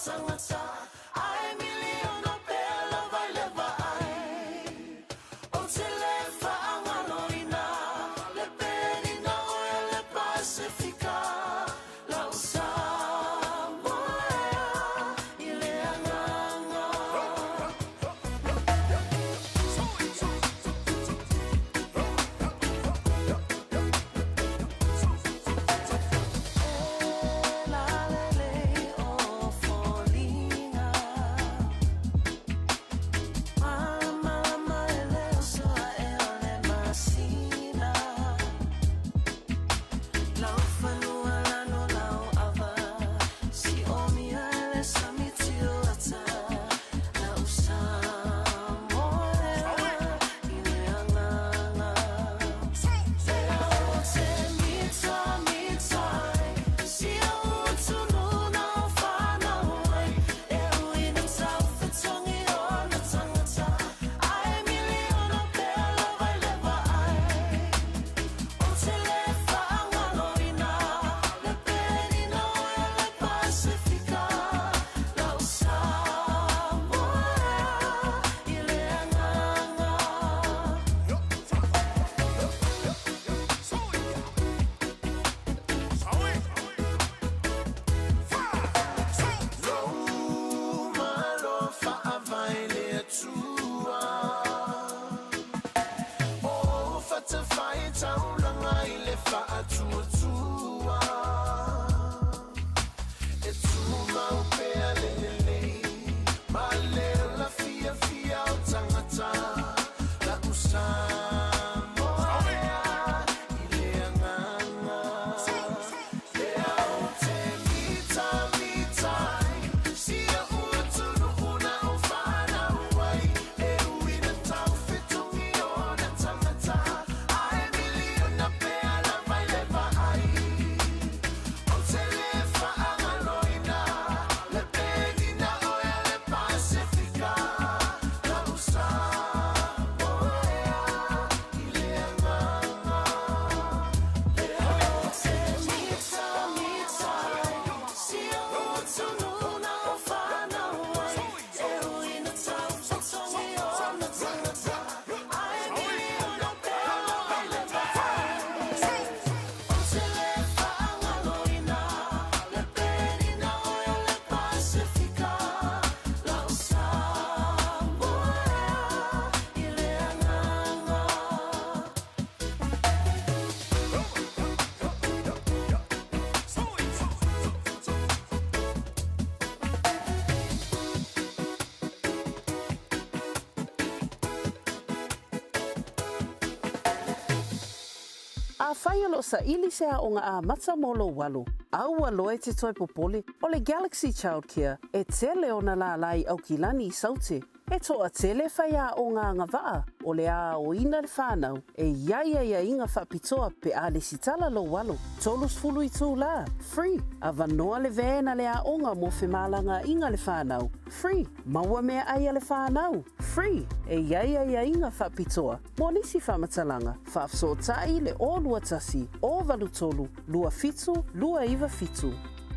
O: tangata ai miliona pela vai leva ai o te le whaangaloina le penina o le Pacifica lau Samoa i le anganga
F: A whai alo sa ili se a o ngā a mata molo walu. Au aloe te toi popoli o le Galaxy Childcare e tele o na la lai au ki lani i saute. E toa tele whai a o ngā ngawaa o le a o ina le whanau e ia inga whapitoa pe a le sitala lo walu. Tolus fulu i tū la, free. A vanoa le vēna le a onga mo whemalanga inga le whanau, free. Maua mea aia le whanau, free. E ia inga whapitoa. Mo nisi whamatalanga, whaafsotai le o lua tasi, o valu tolu, lua fitu, lua iwa fitu.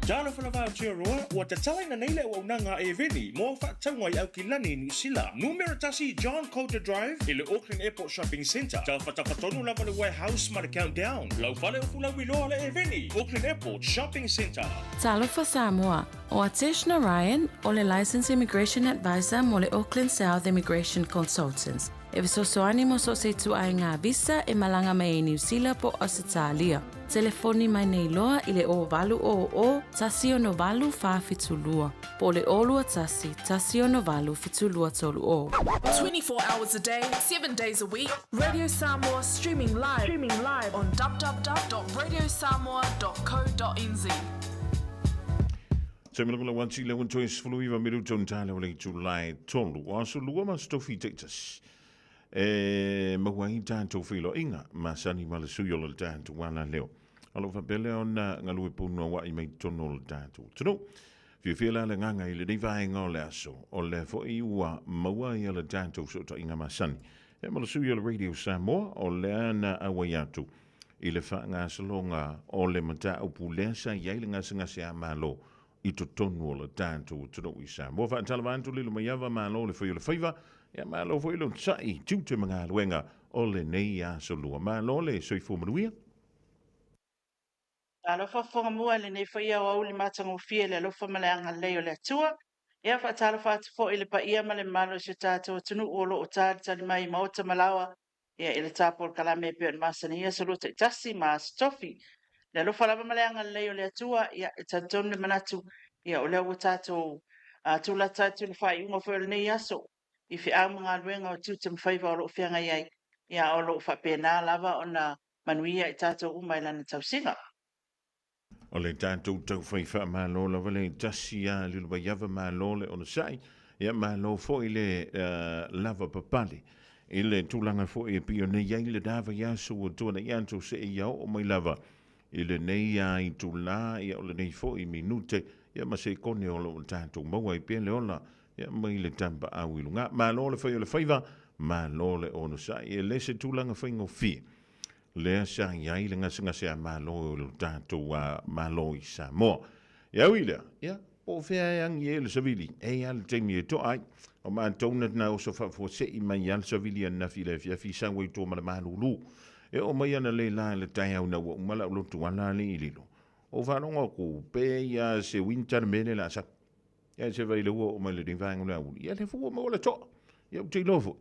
L: Jana whanawao tia roa, ua te talaina nei le o nanga e veni, mo whaataunga i au ki lani New Zealand. Numero tasi John Coulter Drive, i le Auckland Airport Shopping Centre. Tau whatawhatonu lava le warehouse ma le countdown. Lau whale o fulau iloa le e veni, Auckland Airport Shopping Centre.
T: Talofa Samoa, o Ateshna Ryan, o le Licensed Immigration Advisor mo le Auckland South Immigration Consultants. E visosoani mo so se tu ai ngā visa e malanga mai e New Zealand po Australia. Telefoni mai nei loa i le o valu o tasi no valu whawhitulua. Po le olua tasi no valu whitulua tolu o.
I: 24 hours a day, 7 days a week. Radio Samoa streaming live on www.radiosamoa.co.nz.
G: Te mila wanti le wanto is fluiva minuto ntale wale July tolu. Aso lua ma stofi Texas. Mawai tanto filo inga masani malasuyo le tanto wana leo. Alo fa bele ona ngalue puno wa I mai tono le tanto. Tuno. Fila le nganga I le divainga o le aso. O le fo iwa mawai le tanto so to inga masani. E malasuyo le Radio Samoa o le ana awayatu. I le wha ngā salonga o le mata o pulesa iai le ngasa ngase a malo I to tonu o le tātou tunu i Samoa. Whaatala vantu lilo mai awa malo le whai o le whaiva. Ia malo whai lo tsai tiute mga luenga o le nei a solua. Malo le soifo manuia.
U: Alofa Fofogamua le nei whai Aoauli matango fia le alofa maleanga leo le atua. Ia whaatala whaatu fo ile pa ia male malo si tātou tunu o lo o tāri tali mai maota malawa. Ia ile tāpol kalame pio ni masani ia soluta itasi maas tofi. Le alofa lava maleanga leo le atua. Ia itatonu le manatu. Ia o leo o tātou tula tātou le whai unga fo le nei aso. I fi au mga luenga o tiuta mwhaiva o lo whianga iai. Ia o lo whapena lava o na manuia i tātou umailana tausinga.
G: O le tātou tau whai wha malo la wale tasi a lulu bai awa malo le ona sai. Ia malo fo i le lava papale. I le tūlanga fo i pio nei iai le dawa iasu o tuana ianto se i au o mai lava. I le nei a i tūla ia o le nei fo i minute. Ia ma se kone o lo tātou maua i pia le ola. Ia mai le tampa au ilunga. Malo le whai o le whaiva. Malo le ona sai. Ia le se tūlanga whai ngo fie. Lea sa iai le ngase a malo le tātou a malo i Samoa. Ia wila, ia, o whea ang i ele savili, e al teimi e to ai, o maa taunat na o sofa fo se i mai al savili an nafi le fia fi sangwa i tō mala malulu. E o mai ana le la le tai au na wa umala ulo tu ala le ililo. O whanonga ko pe ia se winter mene la sa. Ia se vai le ua o mai le rinvang ula uli. Ia le fua ma ola to. Ia u te lofo.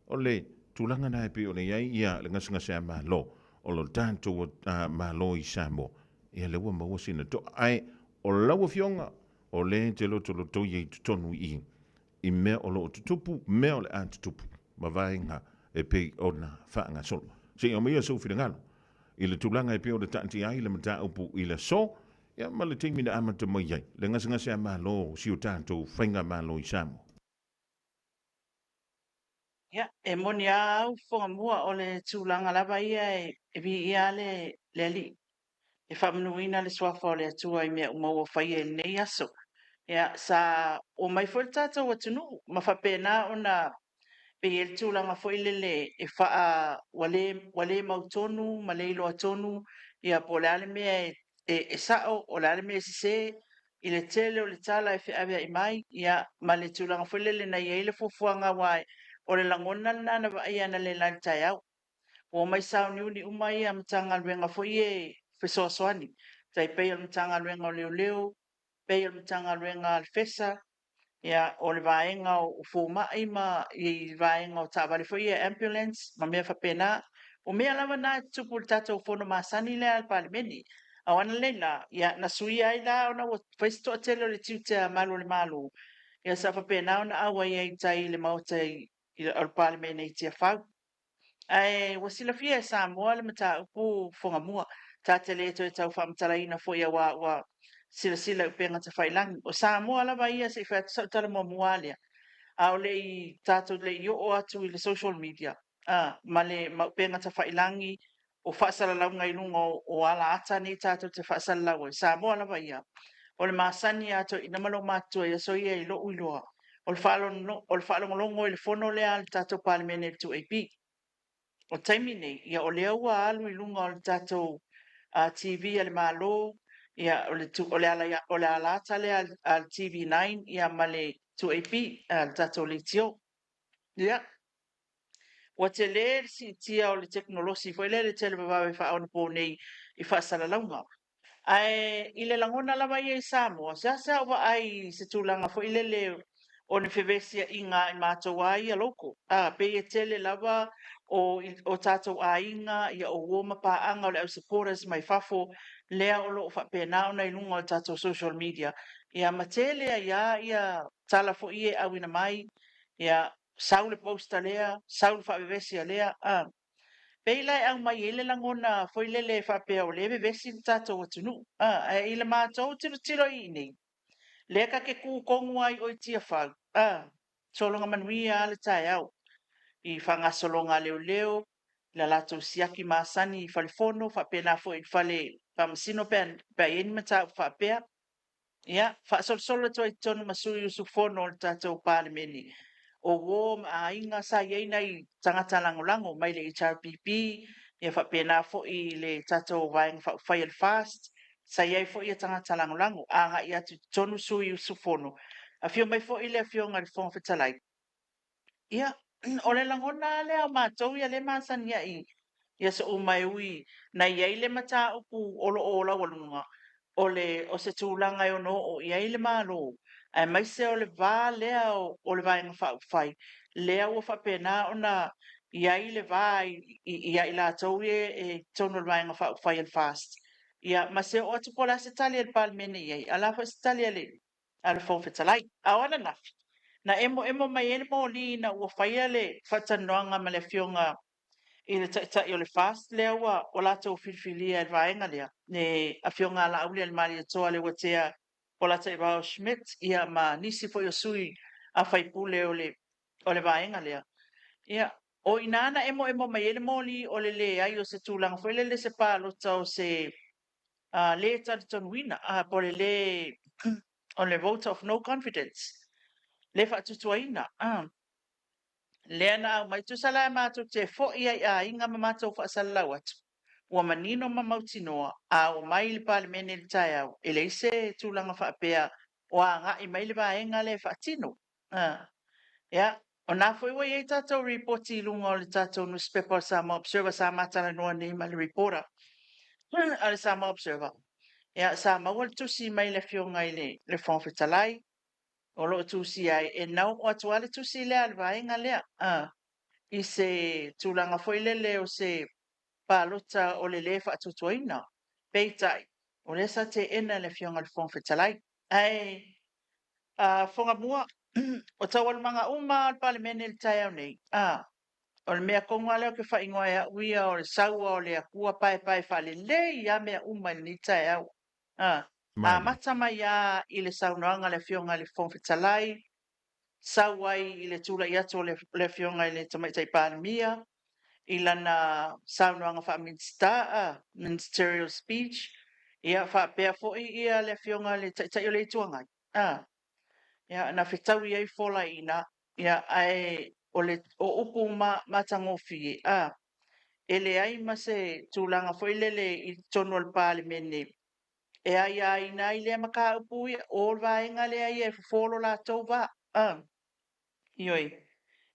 G: O le tulanga na e pe o le iai ia le ngase a malo. O lo tātou malo i Samoa. Ia le ua maua sina to. Ai, o laua fionga, o le te loto loto i tonu i. I mea o lo tutupu, mea o le a tutupu. Ma vaenga e pe o na whaanga solo. Se o mea so whina ngalo. I le tūlanga e pe o le tāti ai, le mata upu i le so. Ia ma le teimi na amata mai ai. Le ngase a malo si o tātou whainga malo i Samoa.
U: Ia, e moni au Fofogamua o le tūlanga lava ia e vi ia le li. E whamanuina le swafa o le atua i mea umaua whai e nei aso. Ia, sa o mai fo le tātou atunu, ma whapena o na pe e le tūlanga fo ile le e wha wale mautonu, ma le ilo atonu, ia po le ale mea e sao o le ale mea sise, i le tele o le tala e whiawea i mai, ia ma le tūlanga fo ile le na ia ile fufuanga wai, o le langona na wa ia na le lan tai au o mai sao ni uni umai am tanga luenga fo ie fesoasoani tai pe am tanga luenga o leo pe am tanga luenga al fesa ia o le vaenga o fo mai ma i vaenga o tavale fo ie ambulance ma me fa pena o me lava na tupu tato fo no masani le al palimeni awana leila ia na sui ai la ona o festo tele le tute malu le malu ia sa fa pena ona awa ia tai le mautai i al palimeni tia fa ai wasila fia Samoa le mata upu Fofogamua ta tele to tau famtalaina fo ia wa sila upenga te failangi o Samoa lava ia se fa tala mo mualia a le i tato le yo o atu i le social media ma le ma upenga te failangi o fasala launga i lunga o ala ata ni tato te fasala launga Samoa lava ia o le masani ato ina malo matua ia so ia i lo uiloa o le falo longo i le fono le al tato palimene tu AP o taimi nei, ia o lea ua alu i lunga o le tātou TV ale malo, ia o le alata le al TV9, ia ma le 2AP, le tātou le tio. Ia, ua te le si tia o le teknolosi, fo le tele babawe wha aona po nei i whaasala launga. Ai, i le langona lava ia i Samoa, sa wa ai se tūlanga fo ile le o ne fevesia inga i mātou ai a loko. Pe e tele lava o tātou a inga i o uoma paanga o le au supporters mai fafo lea o lo o whapena o nei lunga o tātou social media. Ia matele ia tala fo ie au ina mai, ia saule posta lea, saule whavevesia lea, Peila e au mai ele langona foi lele whapea o lewe vesi tātou atunu. E ile mātou tiro i nei. Leka ke kūkongu ai o i tia whau. Solonga manuia ale tai au. I whangasolonga leo. La lato siaki maasani i whalifono. Whapena fo i whale whamasino pe eni matau whapea. Ia, whaasolo to i tonu masui usu fono o tātou pālemeni. O wō a inga sa ieina i tangata lango mai le HRPP, ia whapena fo i le tātou vaenga whai al fast, sa iai fo ia tangata langolango anga ia tu tonu sui usufono a fio mai fo ile fio ngal fon fetalai ia o le langona le a matou ia le masania ia se o mai ui na iai le mata upu olo ola walunga o se tūlanga o no o iai le malo ai mai se o le vā lea o le vaenga whai lea ua whapena o na iai le vā i la tau e tono le vaenga whai al fast ia ma se o atu pola se tali al palmene iai ala fa se tali ale fōwhetalai awana nafi na emo mai ene mo li na ua whaia le whatanoanga ma le fionga i le tai o le fast lea ua o latou filifilia e vaenga lea ne a fionga la auli al mari atoa le watea o la tai Rao Schmidt ia ma nisi fo yo sui a whaipule o le vaenga lea ia o inana emo mai ene mo li o le ai o se tūlanga fo le se pālota o se le tatu tonuina po le on le vote of no confidence le whaatutuaina lea na mai tu sala e mātou te fo ia a inga ma mātou whaasalau atu ua manino ma mautinoa a o mai le palemene le tai au e le ise tūlanga whaapea o a ngā i mai le vaenga le whaatino ia o nā foi wa iei tātou reporti lunga o le tātou newspaper o Samoa Observer sa mātala noa nei ma le reporter a le Samoa Observer ia Samoa le tusi mai le fionga i le whawhetalai o lo tusi ai e nau o atu ale tusi lea le vaenga lea i se tūlanga foi lele o se pālota o le whaatutuaina peitai o le sa te ena le fionga le whawhetalai ai Fofogamua o tawal manga uma al palemene le tai au nei o le mea konga leo ke whaingoa e uia o le saua o le akua pai whale le ia mea uma ni tai au mata mai a i le saunoanga le fionga le whawhetalai sauai i le tula i ato le fionga i le tamaitai palemia i lana saunoanga wha ministerial speech ia wha pea foi ia le fionga le tai o le tuangai ia na whetau iai fola ina ia ai o upu matangofi ele ai ma se tūlanga foi lele i tonu al palemene e ai ina i le maka upu ia o vaenga le ai e folo la tau va ioi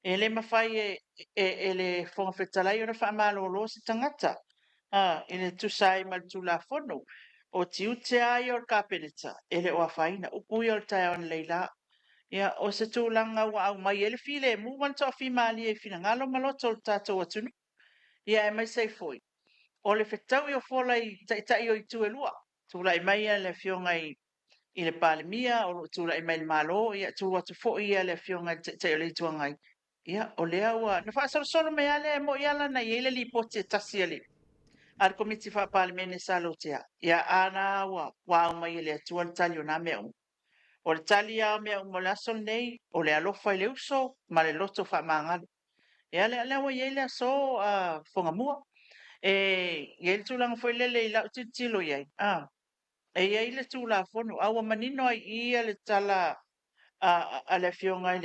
U: e le mawhai e le whongawhetalai o na whaamalo se tangata e le tusai mal tula fono o tiute ai o kapeneta e le oa whaina upu i o tai on leila ia o se tūlanga wa au mai ele file mu wan to fi mali e fina ngalo maloto o tatou atunu ia e mai sei foi o le fetau i o fola i tai o i tu e lua tula i mai le fionga i le palemia o tula i mai le malo ia tu atu fo ia le fionga tai o le tuangai ia o le awa na fa solo me ale mo ia la na ile li pote tasi ale al komiti fa palemene salotia ia ana wa mai le tu al tali na me o le tali a mea umolaso nei o le alofa i le uso ma le loto whaamangale. E le wa iei le aso Fofogamua. Iei le tūlanga foi lele i lau titilo iei. E iei le tūla fono. Awa manino ai ia le tala a le fionga i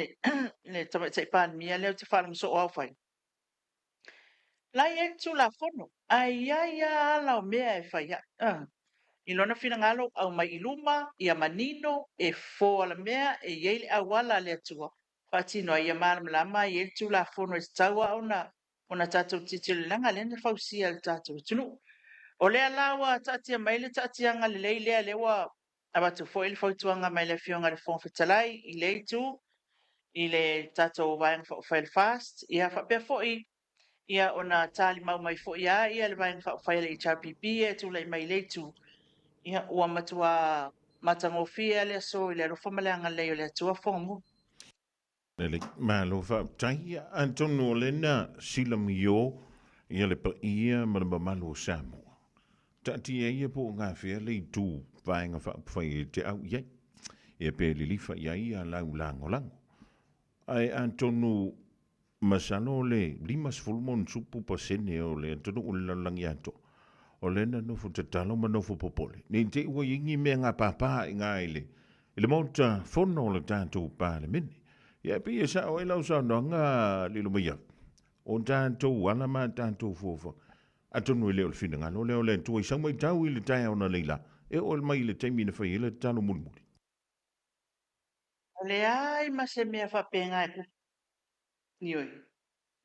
U: le tamaitai palemia leo te whanang so o awhai. La iei le tūla fono. Ai ala o mea e whai. I lona fina ngalo au mai iluma ia manino e fo ala mea e yele awala le atua patino ia malam lama yele tu la fono e tawa ona tatou titile langa le fausia le tatou tunu o le alawa tatia mai le tatia nga le le wa abatu fo il fo tuanga mai le fionga le fon fetalai i le tu i le tatou vaeng fo fail fast ia fa pe fo ia ona tali mau mai fo ia le vaeng fo fail HRPP e tu le mai le tu ia ua matua matangofia le so i le rofa maleanga leo le atua fongu.
G: Nele malo fa tai Antonio Lena silamio ia le pa ia ma malo Samoa. Tati ia po ngā fia le tu vaenga whai te au iai. Ia pe li lifa ia lau lango lango. Ai Antonio masano le limas fulmon supu pasene o le Antonio ulalangi ato. O lena no fu te talo ma no fu popole. Ni te ua ingi mea ngā pāpā i ngā ele. Ile mauta fono le tātou pāle mene. Ia pia sa o elau sa no ngā lilo mai au. O tātou alama tātou fofa. Atonu i leo le fina ngā no leo le tua i sau mai tau i le tai au na leila. e o le mai le taimi na fai ele tano mulmuli.
U: Le ai ma se mea whapenga e nioi.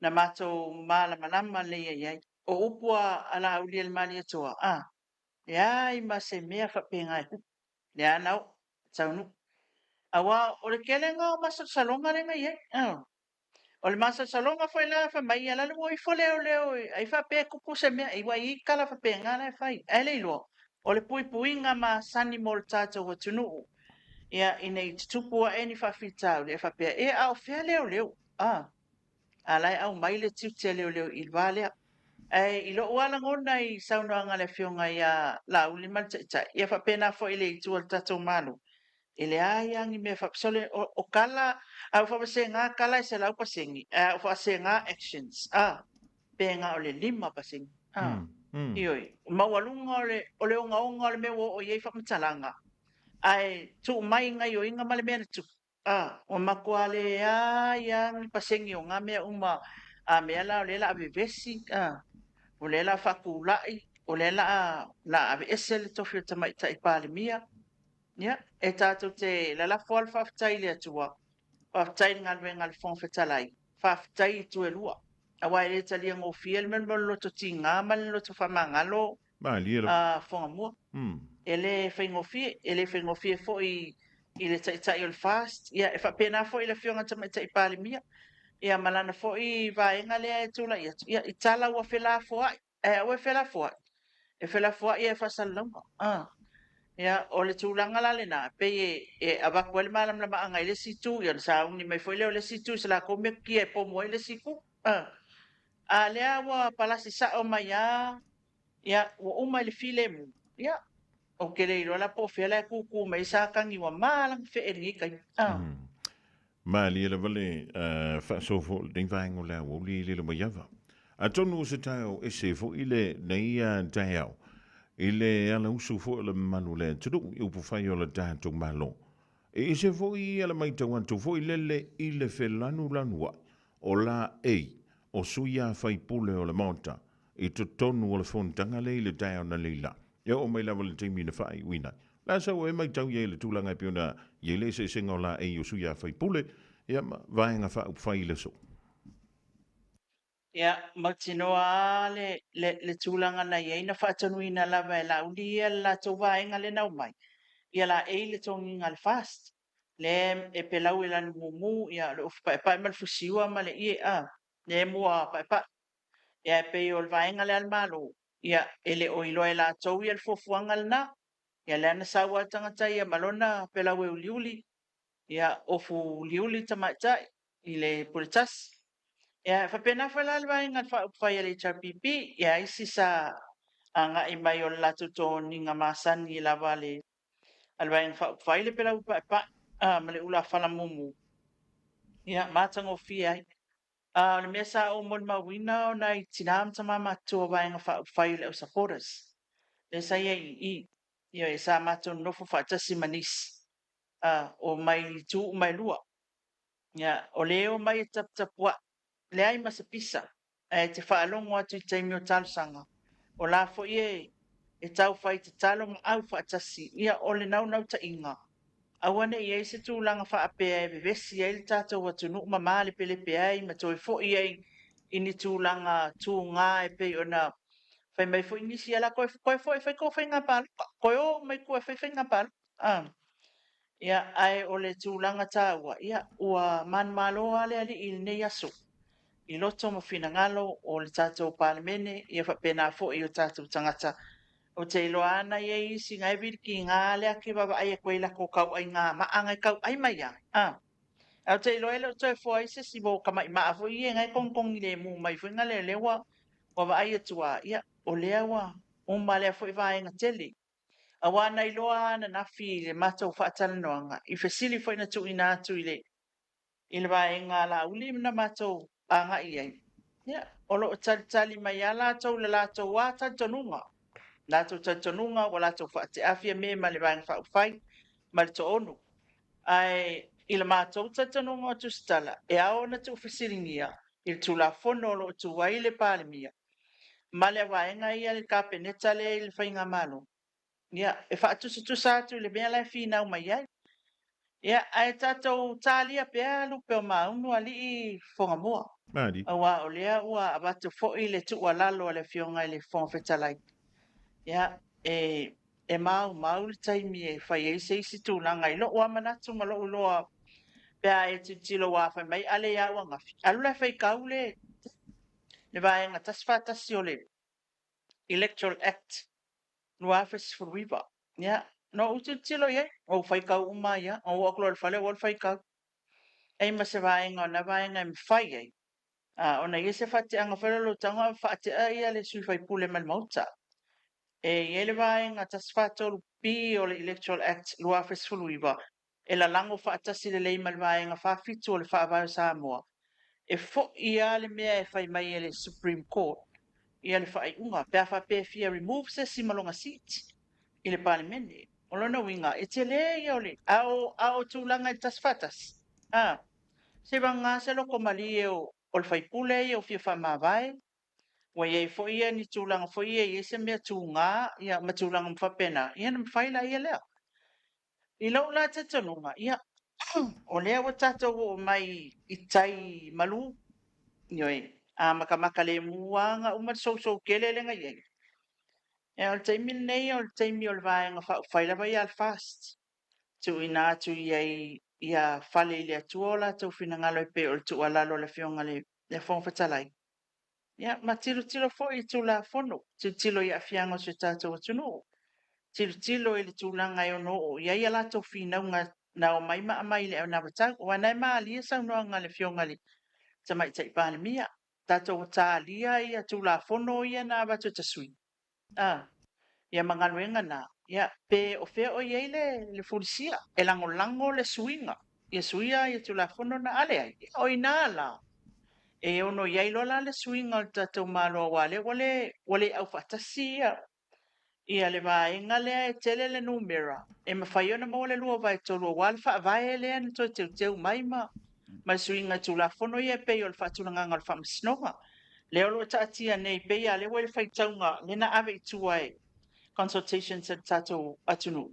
U: Na mato mala malama le ai. O upua ala uli el mali atua. Le ai ma se mea whapenga e le anau. Taunu. Awa, o le kelenga o masa salonga le ngai ai. O le masa salonga foi la fa mai ala le moi fo leo leo ai fa pe kupu se mea i wa i kala fa pe ngala fai. Ele ilo. O le pui puinga ma sani mol tata wa tunu. Ia ina i tupu a eni fa fitau le fa pe e au fea leo leo. Alai au mai le tiu te leo leo i vale. Ai ilo wala ngona i sauna nga le fionga ia la uli mal tsa ia fa pena fo ile i tu al tato manu. Ile ai angi me fa sole o kala au fa se nga kala se lau pasengi. Au fa se nga actions. Penga o le lima pasengi. Ioi, mawalunga o le onga onga le me o ye fa mtalanga. Ai tu mai ngai o inga male mena tu. O makuale yang pasengi o nga mea uma a mea la o lela avevesi. O lela fakulai, o lela la ave esele tofi o tamai tai pale mia. Ya, e tātou te lala fual whaftai le atua. Whaftai ngalwe ngal fong whetalai. Whaftai tu e lua. Awa e talia ngō fiel men mo loto ti ngā man loto whamangalo.
G: Ma lia
U: Whangamua. Ele whaingofie, ele whaingofie fo i le tai o le fast. Ia, e whapena fo i le whionga tamai tai pale mia. Ia, malana fo i vaenga lea e tula. Ia, i tala ua whela fo ai. Ua whela fo ai. E whela fo ai e whasalonga. Ia, o le tūlanga la le nā. Pe e awaku ele malam lama anga i le situ. Ia, sa ungi mai fo i leo le situ. Se la kome ki e pomo i le siku. A lea ua palasi sa o mai a. Ia, ua uma i le file mu. Ia, o ke reiro la po fela kuku mai sa kangi wa malang fe eri kai.
G: Ma lia le vale fa so fo ding vaingo la wo li le mo yava. A tonu se tau e se fo ile nei tau. Ile ala usu fo le manu le tudu i upu fai o le tātou malo. E se fo i ala mai tau antu fo ile ile fe lanu lanua o la o suia fai pule o le monta i to tonu o le fontanga le ile tau na leila. Ia o mai lava le teimi na fai wina. La sa o e mai tau ye le tūlanga i piona ye le se singa o la o suia fai pule ia vaenga fa fai le so.
U: Ia, matinoa le tūlanga na iei na whaatanuina lava e la ulia la tau vaenga le nau mai. Ia la le tongi ngā le fast. Le e pelau e lani mumu, ia le ufu pae malfusiwa ma le ie Le mua pae. Ia e pei o le vaenga le almalo. Ia ele o iloa e la tau ia le fofuanga le na. Ia le ana sawa tangata ia malona pelau e uliuli. Ia ofu uliuli tamaitai i le puritasi. Ia whapena whala le vaenga whai le HRPP. Ia isi sa anga i mai o le latu tō ninga masani i la vale. Alvaenga whai le pelau pae ma le ula whala mumu. Ia mātango fi ai. Le mea sa o mon mawina o nai tinam tama matua vaenga whai le o supporters. Le sa ia i. Ia e sa matua nofo whaatasi manisi. O mai tu mai lua. Ia o leo mai e tapua. Le ai masa pisa. Te whaalongo atu i teimi o talusanga. O la fo ie e tau whai te talo ma au whaatasi. Ia o le nau ta inga. Awane i eise tūlanga whaapea e vevesi e le tātou atu nuk ma maale pele pea i ma toi fo i ei ini tūlanga tū ngā e pe o na whai mai fo inisi ala koe fo e whai ko whai ngā pālu. Koe o mai koe whai ngā pālu. Ia ai o le tūlanga tāua. Ia ua man malo ale ali il nei aso. I loto mo fina ngalo o le tātou pālemene ia whapena fo i o tātou tangata. O te iloana ia isi ngai virki ngā lea ke baba ai e koe la ko kau ai ngā maanga i kau ai mai ai. Au te iloele o te fo ai se si mo kamai maa fo i e ngai kongkong i le mu mai fo inga le lewa baba ai atua. Ia o lea wa o ma lea fo i vae nga tele. Awana iloa na nafi le matou whaatala noanga. I fesili fo ina tu ina atu i le. I le vae ngā la uli na matou anga i ai. Ia o lo tali mai a la tau le la tau wa tantonunga. Lato tantonunga o lato whaate afia me ma le vaenga whaupwhai ma le to onu. Ai i le mātou tantonunga o tu stala e ao na tu whasiringia i le tula fono lo tu waile pālemia. Ma le vaenga ia le kapeneta le i le whainga malo. Ia, e whaatusa atu le mea lai whina mai ai. Ia, ai tātou tālia pēa lupe o maunu ali I Fofogamua.
G: Mari.
U: Awa o lea ua abatu fo'i le tu lalo le fionga I le whongwhetalai. Ia, e mau le taimi e whai e se isi tūlanga I lo ua manatu ma lo uloa pēa e tilo wā whai mai ale ia ua ngafi. Alu lai whai kau le vaenga taswhatasi o le Electoral Act lua fes furuiva. Ia, no utu tilo ye, o whai kau uma ia, o aklo le whale o le whai kau. Ei ma se vaenga o na vaenga I mwhai ei. Ona ia se whate anga whalalo tanga whate a ia le sui whai pule mal mauta. E ele vaenga taswhato pi o le Electoral Act lua fes furuiva. E la lango whaatasi le lei mal vaenga whawhitu o le whaavau Samoa. E fo ia le mea e whai mai e le Supreme Court. Ia le whai unga, pēa whapewhia remove se simalonga seat. I le parliamente. O lona winga, e te le ia o le, ao tūlanga I taswhatas. Se vanga se loko mali e o le whaipule e o fia whamawai. Wa ia fo ia ni tūlanga fo ia I se mea tūngā, ia ma tūlanga mwhapena. Ia na mwhaila ia lea. I lau la te tanunga, ia o lea wa tātou o mai I tai malu. Ioi, makamaka le muanga umat so kele lenga iei. E o le taimi nei o le taimi o le vaenga whaila vai al fast. Tu ina atu iei ia whale I le atua o la tau whinangalo I pe o le tua lalo le fionga le whongwhatalai. Ia, ma tilo fo I tu la fono. Tilo I a fianga se tātou atunu. Tilo I le tūlanga I ono o ia ia la tau whinaunga na o mai maa mai le au na watau. Wa nai maa lia sau noa nga le fionga le tamai tai pāne mia. Tātou tā lia I a tu la fono ia na watu tasui. Ia mangaluenga na. Ia, pe o fea o iei le fulisia. E lango le suinga. Ia suia ia tu la fono na ale ai. O ina la. E ono iei lola le suinga o tātou malo wale. Wale au fatasi ia. Ia le vaenga lea e tele le numera. E mawhaiona mo le lua vai tolu. Wale wha vai lea ni toi teu maima. Ma suinga tu la fono ia pe o le whaturanga ngal whamasinoga. Leo lo taatia nei pe ia le wale whaitaunga. Lena ave I tuai. Consultation sa tato atunu.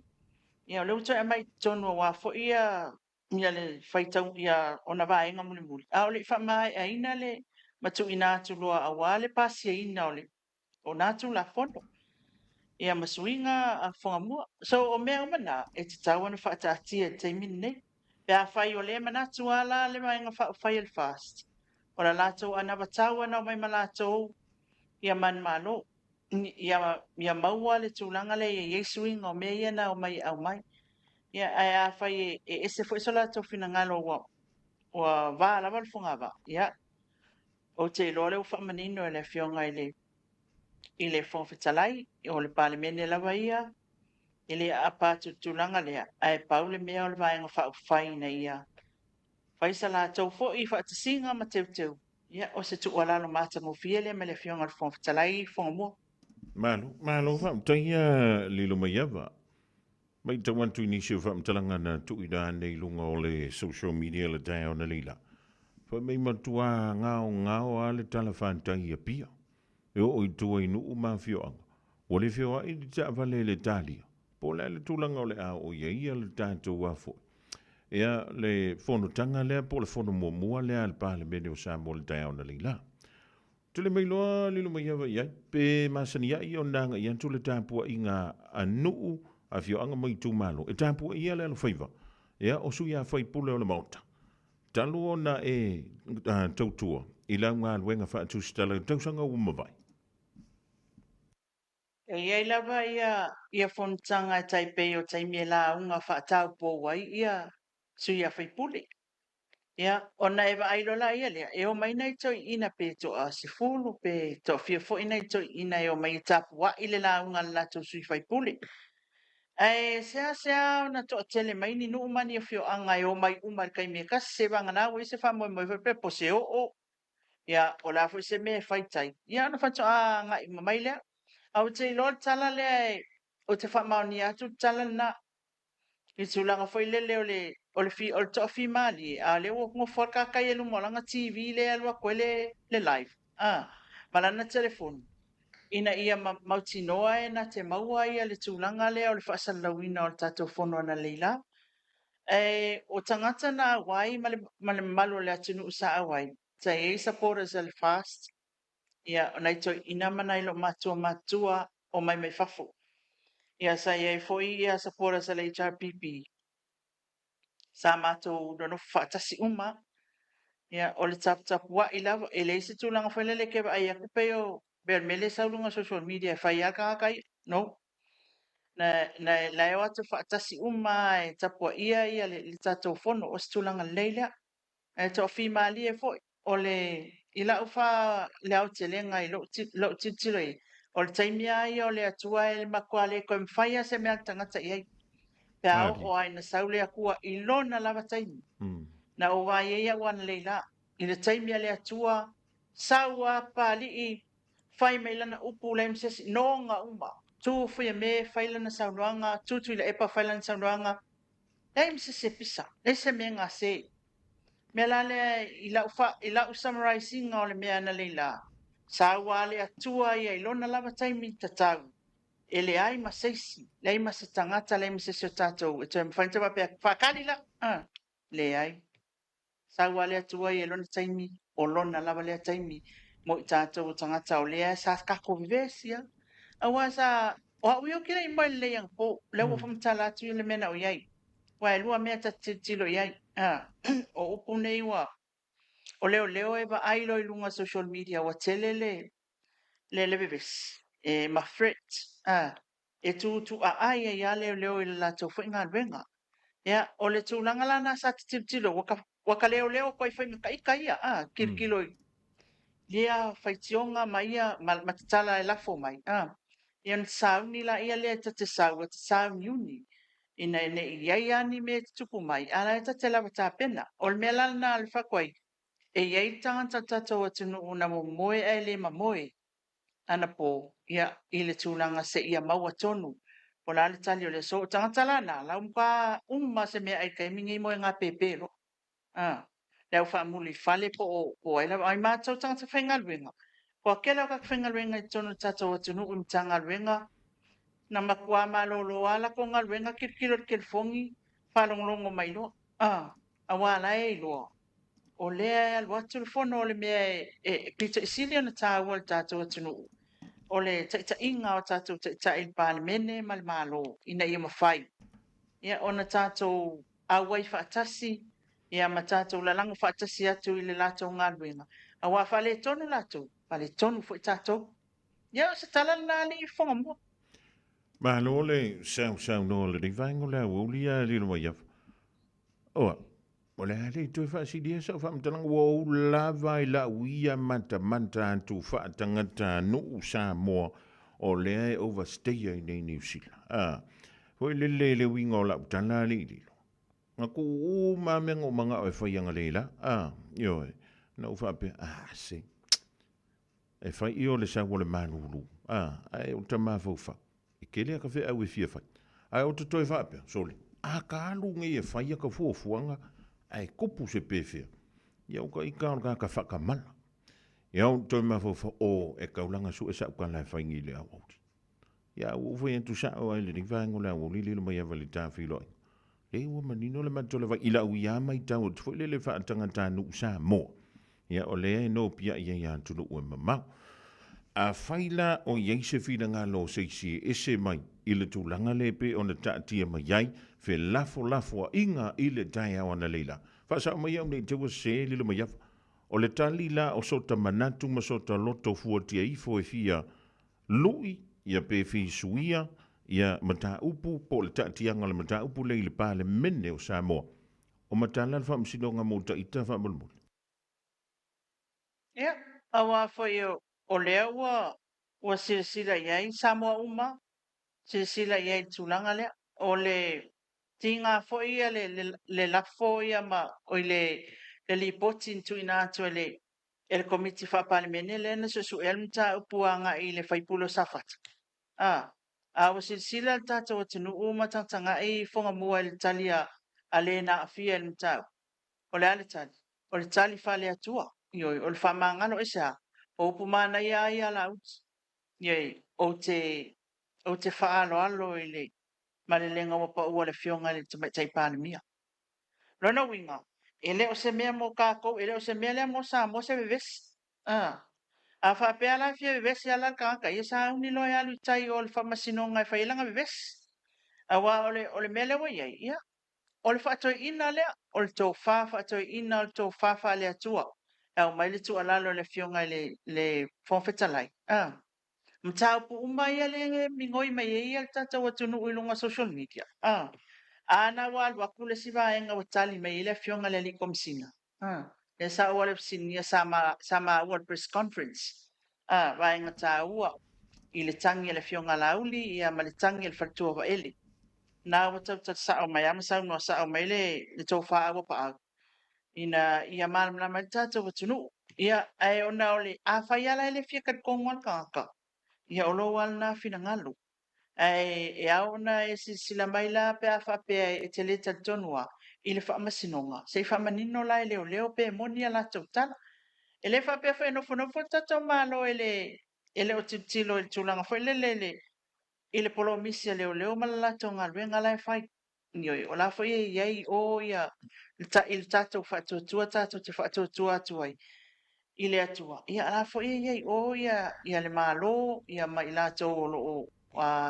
U: Ia leo toi amai tonu wa fo ia le whaitau ia ona vaenga muli muli. A ole whamai a ina le matu ina atu loa a wale pasi a ina ole. O natu la fono. Ia masuinga a Fofogamua. So o mea umana e te tawana whaataatia te min nei. Pea whai o le manatu ala le vaenga whai al fast. O la lato ana watau ana o mai malato ia man malo. Ia maua le tūlanga le ia Yesu inga o mea iana o mai au mai. Ia ai a whai e se fo isola tau whina ngalo wa vā lava le whungawa. Ia o te loa leo whamanino e le fionga I le whongwhitalai o le palemene lava ia. I le apatu tūlanga lea. Ai pau le mea o le vaenga whaina ia. Whaisa la tau fo I whaatasinga ma teu. Ia o se tuwalalo mātango fiele me le fionga le whongwhitalai Fofogamua.
G: Malo fa taia lilo maiava. Mai tawantu ni se fa mtalanga na tuida nei lunga o le social media le tai ona lila. Fa mai matua ngao ale talafan taia pia. E o I tua inu umafioanga. O le fioa I ta vale le talia. Po le tulanga o le a o ia le tātou wafo. Ea le fono tanga lea po le fono mua lea le pāle mene o Samoa le tai ona lila. Tule mai loa lilo mai awa iai. Pe masani ai o nanga ian tule tāpua I ngā anuu a fio anga mai tū malo. E tāpua ia le alo whaiva. Ea o sui a whai pule o le mauta. Talo o na e tautua. I lau ngā luenga whaatu stala tausanga umawai.
U: E iai lava ia fontanga e taipei o taimie la unga whaatau po wai ia sui a whaipule. Ia, ona ewa ailola ia lea, e o mai nei toi ina pe to a sifulu pe to fia fo ina toi ina e o mai tapu wa ile la unga la to sui whaipule. E sea na to tele mai ni no mani o fio anga e o mai umar kai me kas se vanga na we se fa mo pe po se o. Ia, o la fo se me whaitai. Ia, na whato a nga I mai lea. Au te lor tala le o te whamaoni atu tala na I tūlanga foi lele o le tofi mali a le o ngo forka kai e lumolanga TV le alua koe le live. Malana telefonu. ina ia mautinoa e na te maua ia le tūlanga lea o le whaasalawina o le tātou whono ana leila. O tangata na wai ma le malo le atunu usa awai. Ta e supporters al fast. Ia, nei toi ina mana ilo matua o mai whafu. Ia, sa e foi ia supporters al HRPP. Sa mātou dono whaatasi uma. Ia, o le tap wa ila e le isi tūlanga whailele ke ai aku peo ber mele saulunga social media whai aka kai. No. Na la e watu whaatasi uma e tapua ia le tātou whono o stulanga leila. E to fi mali e foi. O le ila ufa le au te lenga i lo titiroi. O le taimia ia o le atua e le makua le koe mwhaia se mea tangata iai. Pea o ai na saule akua i lona lava taimi. Na o vai ia wana leila. I le taimia le atua saua pali i whai meilana upu le msesi nonga uma. Tu fuia me whailana saunuanga, tu ila epa whailana saunuanga. Nei msesi pisa. Nei se mea ngā se. Mea lale ila u summarizing o le mea na leila. Saua le atua ia ilona lava taimi tatau. E le ai ma seisi. Le ai ma se tangata le msesi o tātou. E toi mwhainta wapea whakari la. Le ai. Saua le atua ia ilona taimi. O lona lava le taimi. Mo i tātou o tangata o lea sa kako vivesia. Awa sa o au kira i mai le yang po le wo fam tala tu le mena o yai wa lua mea ta tilo yai o upu nei wa o leo e va ai lo i lunga social media wa telele le bebes e ma fret e tu a ai ya leo i la to finga venga ya o le tu langa lana sa tilo waka leo ko i finga kai ia kirkilo lia faitionga mai matatala e lafo mai Ian sauni la ia lea te sauni uni. Ina ia ani me tupu mai. Ala e te lava tā pena. O le mea lana al whakwai. E iai tangata tatou atunu una mo moe e le ma moe. Ana po ia i le tūlanga se ia maua tonu. O la le tali o le so tangata lana. La umpa umma se mea ai kai mingi moe ngā pepero. Leo wha muli fale po o ai la ai mātou tangata whaingaluenga. Ko kela ka whaingaluenga i tonu tatou atunu umtangaluenga. Na makua malolo ala ko ngaluenga kirkiro kirfongi. Whalonglongo mai lo. Awala e lo. O lea alwatu le fono o le mea pita isilia na tāua le tātou atunu. O le taita inga o tātou taita il pālemene mal malo. Ina ia mawhai. Ia ona tātou awai whaatasi. Ia ma tātou lalango whaatasi atu i le lātou ngaluenga. Awa whale tonu lātou. Whale tonu fo i tātou. Ia se tala na li Fofogamua.
G: Ma lo le sau no le divango le Aoauli a le no ia. O le ale tu fa si dia sa fa mtalang wo lava i la uia manta tu fa tangata no Samoa o le overstay i nei New Zealand. Foi le wingo la tana li li. Nga ku o ma mengo manga o fa yanga leila. Yo no fa pe se. E fa io le sa wo le manulu. Ai o tama fo fa. Kele ka fe au fia fai. Ai o te toi fa pe soli. Ka alu nge e fai ka fuanga ai kupu se pe fia. Ia ka ika ka whaka mala. Ia o toi mafo o e kaulanga su e sa ka lai fai ngile au auti. Ia o fai entu sa o ai le ni vango la o li le mai avali ta filoi. E o manino le matole va ila u ia mai tau o foi le fa tanga ta nu sa mo. Ia o le no pia ia tulu o mamau. A faila o yeise fina ngā lo seisi ese mai i le tūlanga lepe o na taatia mai iai fe lafo a inga i le tai awana leila. Whasa o mai au nei te wa se lilo mai afa. O le tali la o sota manatu ma sota loto fuatia ifo e fia lui ia pe fi suia ia mata upu po le taatianga le mata upu le pāle mene o Samoa. O mata lan wha msinonga mo ta ita wha mulmul.
U: Ia, awa foi o lea ua silasila iai Samoa uma, silasila iai tūlanga lea, o le tinga foi ia le lafo ia ma o le lipoti intu ina atu ele komiti whapalemene le na susu elmta upuanga i le whaipulo safata. Ua silasila tātou atunu uma tangtanga i Fofogamua i le talia a le na afia elmta. O le ale tali, o le tali whale atua, o le whamangano esa, o upumana ia la uti. Iei, o te whaaloalo i le malelenga wa pa ua le fionga le tai pandemia. Lona winga, ele o se mea mo kako, ele o se mea lea mo sa mo se veves. A whapea la fia veves ia la kaka, ia sa uni loa alu tai o le whamasinonga e whailanga veves. A wa ole mea lewa iei, ia. O le whaatoi ina lea, o le tō wha whaatoi ina o le tō wha lea tua. Au mai le tua lalo le fionga le whonwhetalai. Mtau pu umai ale mingoi mai e ia tata wa tunu ilunga social media. Ana wal wakule siva enga watali mai ile fionga le likomsina. Le sa wale sinia sama wal press conference. Wa enga ta ua ile tangi le fionga lauli ia ma le tangi le fatua wa ele. Na wata sa o mai ama sa no sa o mai le tofa awa pa. Ina ia mal na mai tata wa tunu. Ia ai ona ole a faiala ele fia kat kongwal ka. Ia olo wal na fina ngalu. E aona e sila mai la pe a whapea e te leta tonua i le whamasinonga. Se whamanino la e leo leo pe moni la tautala. E le whapea whae nofo tato malo e le o tilo e tūlanga whae le i le polo misia leo leo malala tonga luenga la e whai. Nioi, o la whae e iei o ia il tato whatuatua tato te whatuatua atuai. I le atua. Ia la fo ia o ia le malo ia mai la to lo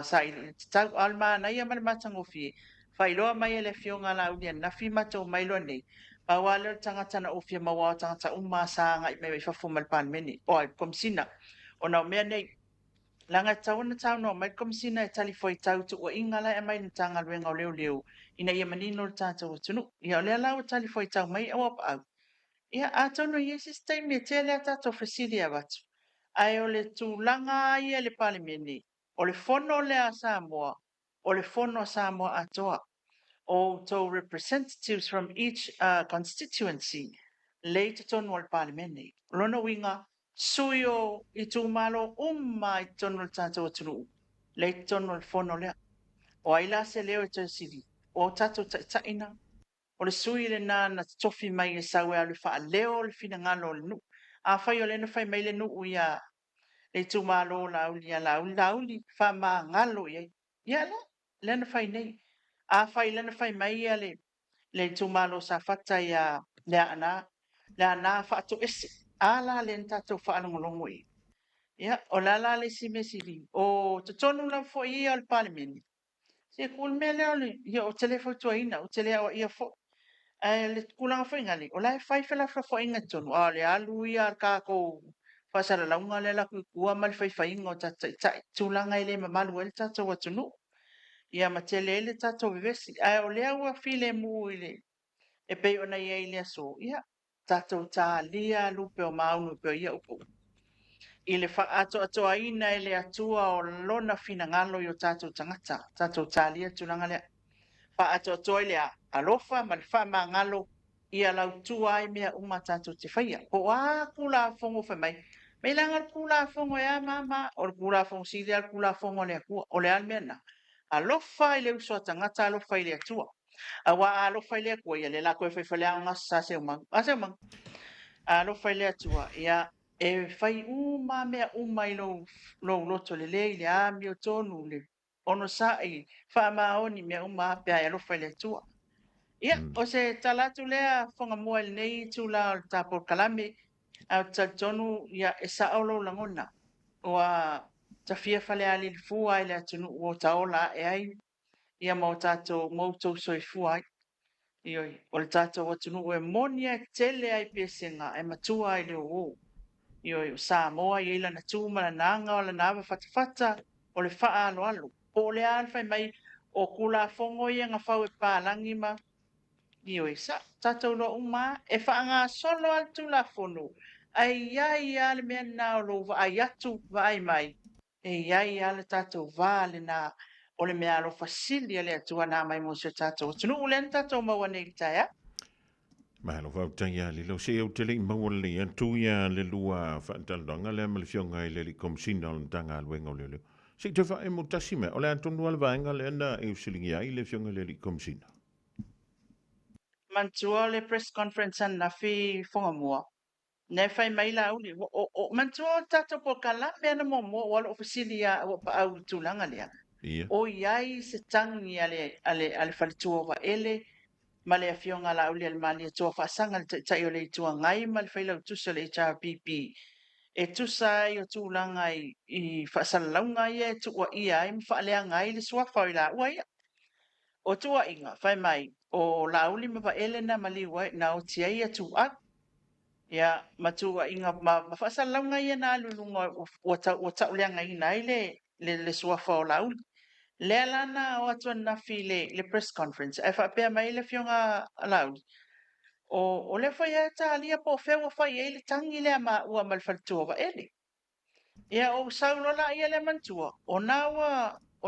U: sa i tau alma na ia mal matango fi. Fai loa mai le fionga la unia na fi mato mai lo nei. Pa wale tanga tana o fi mawa tanga ta umma sa ngai me fa fu mal pan meni. O ai komsina. O na me nei langa tau na tau no mai komsina e tali foi tau tu o ingala e mai tanga luenga o leo leo. Ina ia manino tata o tunu. Ia le la o tali foi tau mai o pa. Ia atono Yesus tai me tele ata to fasilia watu. Ai o le tūlanga ia le palimeni. O le fono le a Samoa. O le fono a Samoa atoa. O to representatives from each constituency. Le te tono al palimeni. Lona winga suyo i tūmalo i tono al tato atunu. Le te tono al fono lea. O aila se leo i te siri. O tato taina. O le sui le nā na tofi mai e sawe alu wha leo le fina ngalo le nu. A whai o le na whai mai le nu ia le tu malo lauli wha ma ngalo ia. Ia la, le na whai nei. A whai le na whai mai ia le tu malo sa whata ia le ana wha atu ese. A la le ntato wha alongolongo i. Ia, o la la le si mesiri. O te tonu la fo ia al palimeni. Se kul me leo le, ia o telefo tua ina, o telea o ia fo. Le kulanga foi ngali o lai fai fela fra foi ngatonu a le alu ia ka ko fasara la unga le la ku kua mal fai fai ngo ta tulanga ile mamalu el ta to watunu ia matele ele ta to vivesi a o le awa file mu ile e pe ona ia ile so ia ta to ta lia lupe o maunu pe ia upo ile fa ato aina ile atua o lona fina ngalo yo ta to tangata ta to ta lia tulanga le fa ato ile alofa mal fa mangalo ia lau tua ai mea uma tātou te whaia. Ko a kula fongo wha mai. Mei langa kula fongo ea mama, o le kula fongo siri al kula fongo le akua, o le almea na. Alofa i le usua tangata alofa i le atua. A wa alofa i le akua, ia le lako e whaiwhale a ngas sa se umang. A se umang. Alofa i le atua, ia e whai uma mea uma i lo loto le le, le ami o tonu le. Ono sa i wha maoni mea uma pia e alofa i le atua. Ia, o se talatu lea Fofogamua i nei tula o tapo kalame au tatonu ia e saolo langona. Ua tafia fale ali le fua i le atunu o taola e ai ia mau tato mautou soifua ai. Ioi, o le tato o tunu e monia tele ai pesenga e matua i le o. Ioi, o Samoa i ila na tuma na nanga o la nava fatafata o le faa alo alo. O le alfa mai o kula fongo ia nga fau e pālangi ma Ioi sa tatou lo uma e whaanga solo al tu la fono. Ai ai ale mea na o lo ai atu vai mai. E ai ale tatou vale na o le mea lo fasili ale atua na mai mo se tatou. Tunu ulen tatou maua nei taia.
G: Mahalo whau taia li lo se au te lei maua le atu ia le lua whaantalanga le amalifionga i le li komsina o tanga alwenga o leo. Se te wha e mo tasime o le antonu al vaenga le ana e usilingi ai le fionga le li komsina.
U: Mantua le press conference an na fi Fofogamua. ne fai mai la uli o mantua tato po kala me na mo wala ofisilia o pa au tulanga lea
G: Ia.
U: o iai se tangi ale falitua wa ele ma le afionga la uli al mali tua fasanga le tai o le tua ngai ma le faila tusa le HRPP e tusa i o tūlanga i whaasalaunga ia e tua ia ai mwhaalea ngai le suafa i la ua ia. O tua inga, whai mai, o la uli ma ele na maliwa na o tia ia tu ak. Ia, ma tua inga, ma whaasalaunga ia na lulunga o taulea ngai nai le suafa o la uli. Lea lana o atua na fi le press conference, e whapea mai le fionga la uli. O le whai e ta alia po whewa whai e le tangi lea ma ua malwhalitua wa ele. Ia o saulola ia le mantua. O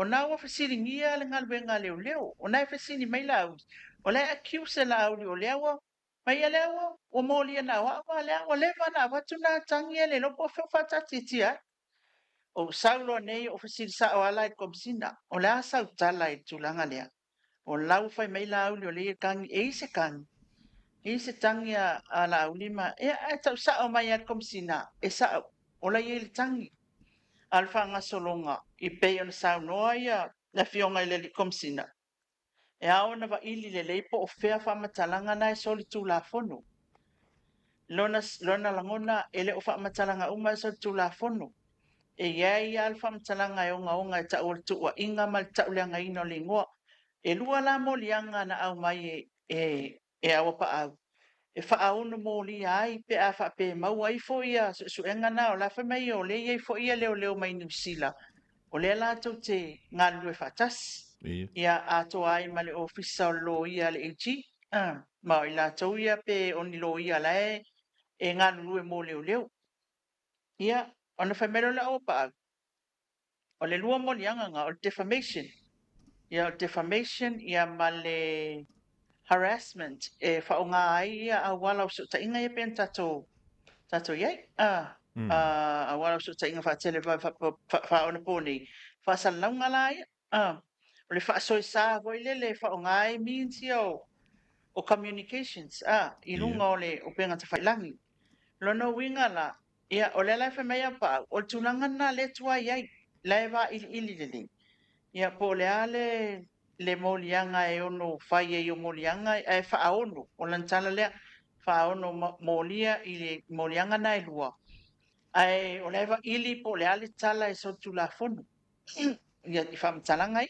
U: nawa fasiringia le ngalwenga leo leo. O nai fasini mai lau. O le accuse la au o lewa. Mai ia lewa o moli na wa lewa leva na watu na tangi le lopo fata titia. O saulo nei o fasiri sa o ala komsina. O le asa utala i tulanga lea. O lau fai mai lau o le kangi e se kangi. E se tangi a la aulima. E tau sa o mai a komsina. E sa o la ie le tangi. Alfanga solonga i pei ona saunoa ia na fionga i le komsina. E ao na wa ili le leipo o fea whamatalanga na e soli tū la fono. Lona langona ele o whamatalanga uma e soli tū la fono. E iai al whamatalanga e onga e tau tua inga mal tau leanga ino le ngoa. E lua la molianga na au mai e awapa au. E whaaunu mōli ai pe a whape mau ai fo ia su engana o la whamai o le iei fo ia leo mai New Zealand. O le lātou te ngā lue whatas. Ia ato ai ma le ofisa o lo ia le AG. Ma o i lātou ia pe o ni lo ia lae e ngā lue mō leo leo. Ia, ona whamero la opa. O le lua mōli anganga o defamation. Ia o defamation ia ma le harassment e whaonga ai ia a wala o ta inga e pen tato iai. A wala o ta inga whaatele whaona pōni. Whaasalaunga la ia. O le whaasoi sā voi le whaonga ai means ia o communications. I lunga o le o penga ta whailangi. Lono winga la. Ia o le lai whamea pa. O tūlanga na le tua iai. Lai wa ili le. Ia po le ale le molianga e ono fai e o molianga e whaono o lantala lea whaono molia i le molianga na e lua. Ai o lewa ili po le ale tala e sotu la fono. Ia i whamtalanga i.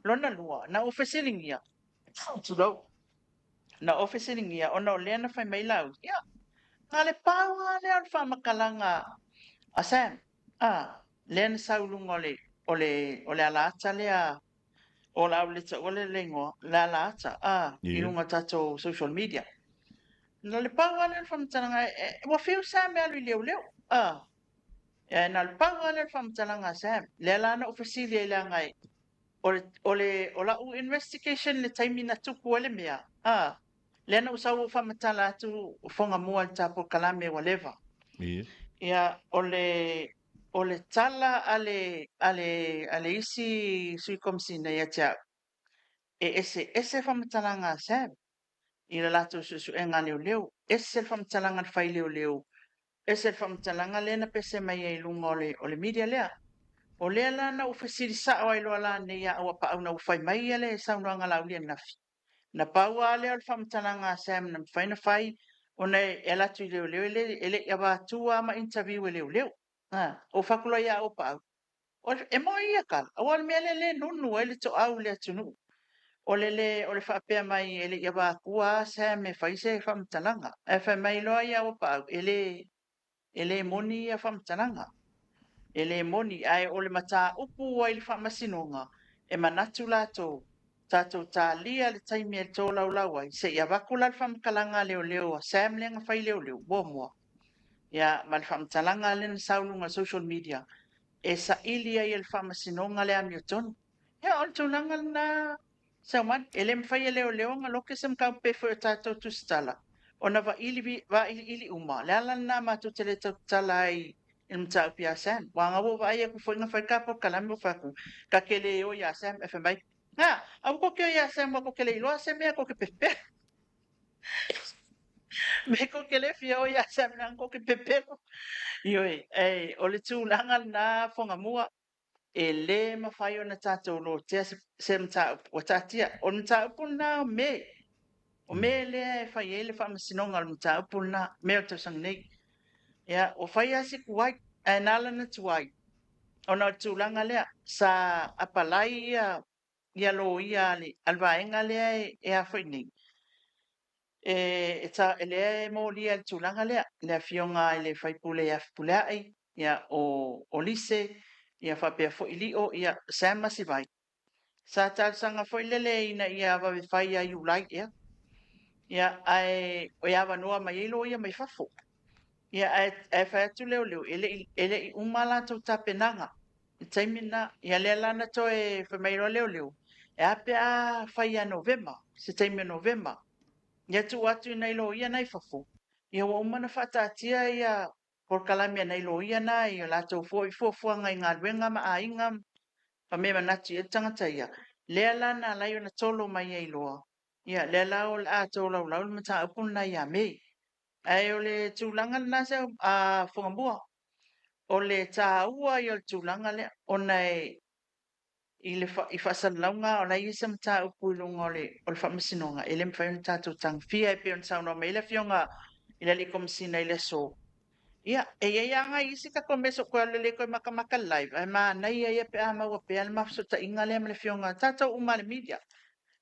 U: Lona lua, na ofesiringia. Tudou. Na ofesiringia, ona o lea na whai mai lau. Ia, ngā le pāua lea o whamakalanga a Sam. Lea na saulunga o le alata lea o la o le lengo la lata i lunga tato social media. Na le paua le whamtalanga wa whiu Sam e alu leo leo. Na le paua le whamtalanga Sam. Le lana ofisili e lea ngai. O la u investigation le taimina tuku ele mea. Le na usau whamatala atu Fofogamua le tapo kalame wa leva. Ia o le tala ale isi sui komsina ia tia ese whamatalanga Sam i la lato su enga leo ese whamatalanga whai leo ese whamatalanga lena pese mai e lunga o le media lea o lea lana u whasiri sao ai loa la ne ia awa pa au na u whai mai ele saunoanga laulia nafi na paua lea o le whamatalanga Sam na whaina whai o nei e latu i leo ele ia wātua ma interview e leo o whakula ia o pa au e mo ia kala awal mea le nunu ele to au le atunu o le whapea mai ele ia wā kua Sam e whaise e whamtalanga. E whai mai loa ia o pau, ele moni ia whamtalanga. Ele moni ai o le mata upu ai le whamasinonga e manatu lato tato tā lia le taimi e tō lau lau ai se ia wakula le whamkalanga leo a Sam lenga whai leo mua. Ia ma le whamtalanga le na saulunga social media e sa ilia i le whamasinonga le amiotonu. Ia o le tūlanga na Saman, ele mfai leo nga loke sem ka pe fo tato tu stala. Ona va ili uma. Le ala na ma tu tele tala ai im ta pia Sam. Wa nga wo va ia ku fo nga fa ka po kala mo fa ku. Ka kele o ya Sam e fa mai. Au ko ke ya Sam ko kele lo Sam ya ko ke pepe. Me ko ke le fia o ia sa mina ko ke pepero. Ioi, o le tūlanga na Fofogamua, e le mawhai o na tātou lo tea se mta o tātia. O na tāupu na me, o me le e whai e le whamasinonga o na tāupu na me o tausang nei. Ia, o whai asi kuai, e nala na tuai. O na tūlanga lea, sa apalai ia lo ia le, alwaenga lea e a whai nei. E ta ele mo lia le tūlanga lea, le fionga i le whaipule ia pule ai, ia o lise, ia whapea fo ili o ia sama si vai. Sa tāsanga fo ilele ina ia wawe whai a iulai ia, ia ai o ia wanua mai ilo ia mai whafo. Ia ai whai atu leo leo, ele i umala tau tapenanga, i taimina, ia lea lana to e whamairo leo leo, e apea whai a November, se taimina November, ia tu atu i nei lo ia nei whafo. Ia wa umana whatatia ia por kalamia nei lo ia na ia lato fo i fuanga i ngā ruenga ma a inga pa me manati e tangata ia. Lea lana lai ona tolo mai e iloa. Ia lea lao le a tolo lau le mata upun na ia mei. Ai o le tūlanga na se a Fofogamua. O le tā ua i o le tūlanga le o nei i le i whasalaunga o lai isa mta upu ilunga o le whamasinonga. E le mwhai tātou tang fia e peon sauna me le fionga i le komisina i le so. Ia, e ia nga isi ka komeso kwa le koe makamaka live. Ai ma nai ia pe ama ua pe alma ta inga le le fionga tātou uma le media.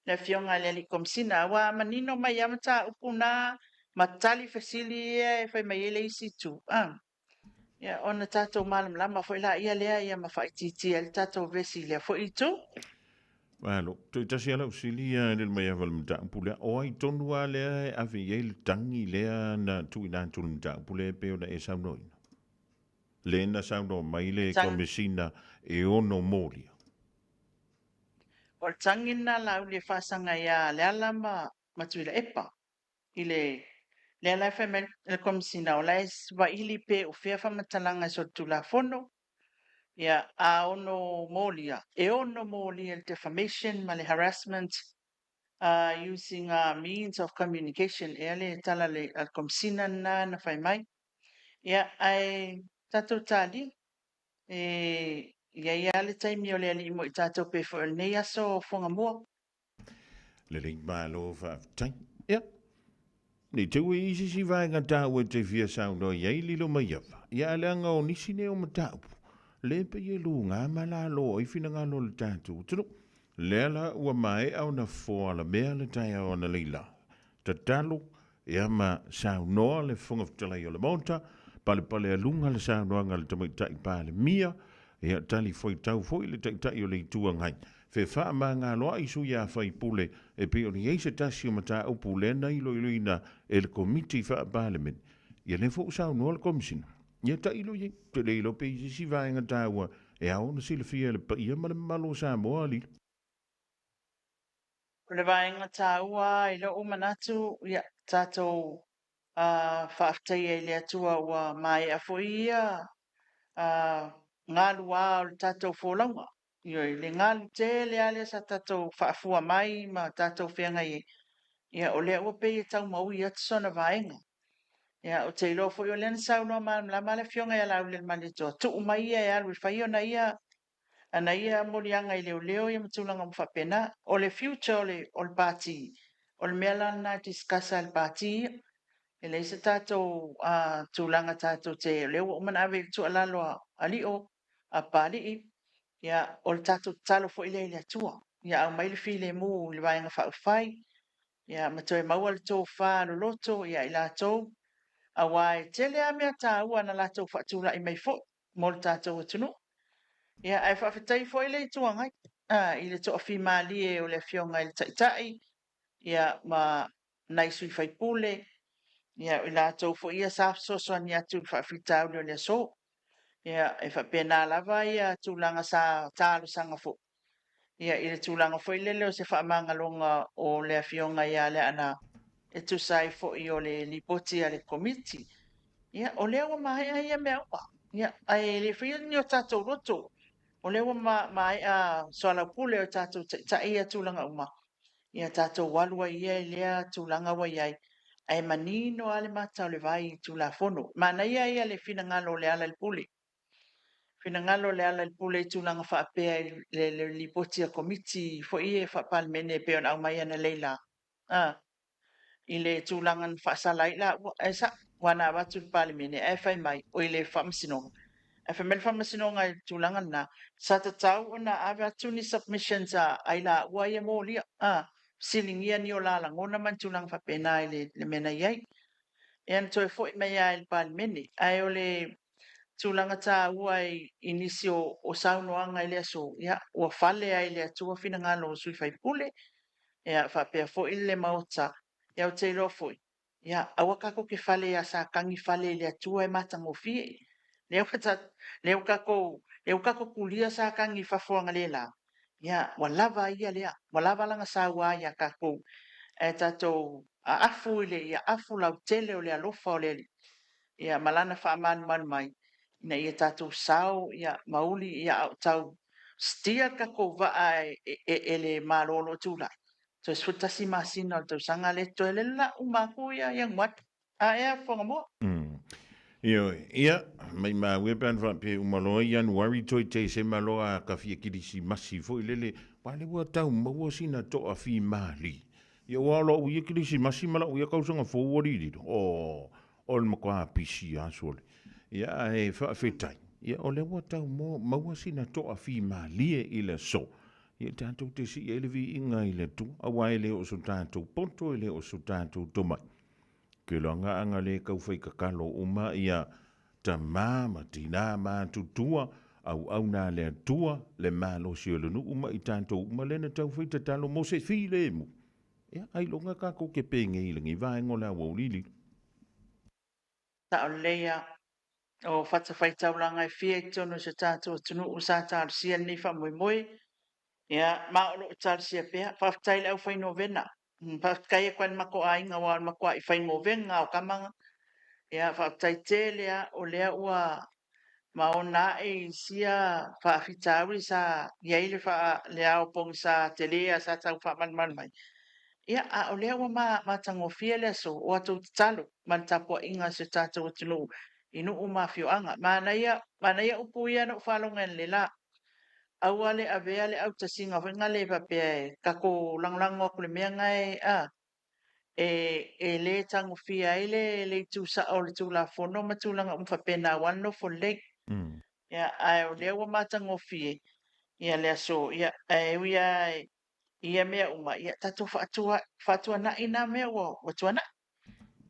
U: Le fionga le komisina wa manino mai amata upuna matali fasili e fai mai ele isi tu. Ia, ona tātou malam lama fo ila ia lea ia mawhaititi el tātou vesi lea fo i tu.
G: Alo, tu tasi ala usilia le mai aval mta pule o ai tonu ale a fi el tangi le na tu ina tu mta pule pe o na e sauno ina. Le na sauno mai le komisina e ono molia.
U: O tangina la ule fasanga ia le alama matuila epa. Ile le ala fe me le komisina o la wa ili pe o fea fa matalanga so tu la fono. Ia a ono molia. E ono molia le defamation ma le harassment using means of communication e ale tala le komisina na fai mai. Ia ai tato tali ia le taimi o le ali mo i tato pe fo el nei aso Fofogamua.
G: Le ring malo fa tai. Ia. Ni te ue isi si vai ngata ue te fia sauno iei lilo mai awa. Ia aleanga o nisi ne o mataupu. Le pe ye lu ngā malalo o i fina ngā lo le tātou. Tunu, le ala ua mai au na fōa la mea le tai au na leila. Ta talo, ia ma saunoa le funga fitalai o le monta, pale pale alunga le saunoa ngā le tamai tai pale mia, ia tali foi tau foi le tai tai o le itua ngai. Fe wha ma ngā loa isu ia whai pule e pe o ni eise tasi o mata au pule na ilo ina e le komiti wha parliament. Ia le fo saunoa le komisina. Ia ta ilo ye, te le ilo pe isi si vaenga tāua e au na sila fia le pa ia ma le malo Samoa li.
U: Le vaenga tāua i lo umanatu ia tātou whaaftai e le atua ua mai a foia ngā lua o le tātou fōlaunga. Ioi, le ngā te le ale sa tātou whaafua mai ma tātou whianga i. Ia o lea ua pe i tau mau i atu sona vaenga. Ia o te ilo fo i o lena saunoa ma la male fionga ia lau le mani toa. Tu umai ia e alu whai o na ia ana ia morianga i leo leo ia matulanga mwhapena. O le future o le party. O le mea lana discussa le party. E le isa tātou tūlanga tātou te leo o mana ave tu alaloa alio a pali i. Ia o le tātou talo fo i le atua. Ia au mai le file mu le vaenga whai. Ia matoe maua le tō wha lo loto ia i la tō. Awai tele a mea tāua na lātou whaatula i mai fo, mō le tātou atunu. Ia ai whawhitai fo i le tuangai. I le toa whi mālie o le fionga i le taitai. Ia ma naisui whaipule. Ia i lātou fo ia sāfsosoa ni atu whawhitau leo le so. Ia e whapena lava ia tūlanga sa tālu sanga fo. Ia i le tūlanga fo i le leo se whaamanga longa o le fionga ia le ana. E tu sai fo i o le lipoti a le komiti. Ia, o lea wa mai a ia mea ua. Ia, ai le whia ni o tātou roto. O lea wa mai a soala pule o tātou ta ia tūlanga uma. Ia tātou walua ia lea tūlanga wa iai. ai manino ale mata o le vai tu la fono. Mana ia le fina ngalo le ala le pule. Fina ngalo le ala le pule tu langa wha apea le lipoti a komiti fo ie wha palmene pe on au mai ana leila. I le tu langa wha salai la e sa wana watu palmene e whai mai o i le wha msinonga. E wha mele wha msinonga i tu langa na sa ta tau ona ave atu ni submissions a aila ua ia mo lia. Silingia ni o lala ngona man tu langa wha pena i le mena iai. E an toi fo i mai a il palmene. Ai o le tūlanga tā ua i inisi o saunoanga i lea so, ia, ua whale ai lea tua whina ngalo o sui whai pule, ia, whapea fo i le maota, ia o te rofoi, ia, awa kako ke whale a sa kangi whale lea tua e matango fie, leo kako kulia sa kangi whafuanga le la, ia, wa lava ia lea, wa lava langa sa ua ia kako, e tatou a afu i le, ia afu lau tele o lea lofa o lea li, ia malana whaaman man mai, na ia tātou sao, ia mauli, ia au tau stia ka ko va e le malolo tūla. So switasi masina o tau sanga le to ele la umaku ia yang wat. A ea whangamoa.
G: Ia, mai ma wepan fa pe umaloa Januari toi te se maloa ka fia kirisi masi fo ilele wale wa tau maua sina to a fi mali. Ia wala u ia kirisi masi mala u ia kausanga fo wari o ol makwa pisi asole. Ia e fa fetai. Ia ole wa tau maua sina to a fi mali e le so. Ia tātou te si ele vi inga ile tu awa ele o so tātou ponto ele o so tātou tomai. Ke longa anga le kau whai kakalo uma ia ta māma tina mā tutua au nā le tua le mālo si o lunu uma i tātou uma lena tau whai ta talo mo se fi le mu. Ia ai longa kako ke penge ilangi vaengo la waulili.
U: Ta o leia o whata whai tauranga i fia i tono sa tātou tunu o sa tātou sia ni wha moi moi. Ia, ma o tātou sia pēa, whaftaile au whai novena. Whafkai e kwan mako a inga wā mako a i whai ngovenga o kamanga. Ia, whaftai te lea o lea ua ma o nā e sia whaafitauri sa iaile wha lea o pong sa te lea sa tau wha man mai. Ia, a o lea ua ma tango fia lea so o atu talo man tapua inga se tātou atunu inu o mafio anga. Mana ia upu ia no whalonga le la. Aua le avea le au tasinga whenga le papea e kako langlango aku le mea ngai e le tango fia le tu sa o le tu la fono ma tu langa umwhapena wano fo le ia ai o le ua matango fia ia le aso ia ia mea uma ia tatu fatua na ina mea wa tuana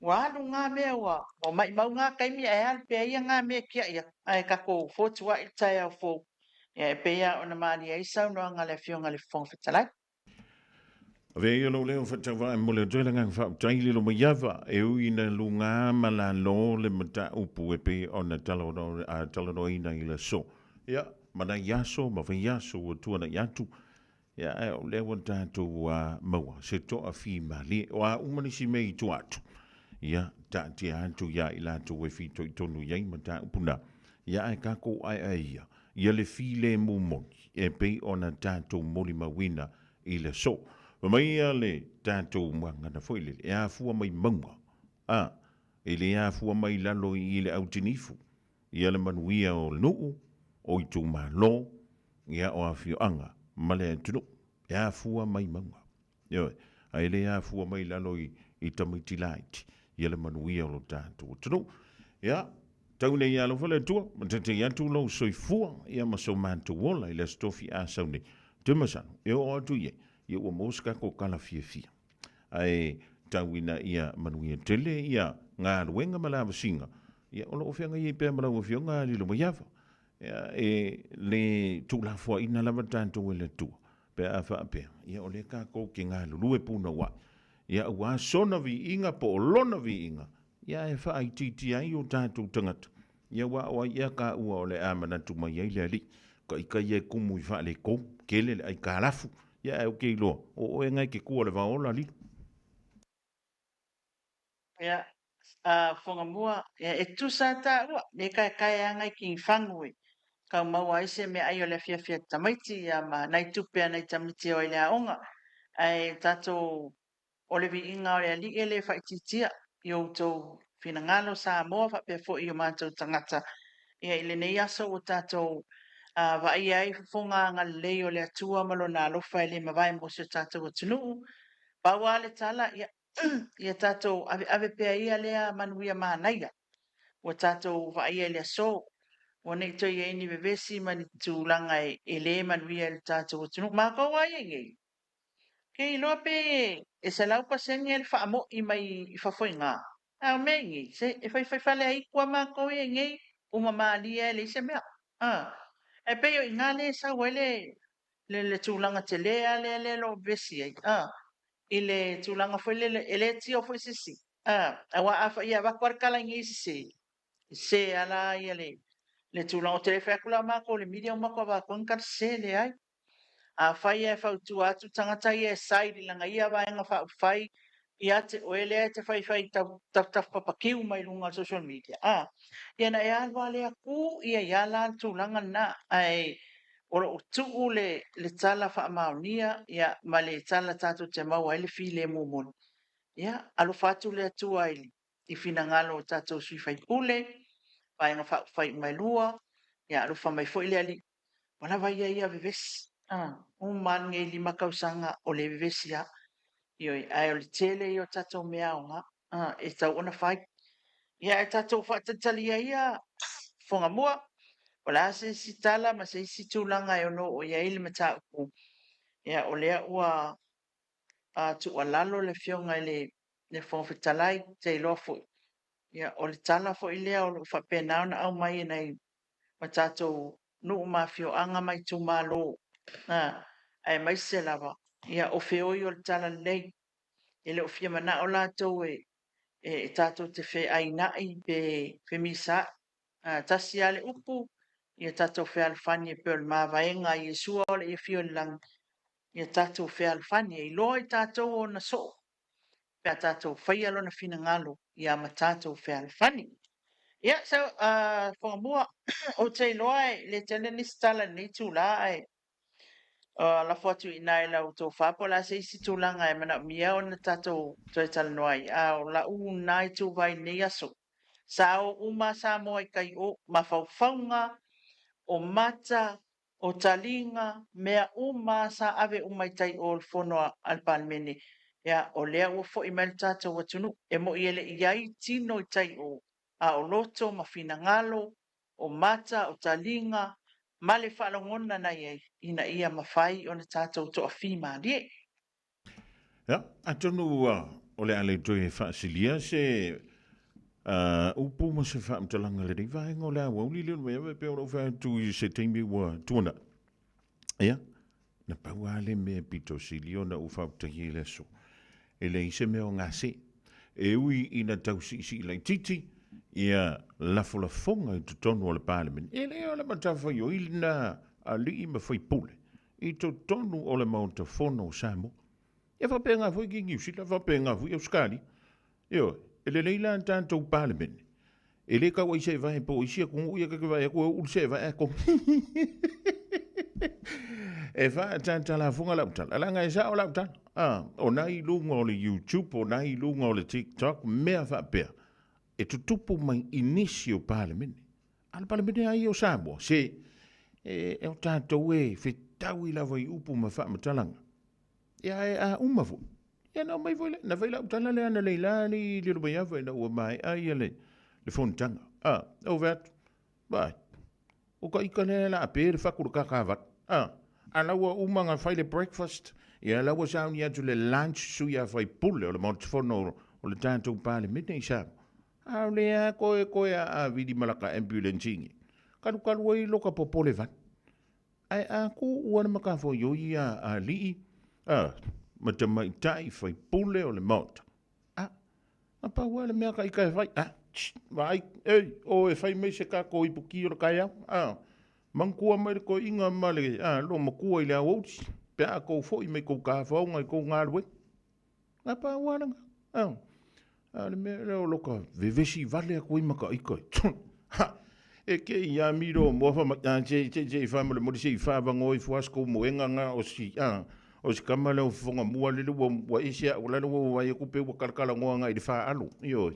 U: walu ngā mea o mai mau ngā kaimi e alpea ia ngā mea kia ia ai kako fotua i tai au fo ia pe ia ona mani ai sau no ngale fionga le fong fitalai.
G: Ve ia lo leo fata va mo le tele ngang fa taili lo mayava e u ina lunga mala lo le mata upu e pe ona talo ina i le so. Ia mana yaso ma fa yaso o tu na yatu. Ia e o leo tatu maua se to a fi mali o a umani si mei tu atu. Ia ta ti atu ia i la tu e fi to tonu ia mata upuna. Ia e kako ai ia. Ia le fi le mumon e pe ona tatu moli mawina i le so. Mai le tātou mwanga na foile, e a fua mai maunga. E le a fua mai lalo i le autinifu. Ia le manuia o nuu, o i tū malo, ia o a fio anga, ma le tunu. E a fua mai maunga. Ia, a le a fua mai lalo i tamiti laiti. Ia le manuia o tātou tunu. Ia, taune ia lo fale tua, ma tete ia tu lo soifua, ia ma so mantu wola, i le stofi a saune. Tumasano, e o atu ie. Ia ua moska ko kala fia. Ai tauina ia manuia tele ia ngā ruenga malawa singa. Ia ola o whianga i pēr malawa fio ngā lilo maiawa. Ia le tūlafua ina lava tātou e le tua. Pēr a wha pēr. Ia ole kā ko ki ngā lulu e pūna wā. Ia ua sona vi inga po lona vi inga. Ia e wha ai titi ai o tātou tangata. Ia wā oa ia kā ua ole amanatu mai ai le ali. Ka ika ia kumu i wha le kou. Kele le ai kā lafu. Ia e okay loa, o e ngai ke kua le vaola li.
U: Ia, Fofogamua, e tu sa ta ua, me kai angai ki whangui. Kau maua ise me ai o le fia tamaiti, ia ma nai tupea nai tamiti o le aonga. Ai tato o le vi inga o le ali e le whaititia, i o tau finangalo Samoa fa pe fo i o mātou tangata ia i le nei aso o tātou wa ai ai fonga nga lei o le atua malo na alofa i le mawai mo se tātou o tunu paua le tala ia tātou ave pea ia lea manuia mānaia o tātou wa ai ai le aso o nei toi e ni vevesi mani tūlanga e le manuia le tātou o tunu mā kau ai ai ngai ke ilo pe e se lau pasenge le whaamo i mai i whawhoi ngā a mengi se e whai whale ai kua mā kau e ngai uma maalia le se mea e pe yo ngā le sa wele le tūlanga te lea le lo vesi ai i le tūlanga foi le ele tio foi sisi awa afa ia wa kwarkala ngi se ala ia le tūlanga te le whakula mako le media mako wa kwankar se le ai a fai e fau tu atu tangata i e sai di langa ia wa enga fai ia te oele te fai tau papakiu mai lunga social media ia na e alwa le aku ia la tūlanga na ai ora o tuu le tala wha maonia ia ma le tala tatu te maua ele fi le mumon ia alo fatu le atua i fina ngalo tatu sui fai pule pa enga fai mai lua ia alo fa mai fo ile ali wana vai ia vivesi un man nge lima kausanga o le vivesi ia ioi ai o le tele i o tatu mea onga e tau ona fai ia e tatu fa tatalia ia fonga mua Ola se si tala ma se si tūlanga e ono o ia ili mata uku. Ia o lea ua tu alalo le fionga le fonfitalai te ilofu. Ia o le tala fo ilea o whapena ona au mai nei matato nuu ma fio anga mai tu malo. Ai mai se lava. Ia o feoi o le tala nei. Ele o fia mana o lato e tato te fe ainai pe misa. Tasi ale upu. Ia tatou fe alfani e pe o le mavaenga i Iesua o le ia fio le lang. Ia tatou fe alfani e iloa i tatou o na so. Pea tatou fai alo na fina ngalo. Ia ma tatou fe alfani. Ia, so, whangamua o te iloa e le tele nistala ni tūla e la fotu i nai lau tō whapo la se isi tūlanga e mana mia o na tatou toi tala noai. O la u nai tū vai ni aso. Sa o uma sa moa i kai o mawhauwhaunga o mata, o talinga, mea uma sa ave umaitai o le whonoa al palmene. Ia, o lea ua fo i mai tātou watunu, e mo i ele iai tino i tai o o loto, ma fina ngalo, o mata, o talinga, ma le whalangona na iei, ina ia mawhai o na tātou to a whima lie.
G: Ja, atonu o le ale toi e whaasilia se upu ma se whaamtalanga le riva ngo le Aoauli le mea pe o fa tu i se teimi wa tuana. Ia, na paua le me pito silio na ufa utahi le so. Ele ise me o ngase. E ui ina tau si lai titi ia la fonga i tutonu o le parliament. Ele o le matafa yo ilna ali ima foi pule. I tutonu o le maunta fono o Samoa. Ia whapenga fui ki ngiusila, whapenga fui euskari. Io, ele leila an tātou parliament. Ele ka wai se vai po isia kung uia ka vai ko ul se vai ko. E va tanta la funga la tal. Ala ngai sa ola tal. O nai lunga o le YouTube, o nai lunga o le TikTok, mea va per. E tutupu mai inicio parliament. Al parliament ai o Samoa. Se e o tātou e fetaui la vai upu ma fa matalanga. Ia e a umafu. Ia na mai voile, na vai la utala le ana leila ni liru mai ava na ua mai ai le fontanga. O vet, vai. O ka ika le la ape le whakuru kakavat. A laua umanga whai le breakfast. Ia laua sauni atu le lunch sui a whai pule o le motifono o le tātou pāle midne i sāmu. A lea koe a vidi malaka ambulancingi. Karu ai loka popole vat. Ai a ku uana makafo yoi a lii. Ma te mai tai whai pule o le mota. A pa ua le mea ka i kai whai. Vai, o e whai mei se ka ko i puki o le kai au. Mangkua mai le ko inga male, lo makua i le Aoauli. Pea ko fo i mei ko ka whaunga i ko ngā rue. A pa ua langa. Le mea leo loka vevesi vale a ko i maka i kai. E ke i a miro moa wha maka, je i whamale mori se i whavango i fuasko moenga ngā o si, o se kama le Fofogamua le wa isia o le wa ia kupe wa kalakala ngoa ngai le fa alu ioi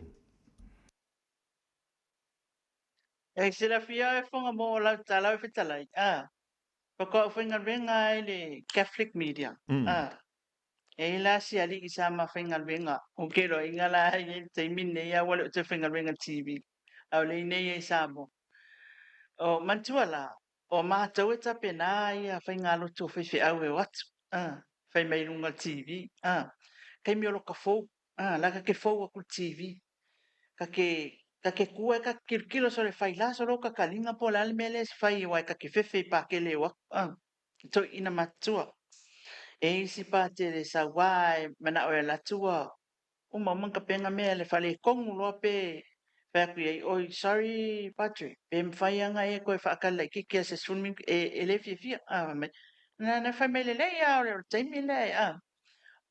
U: E se la fia e fonga mo la tala e fitalai. Pako whainga renga e le Catholic media. E la si ali i sa ma whainga renga. O kero inga la e te mine ia wale o te whainga renga TV. Au le nei e sa mo. O mantua la. O mātou e tape nā ia whainga loto whaiwhi au e watu. Whai mai runga TV. Kei mi olo ka fou. Laka ke fou aku TV. Ka ke kua ka kirkilo so le fai la so ka kalinga po la le mele se fai wai ka ke fefe pa ke le wa to ina matua e si pa te le sa wai mana o la tua o mama ka penga me le fale kongu lo pe pe ku e oi sorry Patrick pe fai anga e ko fa ka le ki ke se swimming e le fi na fai me le ya o te mi le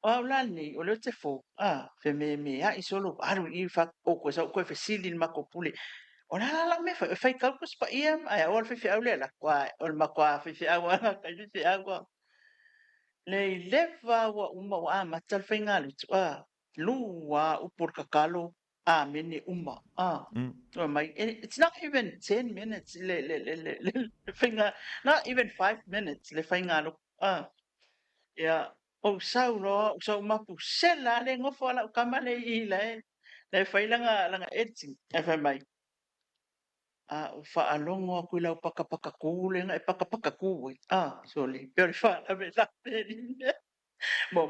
U: o la ni o le te fo fe me ya i solo aru i fa o ko sa ko fe silin ma ko pule o la me fai ka ko spa ia ai o fe au le la kwa o ma kwa fe au ka fe au le leva wa uma wa ma tal fe ngalu lu wa u por ka kalo mene uma o mai it's not even 10 minutes le finger not even 5 minutes le fai ngalu ya o sau lo sau mapu sela le ngofo ala kamale i le fai langa editing e fai mai o fa alongo aku lau paka ku le nga e paka ku so le pero fa la me la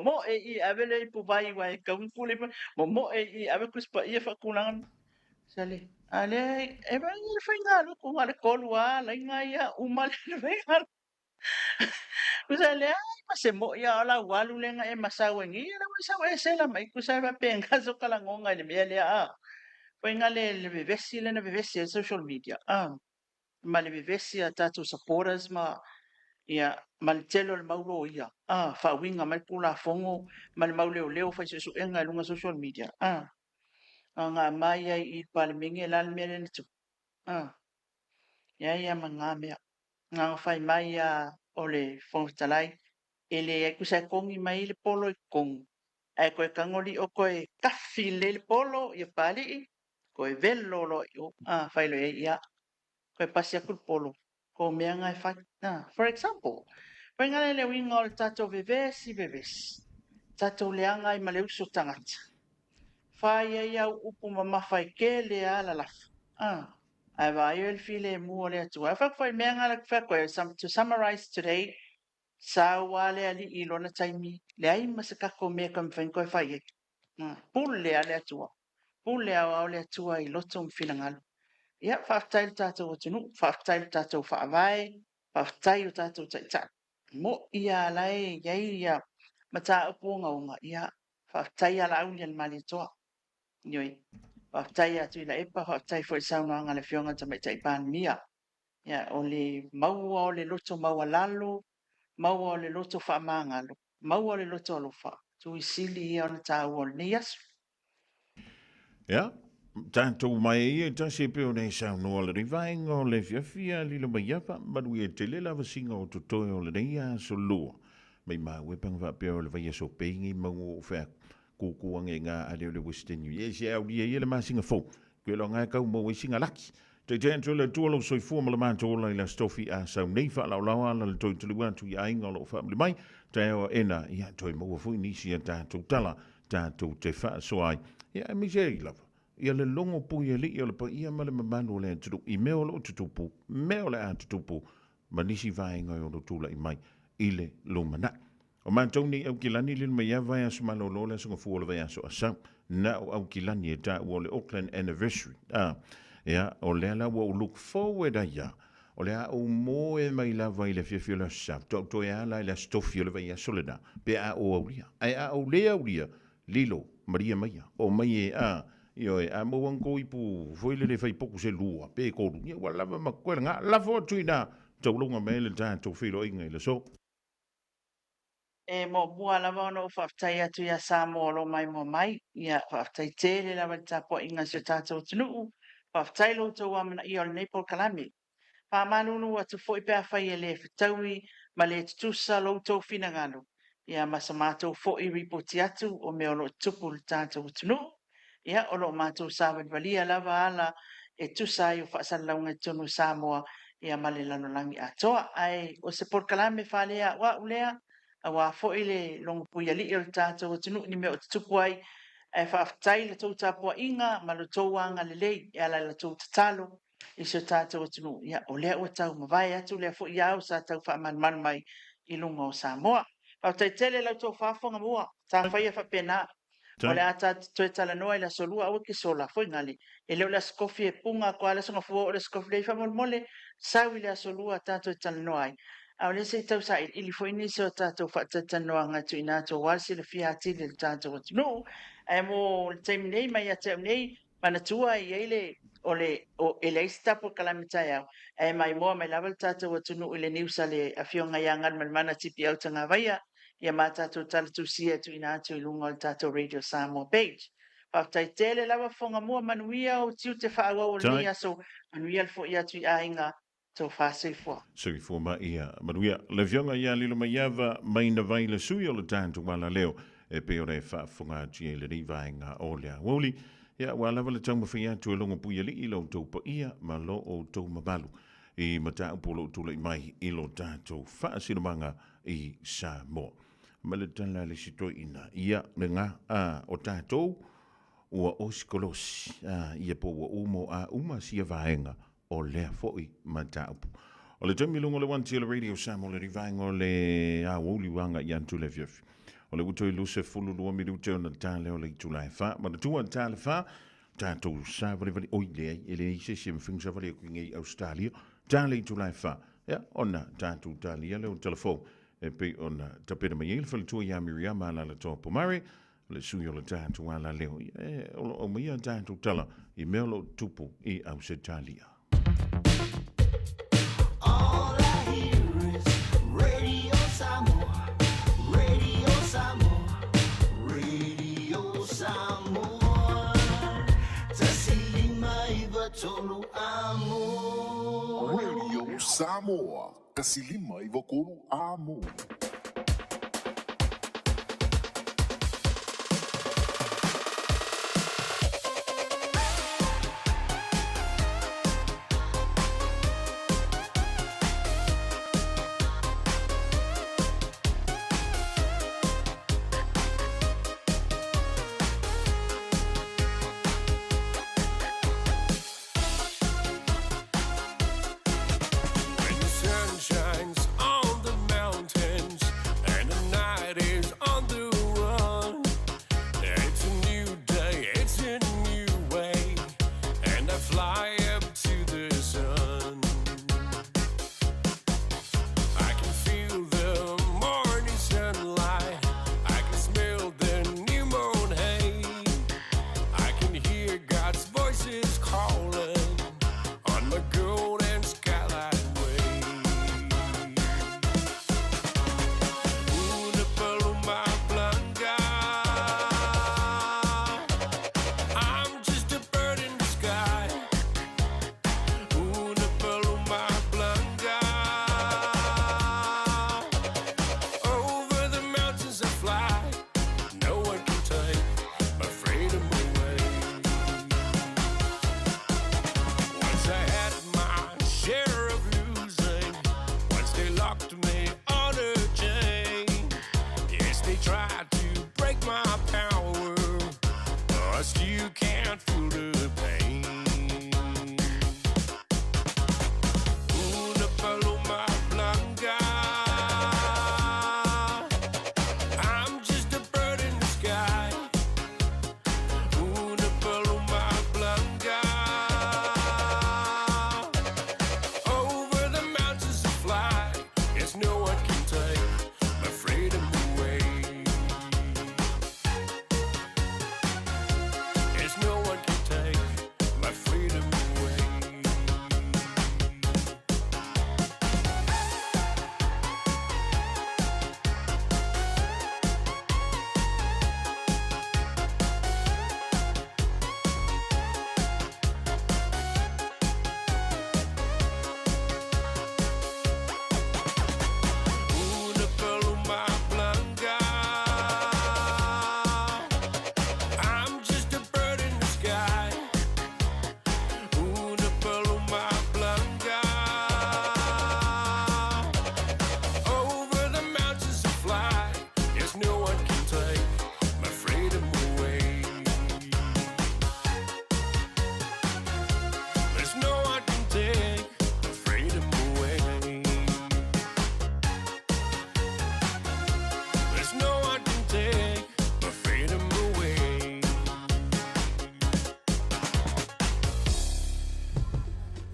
U: mo e i ave le pu vai vai ka un ku le mo e i ave ku spa i fa kulang sale ale e va i fai nga lo ku ngale kolua la nga ia uma le fai nga kusale ai pase mo ia la walu le nga e masawengi ia la wasa wese la mai kusale penga so kala ngonga le mele foi nga le vivesi le na vivesi social media ma le vivesi a tatu supporters ma ia ma le telo le maulo ia fa winga mai pula fongo ma le mauleo leo fa se enga lunga social media nga mai ai i pale mingi la le mele tu ia manga me nga fai mai ole fontalai ele ku sa kongi mai le polo i kong ai ko kangoli o ko e kaffi le polo i pali ko e vello lo fai lo ia ko e pasi aku polo ko mea ngai fai for example pai ngale le winga o tato vevesi tato le anga i male uso tangata fai ia upu mama fai ke le ala la ai vai el file mu le tu fa fai mea ngale fa ko to summarize today sa wale ali i lona taimi le ai masaka ko me kam fen ko fai pulle ale atua pulle a ole atua i loto mfinangal ia faafetai le tatou atunuu faafetai le tatou faavai faafetai o tatou taʻitaʻi mo ia lae iai ia mataupu ogauga ia faafetai ala auli ale maliatoa ioi faafetai atu i la epa faafetai foʻi saunoaga le fioga tamaitaʻi panemia ia o le maua o le loto maua lalo maua o le loto faamagalo maua o le loto alofa tuisili ia ona tāua o lenei aso
G: ya tanto mai e tasi pe o nei sa no le rivainga o le fiafia li lo mai apa manu e te le lava singa o tutoe o le nei a so lua mai ma we pang va pe o le vai so peingi mangu fa ku ku ange nga ale le western ye se au ye le ma singa fo ke lo nga ka mo we singa laki te tento le tuolo so fu ma le man to la stofi a sa nei fa la la la to tu le tu ya inga lo fa mai te o ena ya to mo fu ni si ta tu tala ta tu te fa so ai ya mi je lava ia le longo pu ia li ia le pa ia male mamanu le tu i meo lo tutupu meo le a tutupu manisi vai ngai o tula i mai ile lo mana o man toni au kilani le mai vai as malo lo le so fu le vai so asa na au kilani e ta o le Auckland anniversary ya o le la wo look forward ya o le o mo e mai la vai le fia la sa to ya la la stofio le vai solida pe a o aulia ai a o le aulia lilo maria maia o mai io a mo wan ko ipu foi le fai poku se lua pe ko ni wala ma ko nga la fo tuina to lunga me le tan to filo inga le so
U: e mo bua lava ona faafetai atu ia Samoa mai mo mai ia faafetai tele lava le tapo inga se tatou tunuu faafetai loutou amanaʻi o lenei polokalame faamanunu atu foʻi pe afai e lē fetaui ma lē tutusa loutou finagalo ia ma sa mātou fo'i ripoti atu o me o lo tupu le tātou tunu. Ia o lo mātou sāwaliwalia lava ala e tusa i o whaasalaunga tunu Samoa ia male lanolangi atoa. Ai o se porkalame whalea wa ulea a wā fo'i le longo puia li o le tātou tunu ni me o tupu ai e whaafitai le tau tāpua inga ma lo tau anga le lei e ala le tau tatalo i se tātou tunu. Ia o lea o tau mawai atu lea fo'i au sa tau whaaman mai i lunga o Samoa. Pau tai tele lau tō whaafonga mua, tā whaia whapena. O le ata toi tala noa i la solua au ki sola foi ngali. E leo la skofi e punga ko ala songa fua o le skofi lei whamol mole, sau i la solua tā toi tala noa ai. Au le se tau sa ili foi nisi o tātou whaatata noa ngatu i nātou walsi le fia atili le tātou atu. No, e mo le taimi nei mai a teo nei, mana tua i eile o ele istapo kalamitai au. E mai moa mai lawal tātou atu no i le niusa le afionga iangan mana tipi au tanga vaia, ia mātātou talatusia tu ina atu i lunga o le tātou Radio Samoa page. Pātai tele lawa Fofogamua manuia o tiu te whaawa o le aso manuia le fo i atu i ainga tō whāseifua.
G: Seifua ma ia manuia. Le fionga ia lilo mai ava mai na vai le sui o le tātou wala leo e pe o re whaafunga atu i le rivaenga o le Aoauli. Ia wala wale tau mawhi atu e longa puia li i lau tau pa ia ma lo o tau mabalu. I mata upolo tula i mai i lo tātou whaasiramanga i Samoa. Maletala le sito ina ia le ngā o tātou ua osikolosi ia po ua umo a uma sia vaenga o lea foi mataupu. O le tami lungo le wanti le Radio Samoa le rivaenga o le Aoauli wanga i antu le fiafi. O le utoi luse fulu lua mirute o na tāle o le itulai wha. Ma le tua tāle wha tātou sa vali oi lea e le ise sia mwhinga sa vali a kuingei Australia tāle itulai wha. Ia ona tātou tāle ia le o telefon. E pe ona tapena mai ele fale tua ia Miriam ala le toa pomare le sui o le tātou ala leo o mia tātou tala i mea lo tupu i Ausitalia.
O: All I hear is Radio Samoa, Radio Samoa, Radio Samoa. Tasilima iwa tolu amo.
P: Radio Samoa. Kasilima ivokuru amo.
O: Shines on the mountains.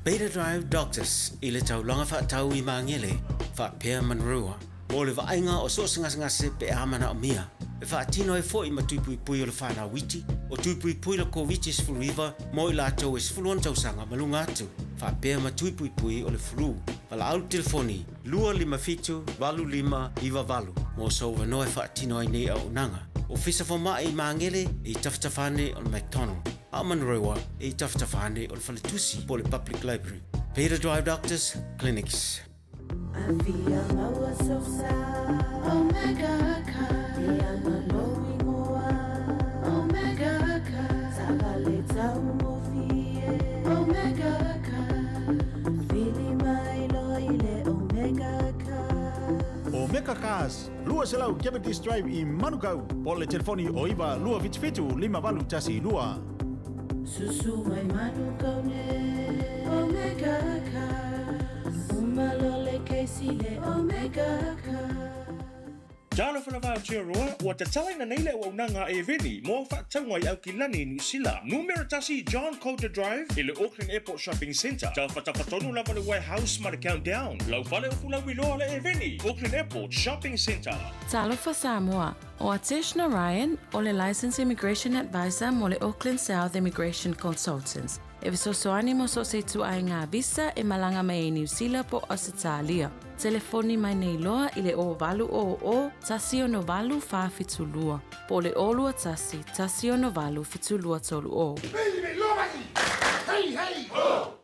B: Beta Drive Doctors i le taulanga whaatau I maangele whaapea manrua o le vaenga o sosingasngase pe amana o mia e whaatino e fo I matupui pui o le whana witi o tupui pui la COVID sfuluiva mo I lātou e sfuluan tausanga malunga atu whaapea matupui pui o le flu wala au telefoni 255-valu mo sauva noe whaatino ai nei au nanga o fisa fo mai I maangele I taftafane o le McDonald a manrewa I taftafane o le Faletusi po le Public Library Beta Drive Doctors Clinics
A: Omega Cars, lua selau Diabetes Drive I Manukau, po le telefoni o iwa lua fitu 5 tasi lua.
V: Susu mai Manukau ne Omega Cars, umalole kesi le Omega Cars.
L: Jalo whanawau tia roa, ua te talaina neile o unanga e veni, mo whaatangwa I au ki lani New Zealand. Numero tasi John Coulter Drive, I le Auckland Airport Shopping Centre. Tau whatapatonu lava le warehouse ma le countdown. Lau whale o fulau wiloa le e veni, Auckland Airport Shopping Centre.
T: Talofa Samoa. O Ateshna Ryan, o le Licensed Immigration Advisor mo le Auckland South Immigration Consultants. E visosoani mo so se tu ai ngā visa e malanga mai New Zealand po Australia. Telefoni mai nei loa I le o valu o tasi o no valu wha fitulua. Po le olua tasi o no valu fitulua tolu o.
O: Hey, hey, oh!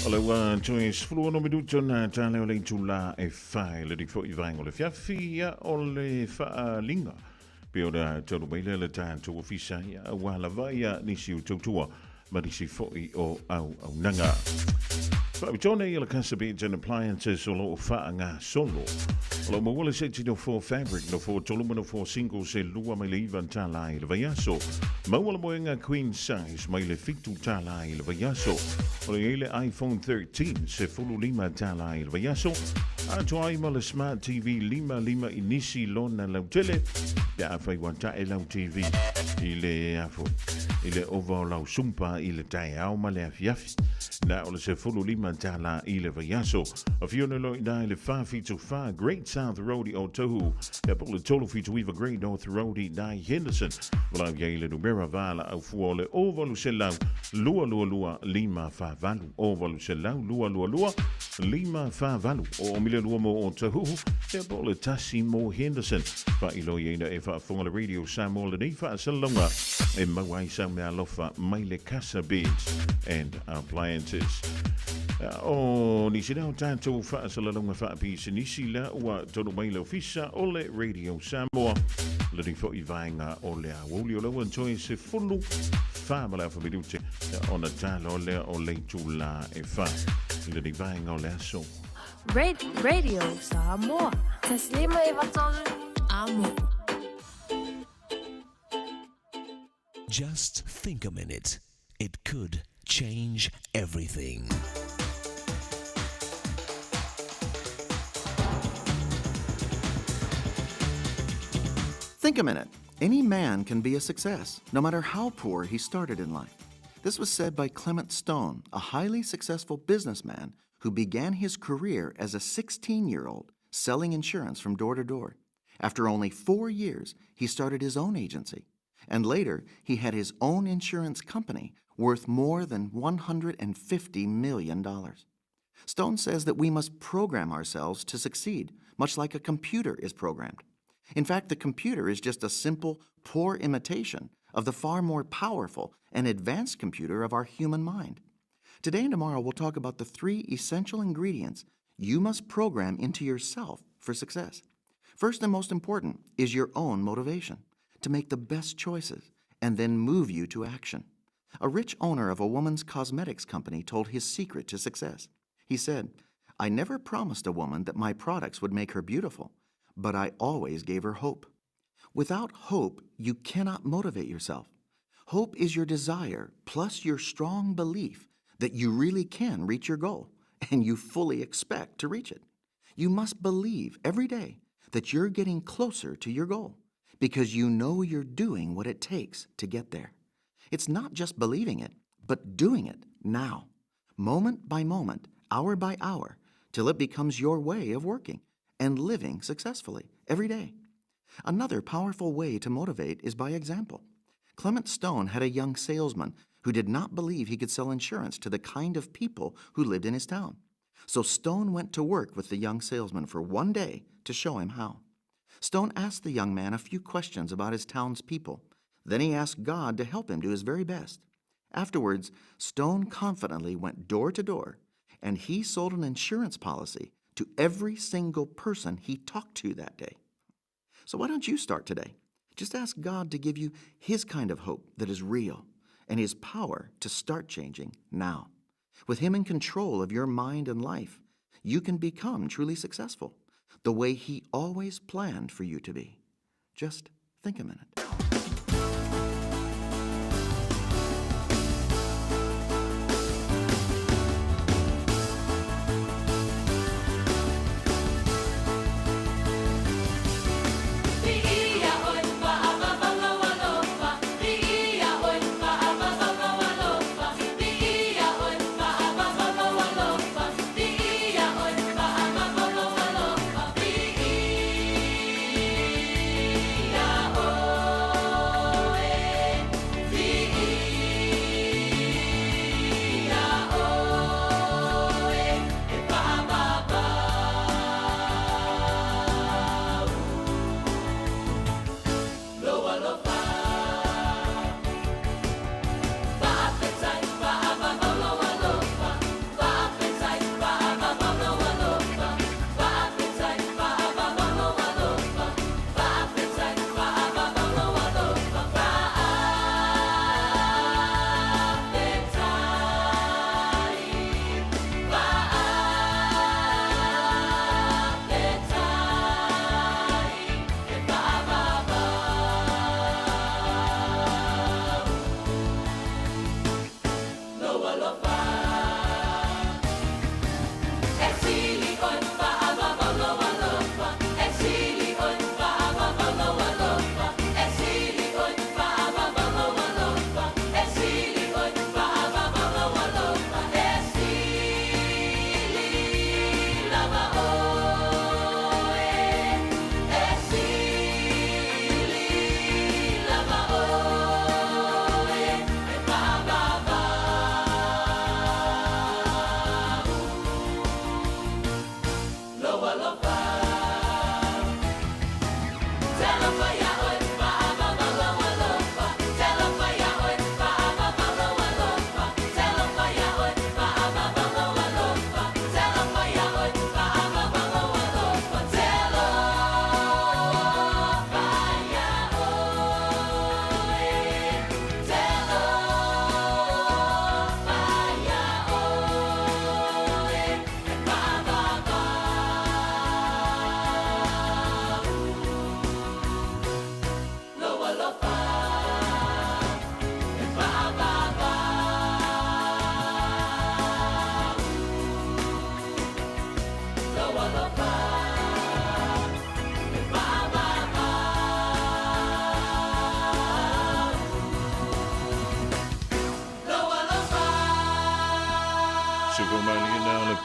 G: Alewa tuis flua no minuto na tale o le tula e fai le difo I vango le fiafia o le faalinga. Pe o da tonu meile le tātou o fisa ia wala vaia nisi o tautua ma nisi foi o au nanga. Whaabitone I le Casabits and Appliances o lo whaanga solo. O lo mawale se tino for fabric no for toluma no for single se lua mai le iwan tālai le vaiaso. Mawala moenga queen size mai le fitu tālai le vaiaso. O le ele iPhone 13 se fulu lima tālai le vaiaso. Ato ai ma le Smart TV lima inisi lona lautele. Pe awhai wanta e lau TV. I le afo. I le ovo lau sumpa I le tai au ma le afiafi. Na o le se fulu lima tala I le vaiaso. A fiona lo I le fa fitu fa Great South Roadie o tohu. E po le tolu fitu iwa Great North Roadie Dai Henderson. Wala ia I le numera vala au fua le ovo lu se lau. Lua lima fa valu. Ovo lu se lau lua lima fa valu. O mile lua mo o tohu. E po le tasi mo Henderson. Fa ilo iena e fa fonga le radio Samoa le nei fa salonga. E mawai sa mea lofa mai le Casabits and Appliances. O nisi nao tātou whaasalalonga whaapisa nisi la ua tonu mai lau fisa o le Radio Samoa. Le ni fo I vaenga o le Aoauli o lau antoi se fulu whaamala a whamirute o na tālo lea o le tula e wha. Le ni vaenga o le aso.
C: Radio Samoa. Taslima iwatolu amo.
W: Just think a minute. It could change everything.
X: Think a minute. Any man can be a success, no matter how poor he started in life. This was said by Clement Stone, a highly successful businessman who began his career as a 16-year-old selling insurance from door to door. After only 4 years, he started his own agency. And later, he had his own insurance company worth more than $150 million. Stone says that we must program ourselves to succeed, much like a computer is programmed. In fact, the computer is just a simple, poor imitation of the far more powerful and advanced computer of our human mind. Today and tomorrow, we'll talk about the 3 essential ingredients you must program into yourself for success. First and most important is your own motivation to make the best choices and then move you to action. A rich owner of a woman's cosmetics company told his secret to success. He said, "I never promised a woman that my products would make her beautiful, but I always gave her hope." Without hope, you cannot motivate yourself. Hope is your desire plus your strong belief that you really can reach your goal, and you fully expect to reach it. You must believe every day that you're getting closer to your goal because you know you're doing what it takes to get there. It's not just believing it, but doing it now, moment by moment, hour by hour, till it becomes your way of working and living successfully every day. Another powerful way to motivate is by example. Clement Stone had a young salesman who did not believe he could sell insurance to the kind of people who lived in his town. So Stone went to work with the young salesman for one day to show him how. Stone asked the young man a few questions about his town's people. Then he asked God to help him do his very best. Afterwards, Stone confidently went door to door, and he sold an insurance policy to every single person he talked to that day. So why don't you start today? Just ask God to give you His kind of hope that is real and His power to start changing now. With Him in control of your mind and life, you can become truly successful, the way He always planned for you to be. Just think a minute.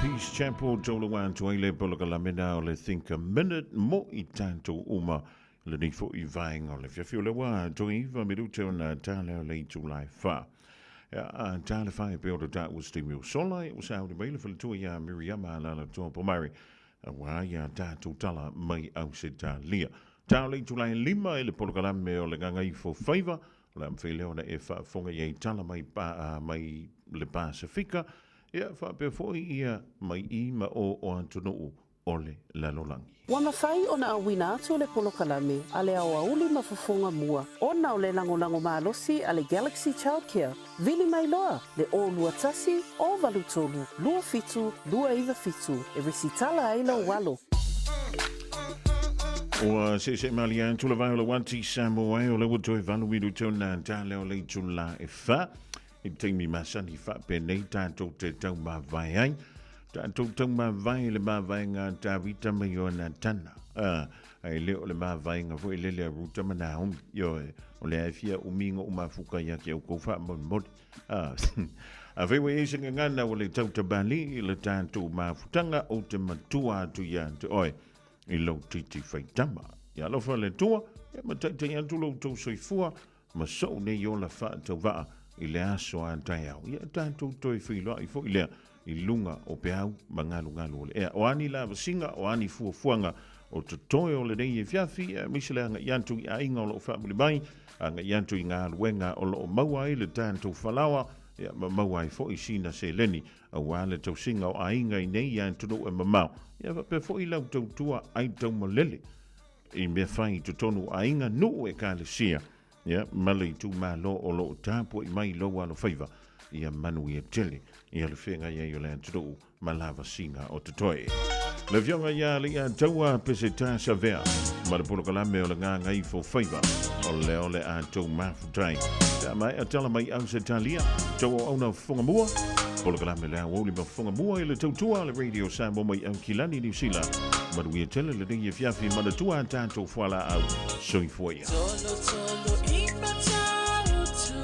X: Peace Chapel tolu wan tuaile poloka lamena o le think a minute mo I tanto uma le ni fo I vaing o le fiafio le wa toiva minute na tale o le July fa. Ja, tale fa I beeld dat was stimul sola it was out the for to ya Miriama la la to pomari. Wa ya tato tala mai au sita lia. Tale July 5 le poloka lame o le ganga I fo favor la mfele ona e fa fonga ye tala mai pa mai le Pasifika. Ia wha pe foi ia mai I ma o antono
G: ole lalolangi.
F: Wa mawhai o na awina atu o le polokalame a le Aoauli ma Fofogamua. Ona o le lango malosi a le Galaxy Childcare. Vili mai loa le o lua tasi o valutolu. Lua fitu, lua iwa fitu. E resitala aila walo.
G: O se malian tula vai o le wanti Samoa o le woto e valu widu tona tale o le tula e fa. I teimi masani fa penei tātou te tau ma vai ai. Tātou tau ma vai le ma vai ngā tāwita mai o nā tana. Ai leo le ma vai ngā fo ele le ruta mana humi. Yo o le aifia umingo umafuka ya ki au koufa mon. A vewe e singa ngana o le tau tabali le tātou mafutanga o te matua atu ya te oi. I lau titi whaitama. Ia lofa le tua, e mataitai atu lau tau soifua, ma sou ne i o la wha tau waa i le aso a tai au. Ia tātou toi whiloa i fo i lea i lunga o pe au ma ngalu ole. Ea o ani la vasinga o ani fuafuanga o te toi o le nei e fiafi, misile anga iantu i a inga o lo wha muli mai, anga iantu i ngā luenga o lo maua i le tātou whalawa, ia ma maua i fo i sina se leni, a wale tau singa o a inga i nei iantu no e mamau. Ia pe fo i lau tau tua ai tau malele. I mea whai tu tonu a inga no e ka le sia. Ia male tu ma lo o lo tāpua i mai lo alo whaiva. Ia manu i e tele. Ia le whenga ia i o le anturu ma lava singa o te toi. Le vionga ia le ia taua pese tā sa vea. Ma le polokalame o le ngā ngai fo whaiva. O le ole a tau mafutai. Tā mai a tala mai au se talia. Tau o au Fofogamua. Polokalame le Aoauli ma Fofogamua i le tautua le Radio Samoa mai au Kilani New Zealand. Madu ia tele le ringi fiafi ma le tua tātou whala au soifoia.
E: Tolo i matautu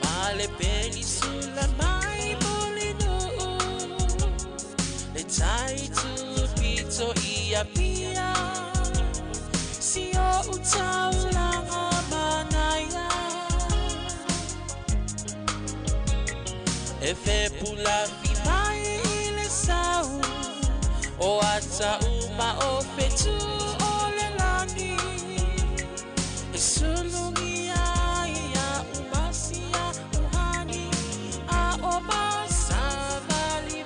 E: ma le penisula mai molino le taitu pito i apia si o utaulanga manaya e fe pula mai le sau o ata uma o fetu o le lani e sulungi ia umasia uhani a o masa vali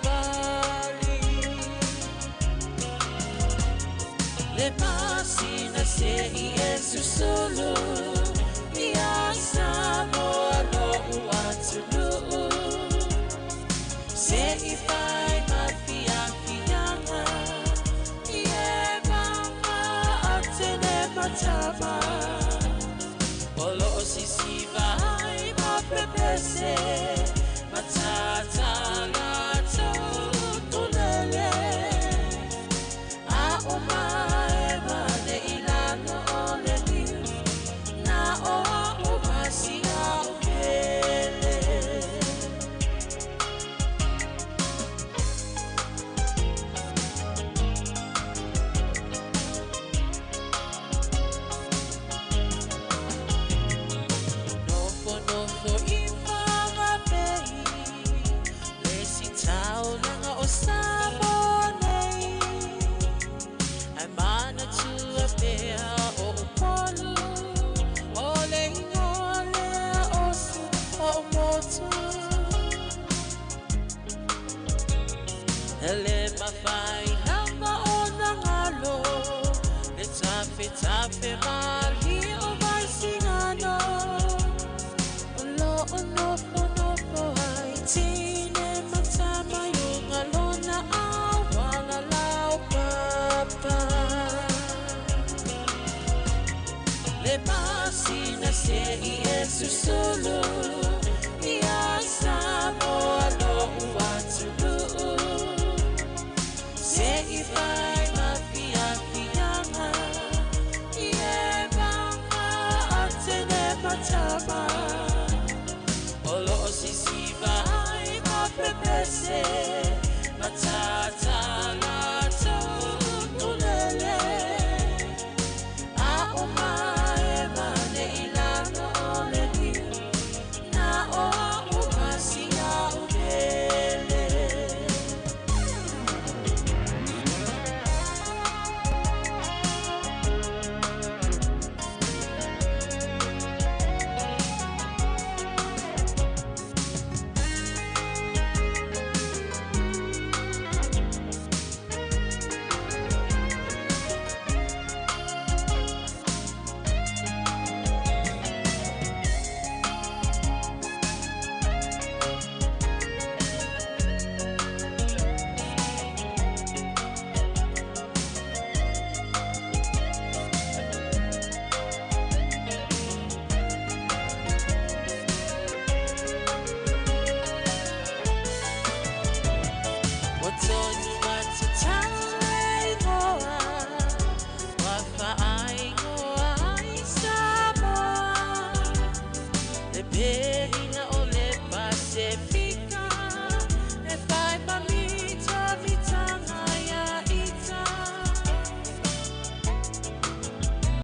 E: le masina se i esu solo ia Samoa lo uatulu se i fai mafia fianga ie mama atene matama olo sisi vai ma pepese matata lato tunele a oma ema ne ilano ole niu na o masia opele ele mafai nanga ona ngalo le tafe mali o vai singano ono po ai tine matama yunga lona awala lau papa le masina se i esu solo